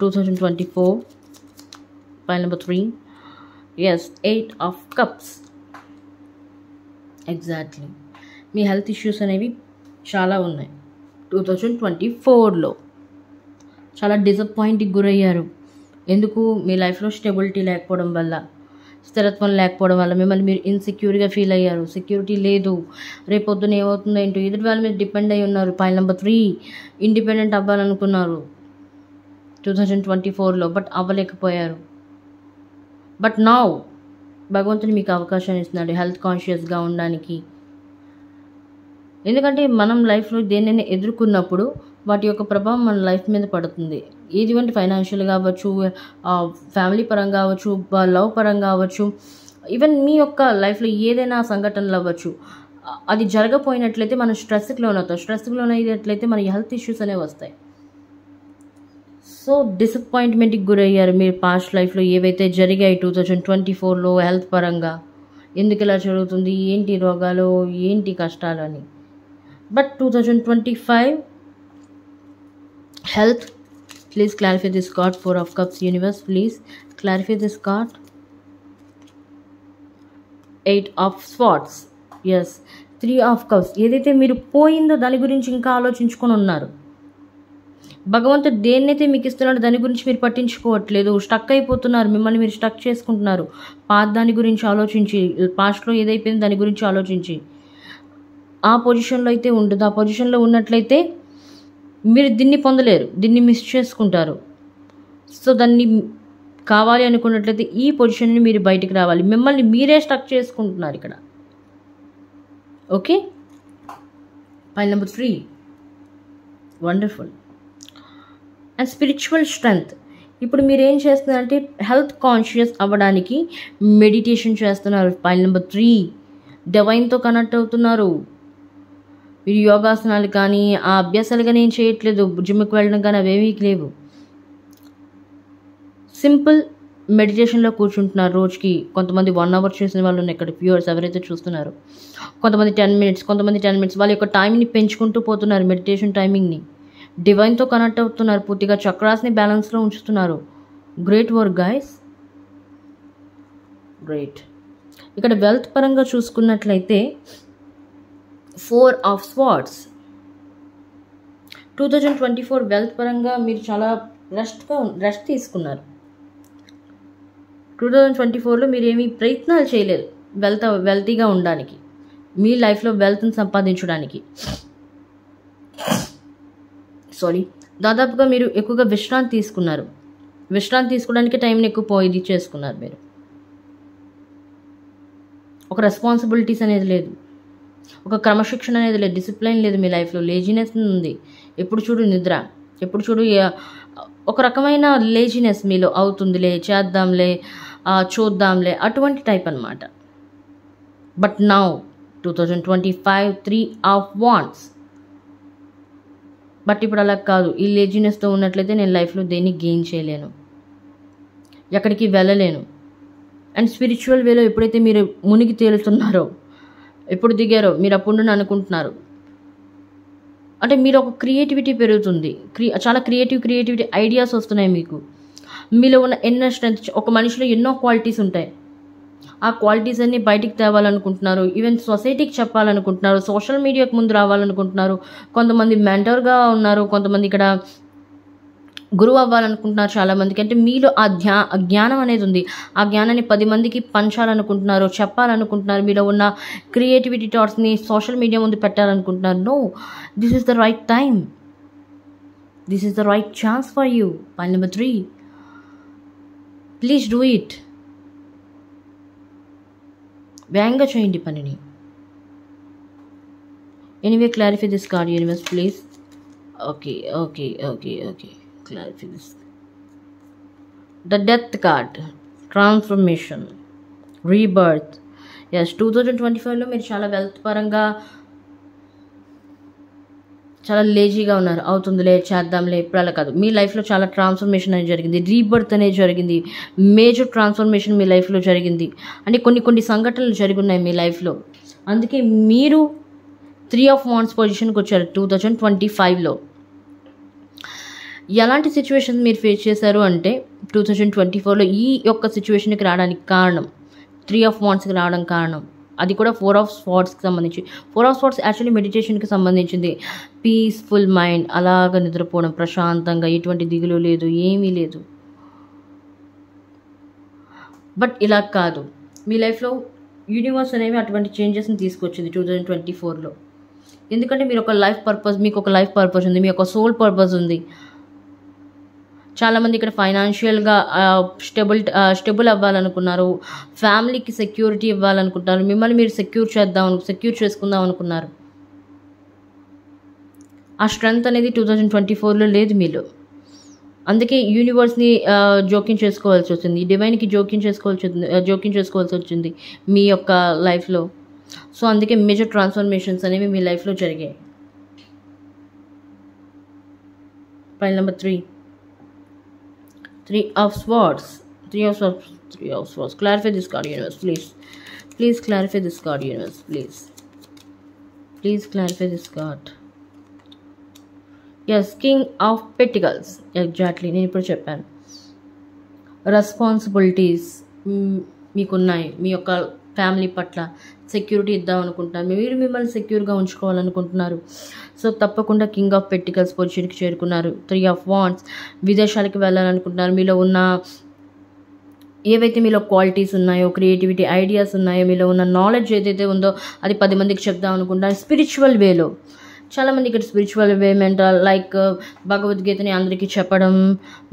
2024 pile number 3. Yes, 8 of Cups. Exactly me health issues అనేవి చాలా ఉన్నాయి 2024లో. చాలా డిసప్పాయింట్కి గురయ్యారు. ఎందుకు? మీ లైఫ్లో స్టెబిలిటీ లేకపోవడం వల్ల. స్థిరత్వం లేకపోవడం వల్ల మిమ్మల్ని మీరు ఇన్సెక్యూర్గా ఫీల్ అయ్యారు. సెక్యూరిటీ లేదు, రేపొద్దున ఏమవుతుందో ఏంటో, ఎదుటి వాళ్ళ మీద డిపెండ్ అయి ఉన్నారు. పాయింట్ నెంబర్ 3, ఇండిపెండెంట్ అవ్వాలనుకున్నారు 2024లో, బట్ అవ్వలేకపోయారు. బట్ నౌ భగవంతుడు మీకు అవకాశం ఇస్తున్నాడు హెల్త్ కాన్షియస్గా ఉండడానికి. ఎందుకంటే మనం లైఫ్లో దేన్నైనా ఎదుర్కొన్నప్పుడు వాటి యొక్క ప్రభావం మన లైఫ్ మీద పడుతుంది. ఏదివంటి ఫైనాన్షియల్ కావచ్చు, ఫ్యామిలీ పరంగా కావచ్చు, లవ్ పరంగా కావచ్చు, ఈవెన్ మీ యొక్క లైఫ్లో ఏదైనా సంఘటనలు అవ్వచ్చు. అది జరగపోయినట్లయితే మనం స్ట్రెస్కి లోనవుతాం. స్ట్రెస్కి లోనయ్యేట్లయితే మన హెల్త్ ఇష్యూస్ అనేవి వస్తాయి. సో డిసప్పాయింట్మెంట్కి గురయ్యారు మీరు పాస్ట్ లైఫ్లో ఏవైతే జరిగాయి 2024లో హెల్త్ పరంగా. ఎందుకు ఇలా జరుగుతుంది, ఏంటి రోగాలు, ఏంటి కష్టాలు అని. But 2025 health, please clarify this card. 4 of cups, universe, please clarify this card. 8 of swords, yes. 3 of cups, ఏదైతే మీరు పోయిందో దాని గురించి ఇంకా ఆలోచించుకొని ఉన్నారు. భగవంతుడు దేన్నైతే మీకు ఇస్తున్నాడో దాని గురించి మీరు పట్టించుకోవట్లేదు, స్టక్ అయిపోతున్నారు. మిమ్మల్ని మీరు స్టక్ చేసుకుంటున్నారు పాత దాని గురించి ఆలోచించి, పాస్ట్లో ఏదైపోయిందో దాని గురించి ఆలోచించి. ఆ పొజిషన్లో అయితే ఉండదు. ఆ పొజిషన్లో ఉన్నట్లయితే మీరు దీన్ని పొందలేరు, దీన్ని మిస్ చేసుకుంటారు. సో దాన్ని కావాలి అనుకున్నట్లయితే ఈ పొజిషన్ని మీరు బయటికి రావాలి. మిమ్మల్ని మీరే స్టక్ చేసుకుంటున్నారు ఇక్కడ. Okay, point number 3, wonderful. And spiritual strength. ఇప్పుడు మీరు ఏం చేస్తున్నారంటే హెల్త్ కాన్షియస్ అవ్వడానికి మెడిటేషన్ చేస్తున్నారు. పాయింట్ నెంబర్ 3, డివైన్తో కనెక్ట్ అవుతున్నారు. మీరు యోగాసనాలు కానీ ఆ అభ్యాసాలు కానీ ఏం చేయట్లేదు, జిమ్కి వెళ్ళడం కానీ అవేమీ లేవు. సింపుల్ మెడిటేషన్లో కూర్చుంటున్నారు రోజుకి. కొంతమంది 1 hour చేసిన వాళ్ళు ఉన్నారు ఇక్కడ వ్యూవర్స్ ఎవరైతే చూస్తున్నారు. కొంతమంది 10 minutes, కొంతమంది 10 minutes. వాళ్ళ యొక్క టైంని పెంచుకుంటూ పోతున్నారు, మెడిటేషన్ టైమింగ్ని. డివైన్తో కనెక్ట్ అవుతున్నారు, పూర్తిగా చక్రాస్ని బ్యాలెన్స్లో ఉంచుతున్నారు. Great work guys, great. ఇక్కడ వెల్త్ పరంగా చూసుకున్నట్లయితే 4 of swords. 2024 వెల్త్ పరంగా మీరు చాలా రెస్ట్ తీసుకున్నారు. 2024లో మీరు ఏమీ ప్రయత్నాలు చేయలేదు వెల్తీగా ఉండడానికి, మీ లైఫ్లో వెల్త్ని సంపాదించడానికి. దాదాపుగా మీరు ఎక్కువగా విశ్రాంతి తీసుకున్నారు. విశ్రాంతి తీసుకోవడానికి టైంని ఎక్కువ ఇది చేసుకున్నారు మీరు. ఒక రెస్పాన్సిబిలిటీస్ అనేది లేదు, ఒక క్రమశిక్షణ అనేది లేదు, డిసిప్లైన్ లేదు మీ లైఫ్లో. లేజినెస్ ఉంది, ఎప్పుడు చూడు నిద్ర, ఎప్పుడు చూడు ఒక రకమైన లేజినెస్ మీలో అవుతుందిలే, చేద్దాంలే, చూద్దాంలే, అటువంటి టైప్ అన్నమాట. But now 2025 3 of wands. But ఇప్పుడు అలా కాదు. ఈ లేజినెస్తో ఉన్నట్లయితే నేను లైఫ్లో దేన్ని గెయిన్ చేయలేను, ఎక్కడికి వెళ్ళలేను. అండ్ స్పిరిచువల్ వేలో ఎప్పుడైతే మీరు మునిగి తేలుతున్నారో, ఎప్పుడు దిగారో మీరు అప్పుడు నుండి అనుకుంటున్నారు. అంటే మీరు ఒక క్రియేటివిటీ పెరుగుతుంది, చాలా క్రియేటివిటీ ఐడియాస్ వస్తున్నాయి మీకు. మీలో ఉన్న ఇన్నర్ స్ట్రెంత్, ఒక మనిషిలో ఎన్నో క్వాలిటీస్ ఉంటాయి. ఆ క్వాలిటీస్ అన్నీ బయటికి తేవాలనుకుంటున్నారు. ఈవెన్ సొసైటీకి చెప్పాలనుకుంటున్నారు, సోషల్ మీడియాకు ముందు రావాలనుకుంటున్నారు. కొంతమంది మెంటర్గా ఉన్నారు, కొంతమంది ఇక్కడ గురువు అవ్వాలనుకుంటున్నారు చాలామందికి. అంటే మీలో ఆ జ్ఞానం అనేది ఉంది. ఆ జ్ఞానాన్ని 10 మందికి పంచాలనుకుంటున్నారు, చెప్పాలనుకుంటున్నారు. మీలో ఉన్న క్రియేటివిటీ థాట్స్ని సోషల్ మీడియా ముందు పెట్టాలనుకుంటున్నారు. No, this is the right time, this is the right chance for you. Point number 3, please do it. వేగంగా చేయండి పనిని. Anyway clarify this card universe please. Okay, clarify this. The death card, transformation, rebirth. Yes, 2025లో మీరు చాలా wealth పరంగా చాలా లేజీగా ఉన్నారు. అవుతుందిలే, చేద్దాంలే, ఇప్పుడు అలా కాదు. మీ లైఫ్లో చాలా ట్రాన్స్ఫర్మేషన్ అనేది జరిగింది, రీబర్త్ అనేది జరిగింది, మేజర్ ట్రాన్స్ఫర్మేషన్ మీ లైఫ్లో జరిగింది. అంటే కొన్ని సంఘటనలు జరిగున్నాయి మీ లైఫ్లో. అందుకే మీరు 3 of wands పొజిషన్కి వచ్చారు 2025లో. ఎలాంటి సిచ్యువేషన్ మీరు ఫేస్ చేశారు అంటే 2024లో ఈ యొక్క సిచ్యువేషన్కి రావడానికి కారణం, 3 of wandsకి రావడం కారణం, అది కూడా 4 of swordsకి సంబంధించి. 4 of swords యాక్చువల్లీ మెడిటేషన్కి సంబంధించింది. పీస్ఫుల్ మైండ్, అలాగ నిద్రపోవడం ప్రశాంతంగా, ఎటువంటి దిగులు లేదు, ఏమీ లేదు. బట్ ఇలా కాదు, మీ లైఫ్లో యూనివర్స్ అనేవి అటువంటి చేంజెస్ని తీసుకొచ్చింది 2024లో. ఎందుకంటే మీరు ఒక లైఫ్ పర్పస్, మీకు ఒక లైఫ్ పర్పస్ ఉంది, మీ యొక్క సోల్ పర్పస్ ఉంది. చాలామంది ఇక్కడ ఫైనాన్షియల్గా స్టెబుల్ అవ్వాలనుకున్నారు, ఫ్యామిలీకి సెక్యూరిటీ ఇవ్వాలనుకుంటున్నారు, మిమ్మల్ని మీరు సెక్యూర్ చేసుకుందాం అనుకున్నారు. ఆ స్ట్రెంగ్త్ అనేది 2024లో లేదు మీలో. అందుకే యూనివర్స్ని జోక్యం చేసుకోవాల్సి వచ్చింది, డివైన్కి జోక్యం చేసుకోవాల్సి వచ్చింది మీ యొక్క లైఫ్లో. సో అందుకే మేజర్ ట్రాన్స్ఫర్మేషన్స్ అనేవి మీ లైఫ్లో జరిగాయి. Pile number 3 of Swords. 3 of Swords. Clarify this card, universe, please. Please clarify this card, universe, please. Please clarify this card. Yes, King of Pentacles. Exactly, నేను ఇప్పుడు చెప్పాను. రెస్పాన్సిబిలిటీస్ మీకున్నాయి, మీ యొక్క ఫ్యామిలీ పట్ల security ఇద్దాం అనుకుంటున్నారు, మీరు మిమ్మల్ని సెక్యూర్గా ఉంచుకోవాలనుకుంటున్నారు. సో తప్పకుండా కింగ్ ఆఫ్ పెంటికల్స్ పొజిషన్కి చేరుకున్నారు. 3 of Wands. విదేశాలకు వెళ్ళాలనుకుంటున్నారు. మీలో ఉన్న ఏవైతే మీలో క్వాలిటీస్ ఉన్నాయో, క్రియేటివిటీ, ఐడియాస్ ఉన్నాయో, మీలో ఉన్న నాలెడ్జ్ ఏదైతే ఉందో అది 10 మందికి చెప్దాం అనుకుంటున్నారు స్పిరిచువల్ వేలో. చాలామంది ఇక్కడ స్పిరిచువల్ వే మెంటల్ లైక్ భగవద్గీతని అందరికీ చెప్పడం,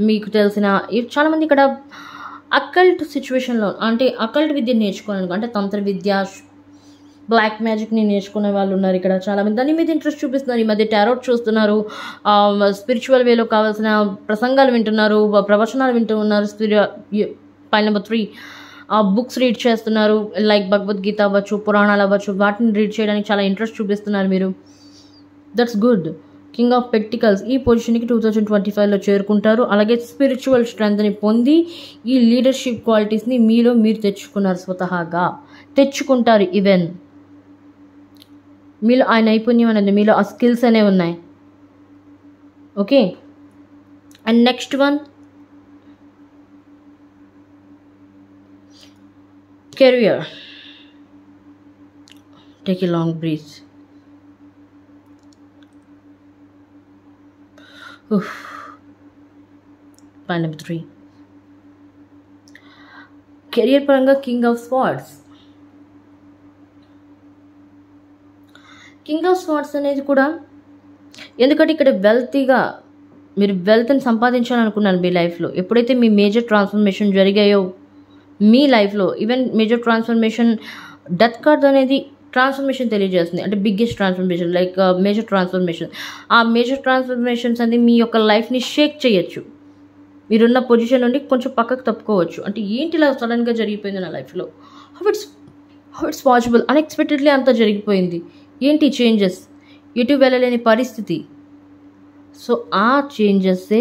మీకు తెలిసిన చాలామంది ఇక్కడ అకల్ట్ సిచ్యువేషన్లో, అంటే అకల్ట్ విద్య నేర్చుకోవాలనుకో, అంటే తంత్ర విద్య, బ్లాక్ మ్యాజిక్ని నేర్చుకునే వాళ్ళు ఉన్నారు ఇక్కడ చాలామంది. దాని మీద ఇంట్రెస్ట్ చూపిస్తున్నారు. ఈ మధ్య టారోట్ చూస్తున్నారు, స్పిరిచువల్ వేలో కావాల్సిన ప్రసంగాలు వింటున్నారు, ప్రవచనాలు వింటూ ఉన్నారు. పైల్ నెంబర్ 3 బుక్స్ రీడ్ చేస్తున్నారు, లైక్ భగవద్గీత అవ్వచ్చు, పురాణాలు అవ్వచ్చు, వాటిని రీడ్ చేయడానికి చాలా ఇంట్రెస్ట్ చూపిస్తున్నారు మీరు. That's good. King of pentacles ఈ పొజిషన్కి 2025లో చేరుకుంటారు. అలాగే స్పిరిచువల్ స్ట్రెంగ్త్ని పొంది ఈ లీడర్షిప్ క్వాలిటీస్ని మీలో మీరు తెచ్చుకున్నారు, స్వతహాగా తెచ్చుకుంటారు. ఈవెన్ మీలో ఆ నైపుణ్యం అనేది, మీలో ఆ స్కిల్స్ అనేవి ఉన్నాయి. Okay, and next one career. Take a long breath. Point number 3 career పరంగా king of swords. King of swords అనేది కూడా ఎందుకంటే ఇక్కడ వెల్తీగా మీరు వెల్త్ని సంపాదించాలనుకున్నారు మీ లైఫ్లో. ఎప్పుడైతే మీ మేజర్ ట్రాన్స్ఫర్మేషన్ జరిగాయో మీ లైఫ్లో, even major transformation death card అనేది ట్రాన్స్ఫర్మేషన్ తెలియజేస్తుంది, అంటే biggest transformation like major transformation. ఆ మేజర్ ట్రాన్స్ఫర్మేషన్స్ అనేది మీ యొక్క లైఫ్ని షేక్ చేయొచ్చు. మీరున్న పొజిషన్ నుండి కొంచెం పక్కకు తప్పుకోవచ్చు. అంటే ఏంటి ఇలా సడన్గా జరిగిపోయింది నా లైఫ్లో, హౌ ఇట్స్ పాసిబుల్, అన్ఎక్స్పెక్టెడ్లీ అంతా జరిగిపోయింది, ఏంటి చేంజెస్, ఎటు వెళ్ళలేని పరిస్థితి. సో ఆ చేంజెస్సే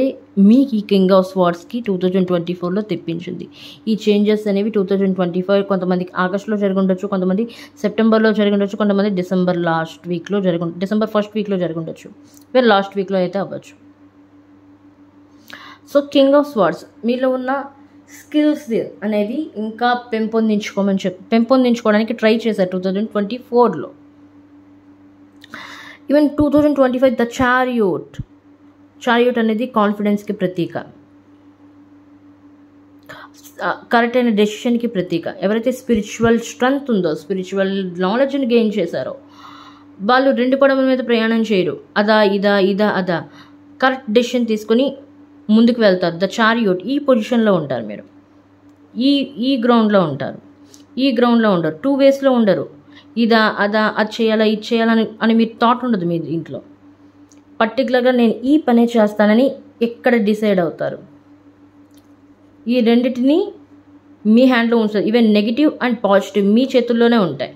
మీకు ఈ కింగ్ ఆఫ్ స్వార్డ్స్కి 2024లో తెప్పించింది. ఈ చేంజెస్ అనేవి 2025 కొంతమందికి ఆగస్టులో జరిగి ఉండొచ్చు, కొంతమంది సెప్టెంబర్లో జరిగి ఉండొచ్చు, కొంతమంది డిసెంబర్ ఫస్ట్ వీక్లో జరిగి ఉండొచ్చు, వేరే లాస్ట్ వీక్లో అయితే అవ్వచ్చు. సో కింగ్ ఆఫ్ స్వార్డ్స్ మీలో ఉన్న స్కిల్స్ అనేవి ఇంకా పెంపొందించుకోవడానికి ట్రై చేశారు 2024లో. ఈవెన్ 2025 ద చారియోట్ అనేది కాన్ఫిడెన్స్కి ప్రతీక, కరెక్ట్ అయిన డెసిషన్కి ప్రతీక. ఎవరైతే స్పిరిచువల్ స్ట్రెంగ్త్ ఉందో, స్పిరిచువల్ నాలెడ్జ్ని గెయిన్ చేశారో వాళ్ళు 2 పడవల మీద ప్రయాణం చేయరు, అదా కరెక్ట్ డెసిషన్ తీసుకొని ముందుకు వెళ్తారు. ద చారియోట్ ఈ పొజిషన్లో ఉంటారు. మీరు ఈ గ్రౌండ్లో ఉంటారు, ఈ గ్రౌండ్లో ఉండరు, 2 వేస్లో ఉండరు. అది చేయాలా ఇది చేయాలని అని మీ థాట్ ఉండదు మీ ఇంట్లో. పర్టికులర్గా నేను ఈ పనే చేస్తానని ఎక్కడ డిసైడ్ అవుతారు. ఈ రెండింటిని మీ హ్యాండ్లో ఉంచుతారు. ఈవెన్ నెగిటివ్ అండ్ పాజిటివ్ మీ చేతుల్లోనే ఉంటాయి.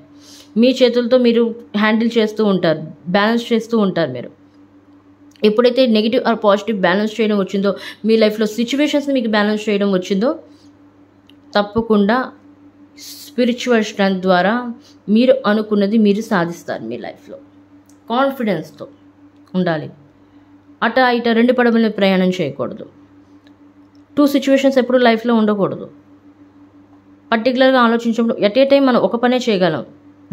మీ చేతులతో మీరు హ్యాండిల్ చేస్తూ ఉంటారు, బ్యాలెన్స్ చేస్తూ ఉంటారు. మీరు ఎప్పుడైతే నెగిటివ్ ఆర్ పాజిటివ్ బ్యాలెన్స్ చేయడం వచ్చిందో, మీ లైఫ్లో సిచ్యువేషన్స్ని మీకు బ్యాలెన్స్ చేయడం వచ్చిందో, తప్పకుండా స్పిరిచువల్ స్ట్రెంగ్త్ ద్వారా మీరు అనుకున్నది మీరు సాధిస్తారు. మీ లైఫ్లో కాన్ఫిడెన్స్తో ఉండాలి. ఇట 2 పడవల ప్రయాణం చేయకూడదు. 2 సిచ్యువేషన్స్ ఎప్పుడు లైఫ్లో ఉండకూడదు. పర్టికులర్గా ఆలోచించినప్పుడు ఎట్ ఏ టైం మనం ఒక పనే చేయగలం,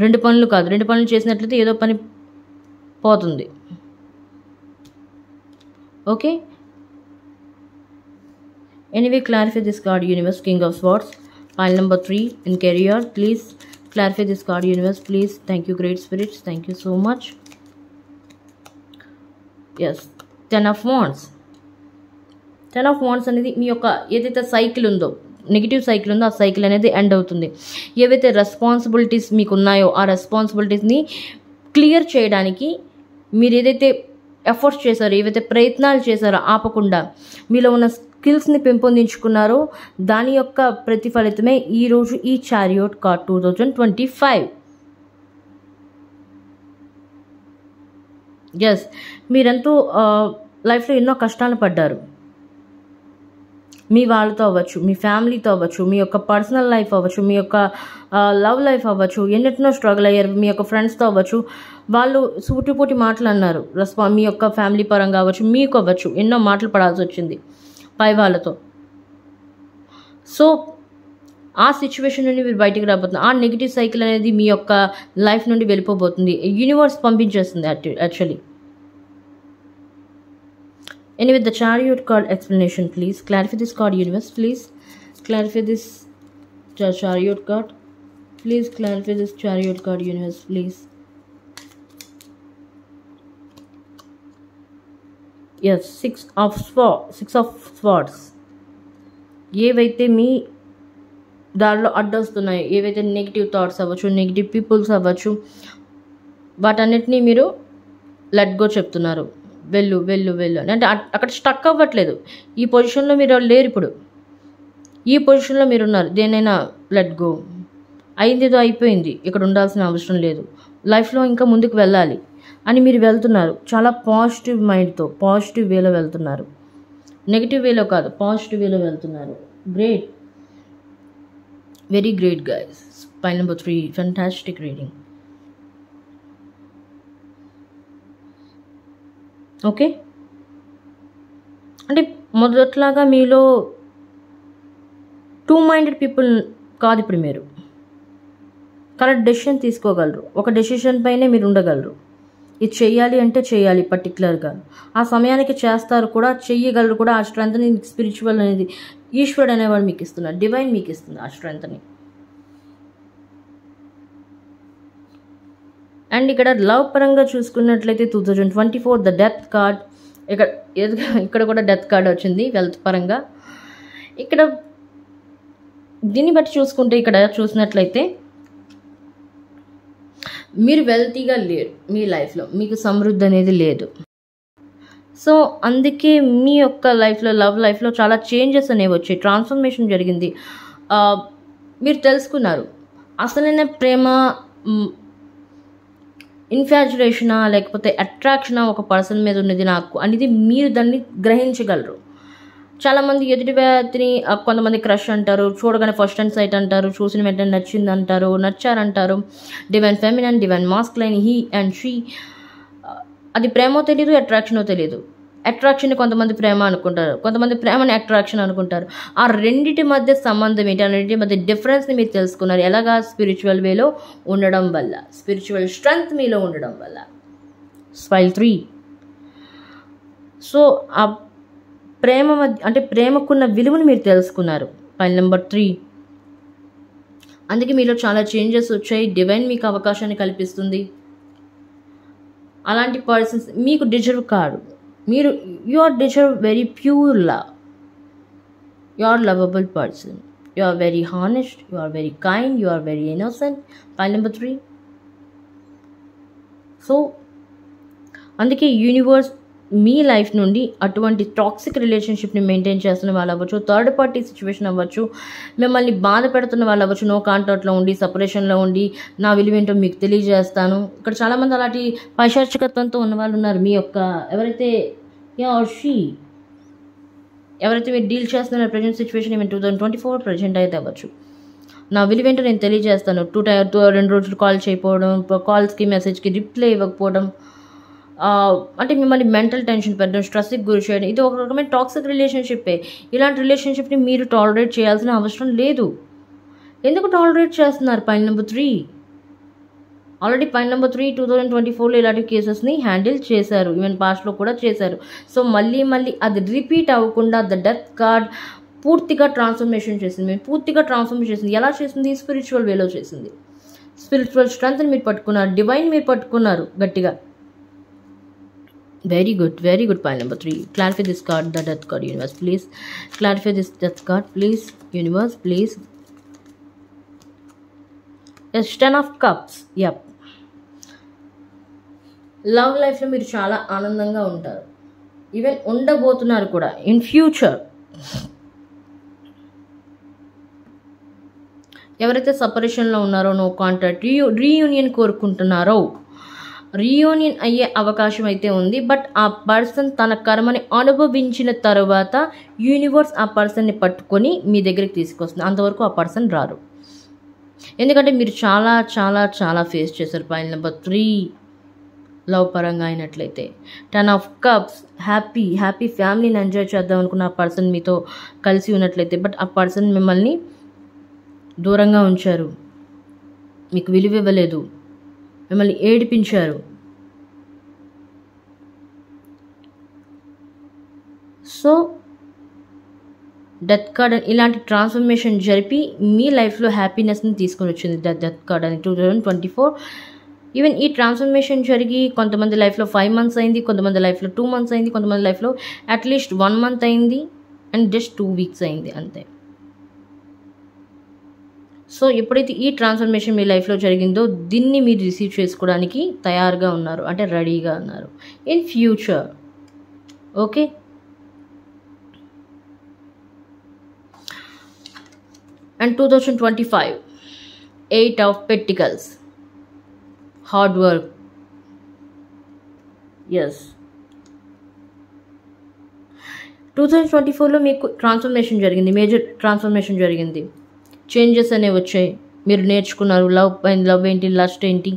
2 పనులు కాదు. 2 పనులు చేసినట్లయితే ఏదో పని పోతుంది. Okay, anyway clarify this card universe king of swords. Pile number 3 in career. Please clarify this card, universe. Please. Thank you, great spirits. Thank you so much. Yes. 10 of Wands. 10 of Wands అనేది మీ యొక్క ఏదైతే cycle ఉందో, negative cycle ఉందో, ఆ cycle అనేది end అవుతుంది. ఏవైతే responsibilities మీకు ఉన్నాయో ఆ రెస్పాన్సిబిలిటీస్ని క్లియర్ చేయడానికి మీరు ఏదైతే ఎఫర్ట్స్ చేశారో, ఏవైతే ప్రయత్నాలు చేశారో ఆపకుండా మీలో ఉన్న స్కిల్స్ని పెంపొందించుకున్నారో దాని యొక్క ప్రతిఫలితమే ఈరోజు ఈ చారియోట్ కార్డ్ 2025. ఎస్, మీరెంతో లైఫ్లో ఎన్నో కష్టాలు పడ్డారు. మీ వాళ్ళతో అవ్వచ్చు, మీ ఫ్యామిలీతో అవ్వచ్చు, మీ యొక్క పర్సనల్ లైఫ్ అవ్వచ్చు, మీ యొక్క లవ్ లైఫ్ అవ్వచ్చు, ఎన్నిటినో స్ట్రగుల్ అయ్యారు. మీ యొక్క ఫ్రెండ్స్తో అవ్వచ్చు, వాళ్ళు సూటిపోటి మాటలు అన్నారు. మీ యొక్క ఫ్యామిలీ పరంగా అవ్వచ్చు, మీకు అవ్వచ్చు, ఎన్నో మాటలు పడాల్సి వచ్చింది పై వాళ్ళతో. సో ఆ సిచ్యువేషన్ నుండి మీరు బయటికి రాబోతుంది. ఆ నెగిటివ్ సైకిల్ అనేది మీ యొక్క లైఫ్ నుండి వెళ్ళిపోబోతుంది. యూనివర్స్ పంపించేస్తుంది actually. Anyway, the chariot card explanation, please. Clarify this card, universe. Please clarify this chariot card. Please clarify this chariot card, universe. Please. Yes, six of swords. ఏవైతే మీ దారిలో అడ్డొస్తున్నాయి, ఏవైతే negative thoughts అవ్వచ్చు, negative peoples అవ్వచ్చు, వాటన్నిటినీ మీరు let go చెప్తున్నారు. వెళ్ళు వెళ్ళు వెళ్ళు అని. అంటే అక్కడ స్టక్ అవ్వట్లేదు. ఈ పొజిషన్లో మీరు లేరు. ఇప్పుడు ఈ పొజిషన్లో మీరు ఉన్నారు. దేనైనా లెట్ గో, అయిందేదో అయిపోయింది, ఇక్కడ ఉండాల్సిన అవసరం లేదు, లైఫ్లో ఇంకా ముందుకు వెళ్ళాలి అని మీరు వెళ్తున్నారు. చాలా పాజిటివ్ మైండ్తో, పాజిటివ్ వేలో వెళ్తున్నారు. నెగిటివ్ వేలో కాదు, పాజిటివ్ వేలో వెళ్తున్నారు. Great, very great guys. Pile number 3, fantastic reading. Okay, అంటే మొదట్లాగా మీలో 2-minded పీపుల్ కాదు. ఇప్పుడు మీరు కరెక్ట్ డెసిషన్ తీసుకోగలరు. ఒక డెసిషన్ పైనే మీరు ఉండగలరు. ఇది చెయ్యాలి అంటే చేయాలి పర్టికులర్గా. ఆ సమయానికి చేస్తారు కూడా, చెయ్యగలరు కూడా. ఆ స్ట్రెంత్ని స్పిరిచువల్ అనేది ఈశ్వరుడు అనేవాడు మీకు ఇస్తున్నారు. డివైన్ మీకు ఇస్తుంది ఆ స్ట్రెంత్ని. అండ్ ఇక్కడ లవ్ పరంగా చూసుకున్నట్లయితే 2024 ద డెత్ కార్డ్. ఇక్కడ కూడా డెత్ కార్డ్ వచ్చింది వెల్త్ పరంగా. ఇక్కడ దీన్ని బట్టి చూసుకుంటే, ఇక్కడ చూసినట్లయితే మీరు వెల్తీగా లేరు. మీ లైఫ్లో మీకు సమృద్ధి అనేది లేదు. సో అందుకే మీ యొక్క లైఫ్లో, లవ్ లైఫ్లో చాలా చేంజెస్ అనేవి వచ్చాయి, ట్రాన్స్ఫర్మేషన్ జరిగింది. మీరు తెలుసుకున్నారు అసలైన ప్రేమ ఇన్ఫాచ్యురేషనా లేకపోతే అట్రాక్షనా ఒక పర్సన్ మీద ఉన్నది నాకు అనేది మీరు దాన్ని గ్రహించగలరు. చాలామంది ఎదుటి వ్యక్తిని కొంతమంది క్రష్ అంటారు, చూడగానే ఫస్ట్ అండ్ సైట్ అంటారు, చూసిన వెంటనే నచ్చింది అంటారు, నచ్చారంటారు. Divine feminine, divine masculine, he and she. అది ప్రేమో తెలియదు, అట్రాక్షనో తెలియదు. అట్రాక్షన్ కొంతమంది ప్రేమ అనుకుంటారు, కొంతమంది ప్రేమని అట్రాక్షన్ అనుకుంటారు. ఆ రెండింటి మధ్య సంబంధం ఏంటి, ఆ రెండింటి మధ్య డిఫరెన్స్ని మీరు తెలుసుకున్నారు. ఎలాగా? స్పిరిచువల్ వేలో ఉండడం వల్ల, స్పిరిచువల్ స్ట్రెంగ్త్ మీలో ఉండడం వల్ల. స్పైల్ 3. సో ఆ ప్రేమ మధ్య, అంటే ప్రేమకున్న విలువను మీరు తెలుసుకున్నారు. Pile number 3. అందుకే మీలో చాలా చేంజెస్ వచ్చాయి. డివైన్ మీకు అవకాశాన్ని కల్పిస్తుంది. అలాంటి పర్సన్స్ మీకు డిజర్వ్ కాదు. మీరు you are deserve very pure love. You are lovable person. You are very honest. You are very kind. You are very innocent. Pile number 3. So అందుకే యూనివర్స్ మీ లైఫ్ నుండి అటువంటి టాక్సిక్ రిలేషన్షిప్ని మెయింటైన్ చేస్తున్న వాళ్ళు అవ్వచ్చు, థర్డ్ పార్టీ సిచ్యువేషన్ అవ్వచ్చు, మిమ్మల్ని బాధ పెడుతున్న వాళ్ళు అవ్వచ్చు, నో కాంటాక్ట్లో ఉండి, సపరేషన్లో ఉండి, నా విలువేంటో మీకు తెలియజేస్తాను. ఇక్కడ చాలామంది అలాంటి పైశాచికత్వంతో ఉన్న వాళ్ళు ఉన్నారు. మీ యొక్క ఎవరైతే ఎవరైతే మీరు డీల్ చేస్తున్నారో ప్రజెంట్ సిచ్యువేషన్, ఈవెన్ 2024 ప్రజెంట్ అయితే అవ్వచ్చు, నా విలువేంటో నేను తెలియజేస్తాను. 2 రోజులు కాల్ చేయకపోవడం, కాల్స్కి మెసేజ్కి రిప్లై ఇవ్వకపోవడం, అంటే మిమ్మల్ని మెంటల్ టెన్షన్ పెట్టడం, స్ట్రెస్కి గురి చేయడం, ఇది ఒక రకమైన టాక్సిక్ రిలేషన్షిప్పే. ఇలాంటి రిలేషన్షిప్ని మీరు టాలరేట్ చేయాల్సిన అవసరం లేదు. ఎందుకు టాలరేట్ చేస్తున్నారు? Pile number 3. Already pile number 3 2024లో ఇలాంటి కేసెస్ని హ్యాండిల్ చేశారు. ఈవెన్ పాస్ట్లో కూడా చేశారు. సో మళ్ళీ అది రిపీట్ అవ్వకుండా ద డెత్ కార్డ్ పూర్తిగా ట్రాన్స్ఫర్మేషన్ చేసింది. మేము పూర్తిగా ట్రాన్స్ఫర్మేషన్ చేసింది. ఎలా చేసింది? స్పిరిచువల్ వేలో చేసింది. స్పిరిచువల్ స్ట్రెంగ్త్ని మీరు పట్టుకున్నారు, డివైన్ మీరు పట్టుకున్నారు గట్టిగా. Very good, very good. Point number 3. Clarify this card, the death card. Universe please clarify this death card, please. Universe please. Yes, 10 of cups. Yup. Love లైఫ్లో మీరు చాలా ఆనందంగా ఉంటారు, ఈవెన్ ఉండబోతున్నారు కూడా ఇన్ ఫ్యూచర్. ఎవరైతే సపరేషన్లో ఉన్నారో, నో కాంటాక్ట్, రీయూనియన్ కోరుకుంటున్నారో, reunion అయ్యే అవకాశం అయితే ఉంది. బట్ ఆ పర్సన్ తన కర్మని అనుభవించిన తర్వాత యూనివర్స్ ఆ పర్సన్ని పట్టుకొని మీ దగ్గరికి తీసుకొస్తుంది. అంతవరకు ఆ పర్సన్ రారు. ఎందుకంటే మీరు చాలా చాలా చాలా ఫేస్ చేశారు. పాయింట్ నెంబర్ 3 లవ్ పరంగా అయినట్లయితే 10 of cups. హ్యాపీ ఫ్యామిలీని ఎంజాయ్ చేద్దాం అనుకున్న ఆ పర్సన్ మీతో కలిసి ఉన్నట్లయితే, బట్ ఆ పర్సన్ మిమ్మల్ని దూరంగా ఉంచారు, మీకు విలువ ఇవ్వలేదు, మిమ్మల్ని ఏడిపించారు. సో డెత్ కార్డ్ ఇలాంటి ట్రాన్స్ఫర్మేషన్ జరిపి మీ లైఫ్లో హ్యాపీనెస్ని తీసుకొని వచ్చింది డెత్ కార్డ్ అని 2024. ఈవెన్ ఈ ట్రాన్స్ఫర్మేషన్ జరిగి కొంతమంది లైఫ్లో 5 months అయింది, కొంతమంది లైఫ్లో 2 months అయింది, కొంతమంది లైఫ్లో అట్లీస్ట్ 1 month అయింది, అండ్ జస్ట్ 2 weeks అయింది అంతే. సో ఎప్పుడైతే ఈ ట్రాన్స్ఫర్మేషన్ మీ లైఫ్లో జరిగిందో దీన్ని మీరు రిసీవ్ చేసుకోవడానికి తయారుగా ఉన్నారు, అంటే రెడీగా ఉన్నారు in future. Okay. And 2025 8 of Pentacles. Hard work. Yes, 2024లో మీకు ట్రాన్స్ఫర్మేషన్ జరిగింది, మేజర్ ట్రాన్స్ఫర్మేషన్ జరిగింది. చేంజెస్ అనేవి వచ్చాయి, మీరు నేర్చుకున్నారు. లవ్ ఏంటి, లస్ట్ ఏంటి,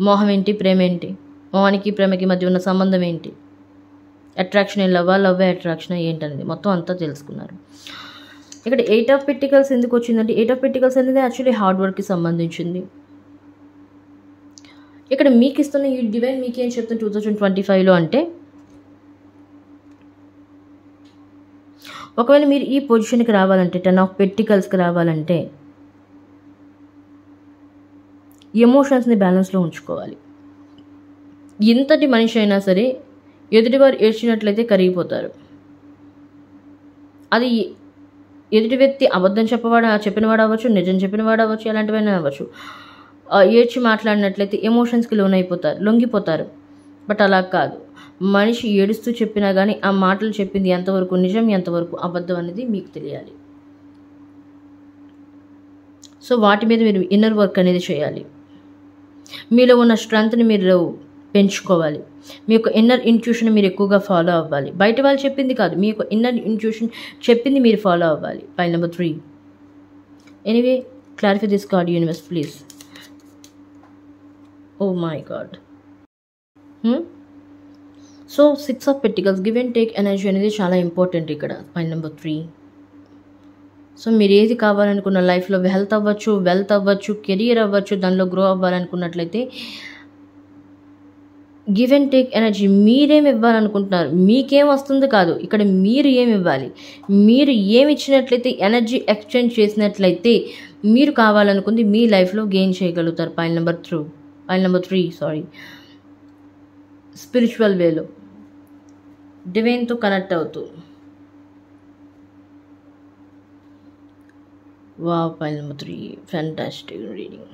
మోహం ఏంటి, ప్రేమ ఏంటి, మోహానికి ప్రేమకి మధ్య ఉన్న సంబంధం ఏంటి, అట్రాక్షన్ లవ్ అట్రాక్షన్ ఏంటనేది మొత్తం అంతా తెలుసుకున్నారు. ఇక్కడ 8 of Pentacles ఎందుకు వచ్చిందంటే, 8 of Pentacles అనేది యాక్చువల్లీ హార్డ్ వర్క్కి సంబంధించింది. ఇక్కడ మీకు ఇస్తున్న ఈ డివైన్ మీకేం చెప్తుంది 2025లో అంటే, ఒకవేళ మీరు ఈ పొజిషన్కి రావాలంటే, 10 of Pentaclesకి రావాలంటే ఎమోషన్స్ని బ్యాలెన్స్లో ఉంచుకోవాలి. ఎంతటి మనిషి అయినా సరే ఎదుటివారు ఏడ్చినట్లయితే కరిగిపోతారు. అది ఎదుటి వ్యక్తి అబద్ధం చెప్పినవాడు అవ్వచ్చు, నిజం చెప్పినవాడు అవ్వచ్చు, ఎలాంటివైనా అవ్వచ్చు. ఏడ్చి మాట్లాడినట్లయితే ఎమోషన్స్కి లోనైపోతారు, లొంగిపోతారు. బట్ అలా కాదు, మనిషి ఏడుస్తూ చెప్పినా కానీ ఆ మాటలు చెప్పింది ఎంతవరకు నిజం, ఎంతవరకు అబద్ధం అనేది మీకు తెలియాలి. సో వాటి మీద మీరు ఇన్నర్ వర్క్ అనేది చేయాలి. మీలో ఉన్న స్ట్రెంగ్త్ని మీరు పెంచుకోవాలి. మీ యొక్క ఇన్నర్ ఇంట్యూషన్ మీరు ఎక్కువగా ఫాలో అవ్వాలి. బయట వాళ్ళు చెప్పింది కాదు, మీ యొక్క ఇన్నర్ ఇంట్యూషన్ చెప్పింది మీరు ఫాలో అవ్వాలి. Point number 3. Anyway, clarify this card universe please. Oh my God. So 6 of Pentacles, give and take energy అనేది చాలా ఇంపార్టెంట్ ఇక్కడ. Point number 3. సో మీరు ఏది కావాలనుకున్న లైఫ్లో హెల్త్ అవ్వచ్చు, వెల్త్ అవ్వచ్చు, కెరియర్ అవ్వచ్చు, దానిలో గ్రో అవ్వాలనుకున్నట్లయితే గివ్ అండ్ టేక్ ఎనర్జీ. మీరేమి ఇవ్వాలనుకుంటున్నారు, మీకేం వస్తుంది కాదు, ఇక్కడ మీరు ఏమి ఇవ్వాలి. మీరు ఏమి ఇచ్చినట్లయితే, ఎనర్జీ ఎక్స్చేంజ్ చేసినట్లయితే మీరు కావాలనుకుంది మీ లైఫ్లో గెయిన్ చేయగలుగుతారు. Point number 3 sorry. స్పిరిచువల్ వేలో డివైన్తో కనెక్ట్ అవుతూ. Wow, point number 3. Fantastic reading,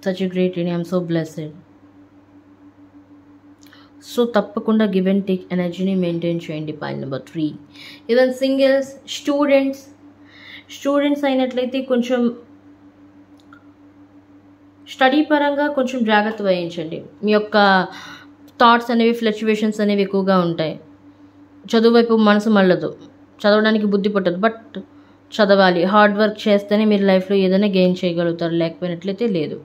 such a great reading. I'm so blessed. So తప్పకుండా గివ్ అండ్ టేక్ ఎనర్జీని మెయింటైన్ చేయండి. Point number 3. Even singles, students అయినట్లయితే కొంచెం స్టడీ పరంగా కొంచెం జాగ్రత్త వహించండి. మీ యొక్క థాట్స్ అనేవి, ఫ్లక్చువేషన్స్ అనేవి ఎక్కువగా ఉంటాయి. చదువు వైపు మనసు మళ్ళదు, చదవడానికి బుద్ధి పట్టదు, బట్ చదవాలి. హార్డ్ వర్క్ చేస్తేనే మీరు లైఫ్లో ఏదైనా గెయిన్ చేయగలుగుతారు, లేకపోయినట్లయితే లేదు.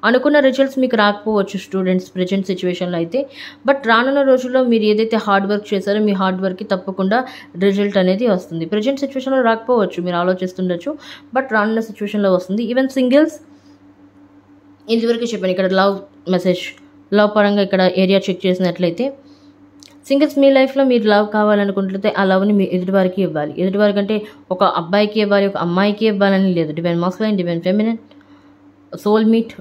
అనుకున్న రిజల్ట్స్ మీకు రాకపోవచ్చు స్టూడెంట్స్ ప్రజెంట్ సిచ్యువేషన్లో అయితే, బట్ రానున్న రోజుల్లో మీరు ఏదైతే హార్డ్ వర్క్ చేశారో మీ హార్డ్ వర్క్కి తప్పకుండా రిజల్ట్ అనేది వస్తుంది. ప్రజెంట్ సిచ్యువేషన్లో రాకపోవచ్చు, మీరు ఆలోచిస్తుండొచ్చు, బట్ రానున్న సిచ్యువేషన్లో వస్తుంది. ఈవెన్ సింగిల్స్, ఇదివరకు చెప్పాను ఇక్కడ లవ్ మెసేజ్, లవ్ పరంగా ఇక్కడ ఏరియా చెక్ చేసినట్లయితే సింగిల్స్ మీ లైఫ్లో మీరు లవ్ కావాలనుకుంటే ఆ లవ్ని మీ ఎదుటివారికి ఇవ్వాలి. ఎదుటివారికి అంటే ఒక అబ్బాయికి ఇవ్వాలి, ఒక అమ్మాయికి ఇవ్వాలని లేదు. Divine masculine, divine feminine, soulmate,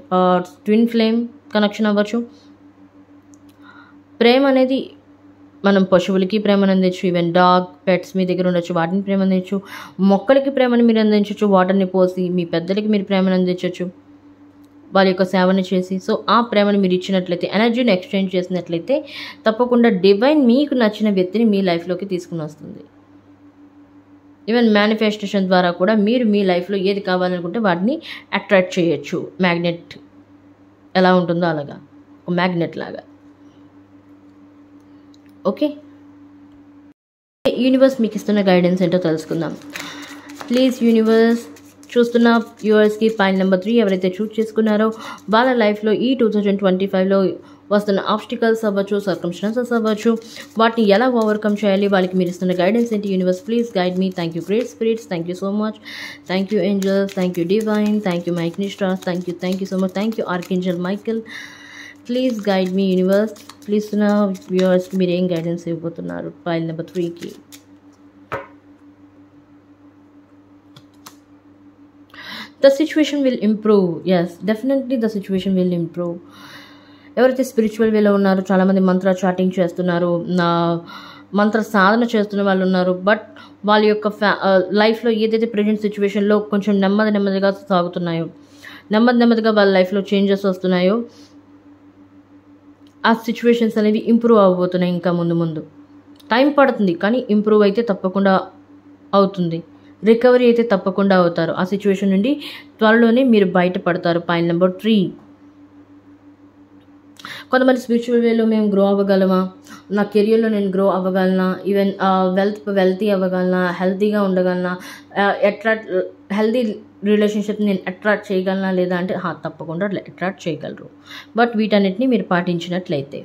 twin flame connection అవ్వచ్చు. ప్రేమ అనేది మనం పశువులకి ప్రేమను అందించు, ఈవెన్ డాగ్ పెట్స్ మీ దగ్గర ఉండొచ్చు, వాటిని ప్రేమ అందించు. మొక్కలకి ప్రేమను మీరు అందించవచ్చు, వాటర్ని పోసి. మీ పెద్దలకి మీరు ప్రేమను అందించవచ్చు వాళ్ళ యొక్క సేవని చేసి. సో ఆ ప్రేమను మీరు ఇచ్చినట్లయితే, ఎనర్జీని ఎక్స్చేంజ్ చేసినట్లయితే తప్పకుండా డివైన్ మీకు నచ్చిన వ్యక్తిని మీ లైఫ్లోకి తీసుకుని వస్తుంది. ఈవెన్ మేనిఫెస్టేషన్ ద్వారా కూడా మీరు మీ లైఫ్లో ఏది కావాలనుకుంటే వాటిని అట్రాక్ట్ చేయొచ్చు. మ్యాగ్నెట్ ఎలా ఉంటుందో అలాగా, ఒక మ్యాగ్నెట్ లాగా. ఓకే, యూనివర్స్ మీకు ఇస్తున్న గైడెన్స్ ఏంటో తెలుసుకుందాం. ప్లీజ్ యూనివర్స్, చూస్తున్న వ్యూవర్స్కి పైన నెంబర్ 3 ఎవరైతే చూస్ చేసుకున్నారో వాళ్ళ లైఫ్లో ఈ 2025లో వస్తున్న ఆబ్స్టికల్స్ అవ్వచ్చు, సర్కమ్స్టాన్సెస్ అవ్వచ్చు, వాటిని ఎలా ఓవర్కమ్ చేయాలి, వాళ్ళకి మీరు ఇస్తున్న గైడెన్స్ ఏంటి. Universe please guide me. Thank you great spirits, thank you so much, thank you angels, thank you divine, thank you my ఇగ్నిస్టార్స్, thank you so much, thank you archangel Michael. Please guide me universe. Please నా వ్యూవర్స్కి మీరు ఏం guidance ఇవ్వబోతున్నారు file number 3కి. The situation will improve. Yes, definitely the situation will improve. ఎవరైతే spiritual వేలో ఉన్నారో చాలామంది మంత్ర చాటింగ్ చేస్తున్నారు, నా మంత్ర సాధన చేస్తున్న వాళ్ళు ఉన్నారు. బట్ వాళ్ళ యొక్క లైఫ్లో ఏదైతే ప్రజెంట్ సిచ్యువేషన్లో కొంచెం నెమ్మదిగా సాగుతున్నాయో, నెమ్మదిగా వాళ్ళ లైఫ్లో చేంజెస్ వస్తున్నాయో, ఆ సిచ్యువేషన్స్ అనేవి ఇంప్రూవ్ అవ్వబోతున్నాయి. ఇంకా ముందు టైం పడుతుంది, కానీ ఇంప్రూవ్ అయితే తప్పకుండా అవుతుంది. రికవరీ అయితే తప్పకుండా అవుతారు. ఆ సిచ్యువేషన్ నుండి త్వరలోనే మీరు బయటపడతారు. పాయింట్ నెంబర్ 3, కొంతమంది స్పిరిచువల్ వేలో మేము గ్రో అవ్వగలమా, నా కెరియర్లో నేను గ్రో అవ్వగలనా, ఈవెన్ వెల్తీ అవ్వగలనా, హెల్తీగా ఉండగలనా, హెల్తీ రిలేషన్షిప్ నేను అట్రాక్ట్ చేయగలనా లేదా అంటే తప్పకుండా అట్రాక్ట్ చేయగలరు. బట్ వీటన్నిటిని మీరు పాటించినట్లయితే,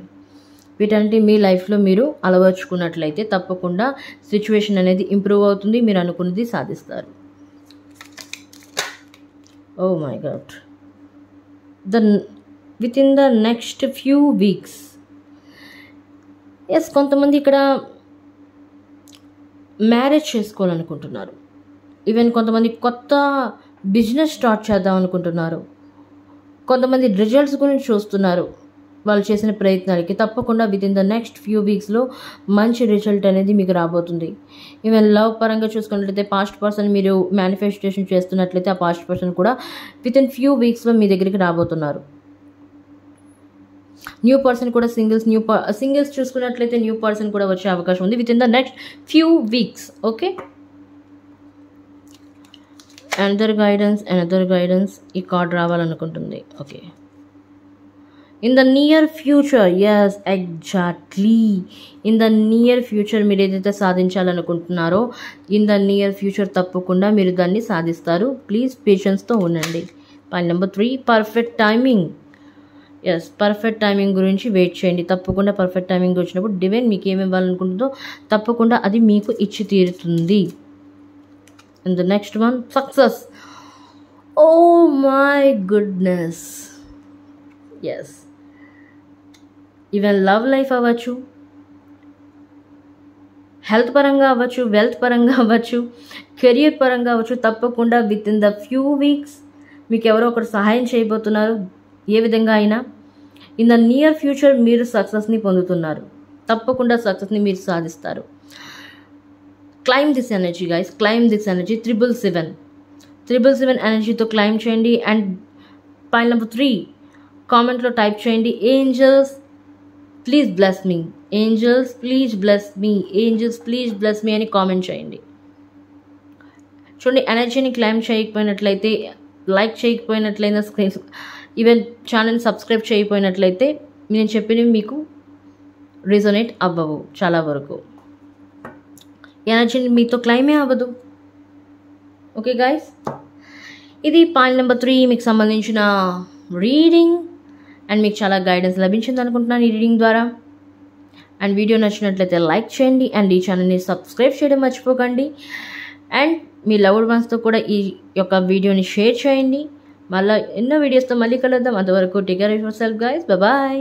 వీటన్నిటి మీ లైఫ్లో మీరు అలవర్చుకున్నట్లయితే తప్పకుండా సిచ్యువేషన్ అనేది ఇంప్రూవ్ అవుతుంది, మీరు అనుకున్నది సాధిస్తారు. Oh my God, within the next few weeks. Yes, కొంతమంది ఇక్కడ మ్యారేజ్ చేసుకోవాలనుకుంటున్నారు. ఈవెన్ కొంతమంది కొత్త బిజినెస్ స్టార్ట్ చేద్దాం అనుకుంటున్నారు. కొంతమంది రిజల్ట్స్ గురించి చూస్తున్నారు వాళ్ళు చేసిన ప్రయత్నాలకి. తప్పకుండా within the next few వీక్స్లో మంచి రిజల్ట్ అనేది మీకు రాబోతుంది. ఈవెన్ లవ్ పరంగా చూసుకున్నట్లయితే పాస్ట్ పర్సన్ మీరు మేనిఫెస్టేషన్ చేస్తున్నట్లయితే ఆ పాస్ట్ పర్సన్ కూడా విత్ ఇన్ ఫ్యూ వీక్స్లో మీ దగ్గరికి రాబోతున్నారు. న్యూ పర్సన్ కూడా సింగిల్స్ చూసుకున్నట్లయితే న్యూ పర్సన్ కూడా వచ్చే అవకాశం ఉంది within the next few weeks. Okay, another guidance ఈ కార్డ్ రావాలనుకుంటుంది. Okay, in the near future. Yes, exactly, in the near future మీరు ఏదైతే సాధించాలనుకుంటున్నారో ఇన్ ద నియర్ ఫ్యూచర్ తప్పకుండా మీరు దాన్ని సాధిస్తారు. ప్లీజ్ పేషెన్స్తో ఉండండి. Point number 3, perfect timing. Yes, perfect timing గురించి వెయిట్ చేయండి. తప్పకుండా పర్ఫెక్ట్ టైమింగ్ వచ్చినప్పుడు డివైన్ మీకు ఏమి ఇవ్వాలనుకుంటుందో తప్పకుండా అది మీకు ఇచ్చి తీరుతుంది. And the next one, success. Oh my goodness, yes, even love life అవ్వచ్చు, హెల్త్ పరంగా అవ్వచ్చు, వెల్త్ పరంగా అవ్వచ్చు, కెరియర్ పరంగా అవ్వచ్చు. తప్పకుండా within the few weeks మీకు ఎవరో ఒకరు సహాయం చేయబోతున్నారు. ఏ విధంగా అయినా ఇన్ ద నియర్ ఫ్యూచర్ మీరు సక్సెస్ని పొందుతున్నారు. తప్పకుండా సక్సెస్ని మీరు సాధిస్తారు. Claim this energy guys, claim this energy. 777 ఎనర్జీతో క్లైమ్ చేయండి. అండ్ పాయింట్ నెంబర్ 3 కామెంట్లో టైప్ చేయండి, angels please bless me, angels please bless me, angels please bless me అని కామెంట్ చేయండి. చూడండి, ఎనర్జీని క్లైమ్ చేయకపోయినట్లయితే, లైక్ చేయకపోయినట్లయితే, ఈవెన్ ఛానల్ సబ్స్క్రైబ్ చేయకపోయినట్లయితే నేను చెప్పినవి మీకు రిజొనేట్ అవ్వవు. చాలా వరకు ఎనర్జీని మీతో క్లైమే అవ్వదు. ఓకే గైస్, ఇది పాయింట్ నెంబర్ 3 మీకు సంబంధించిన రీడింగ్. అండ్ మీకు చాలా గైడెన్స్ లభించింది అనుకుంటున్నాను ఈ రీడింగ్ ద్వారా. అండ్ వీడియో నచ్చినట్లయితే లైక్ చేయండి అండ్ ఈ ఛానల్ని సబ్స్క్రైబ్ చేయడం మర్చిపోకండి. అండ్ మీ లవ్డ్ వన్స్తో కూడా ఈ యొక్క వీడియోని షేర్ చేయండి. మళ్ళీ ఎన్నో వీడియోస్తో మళ్ళీ కలుద్దాం. అంతవరకు take care of yourself guys. Bye.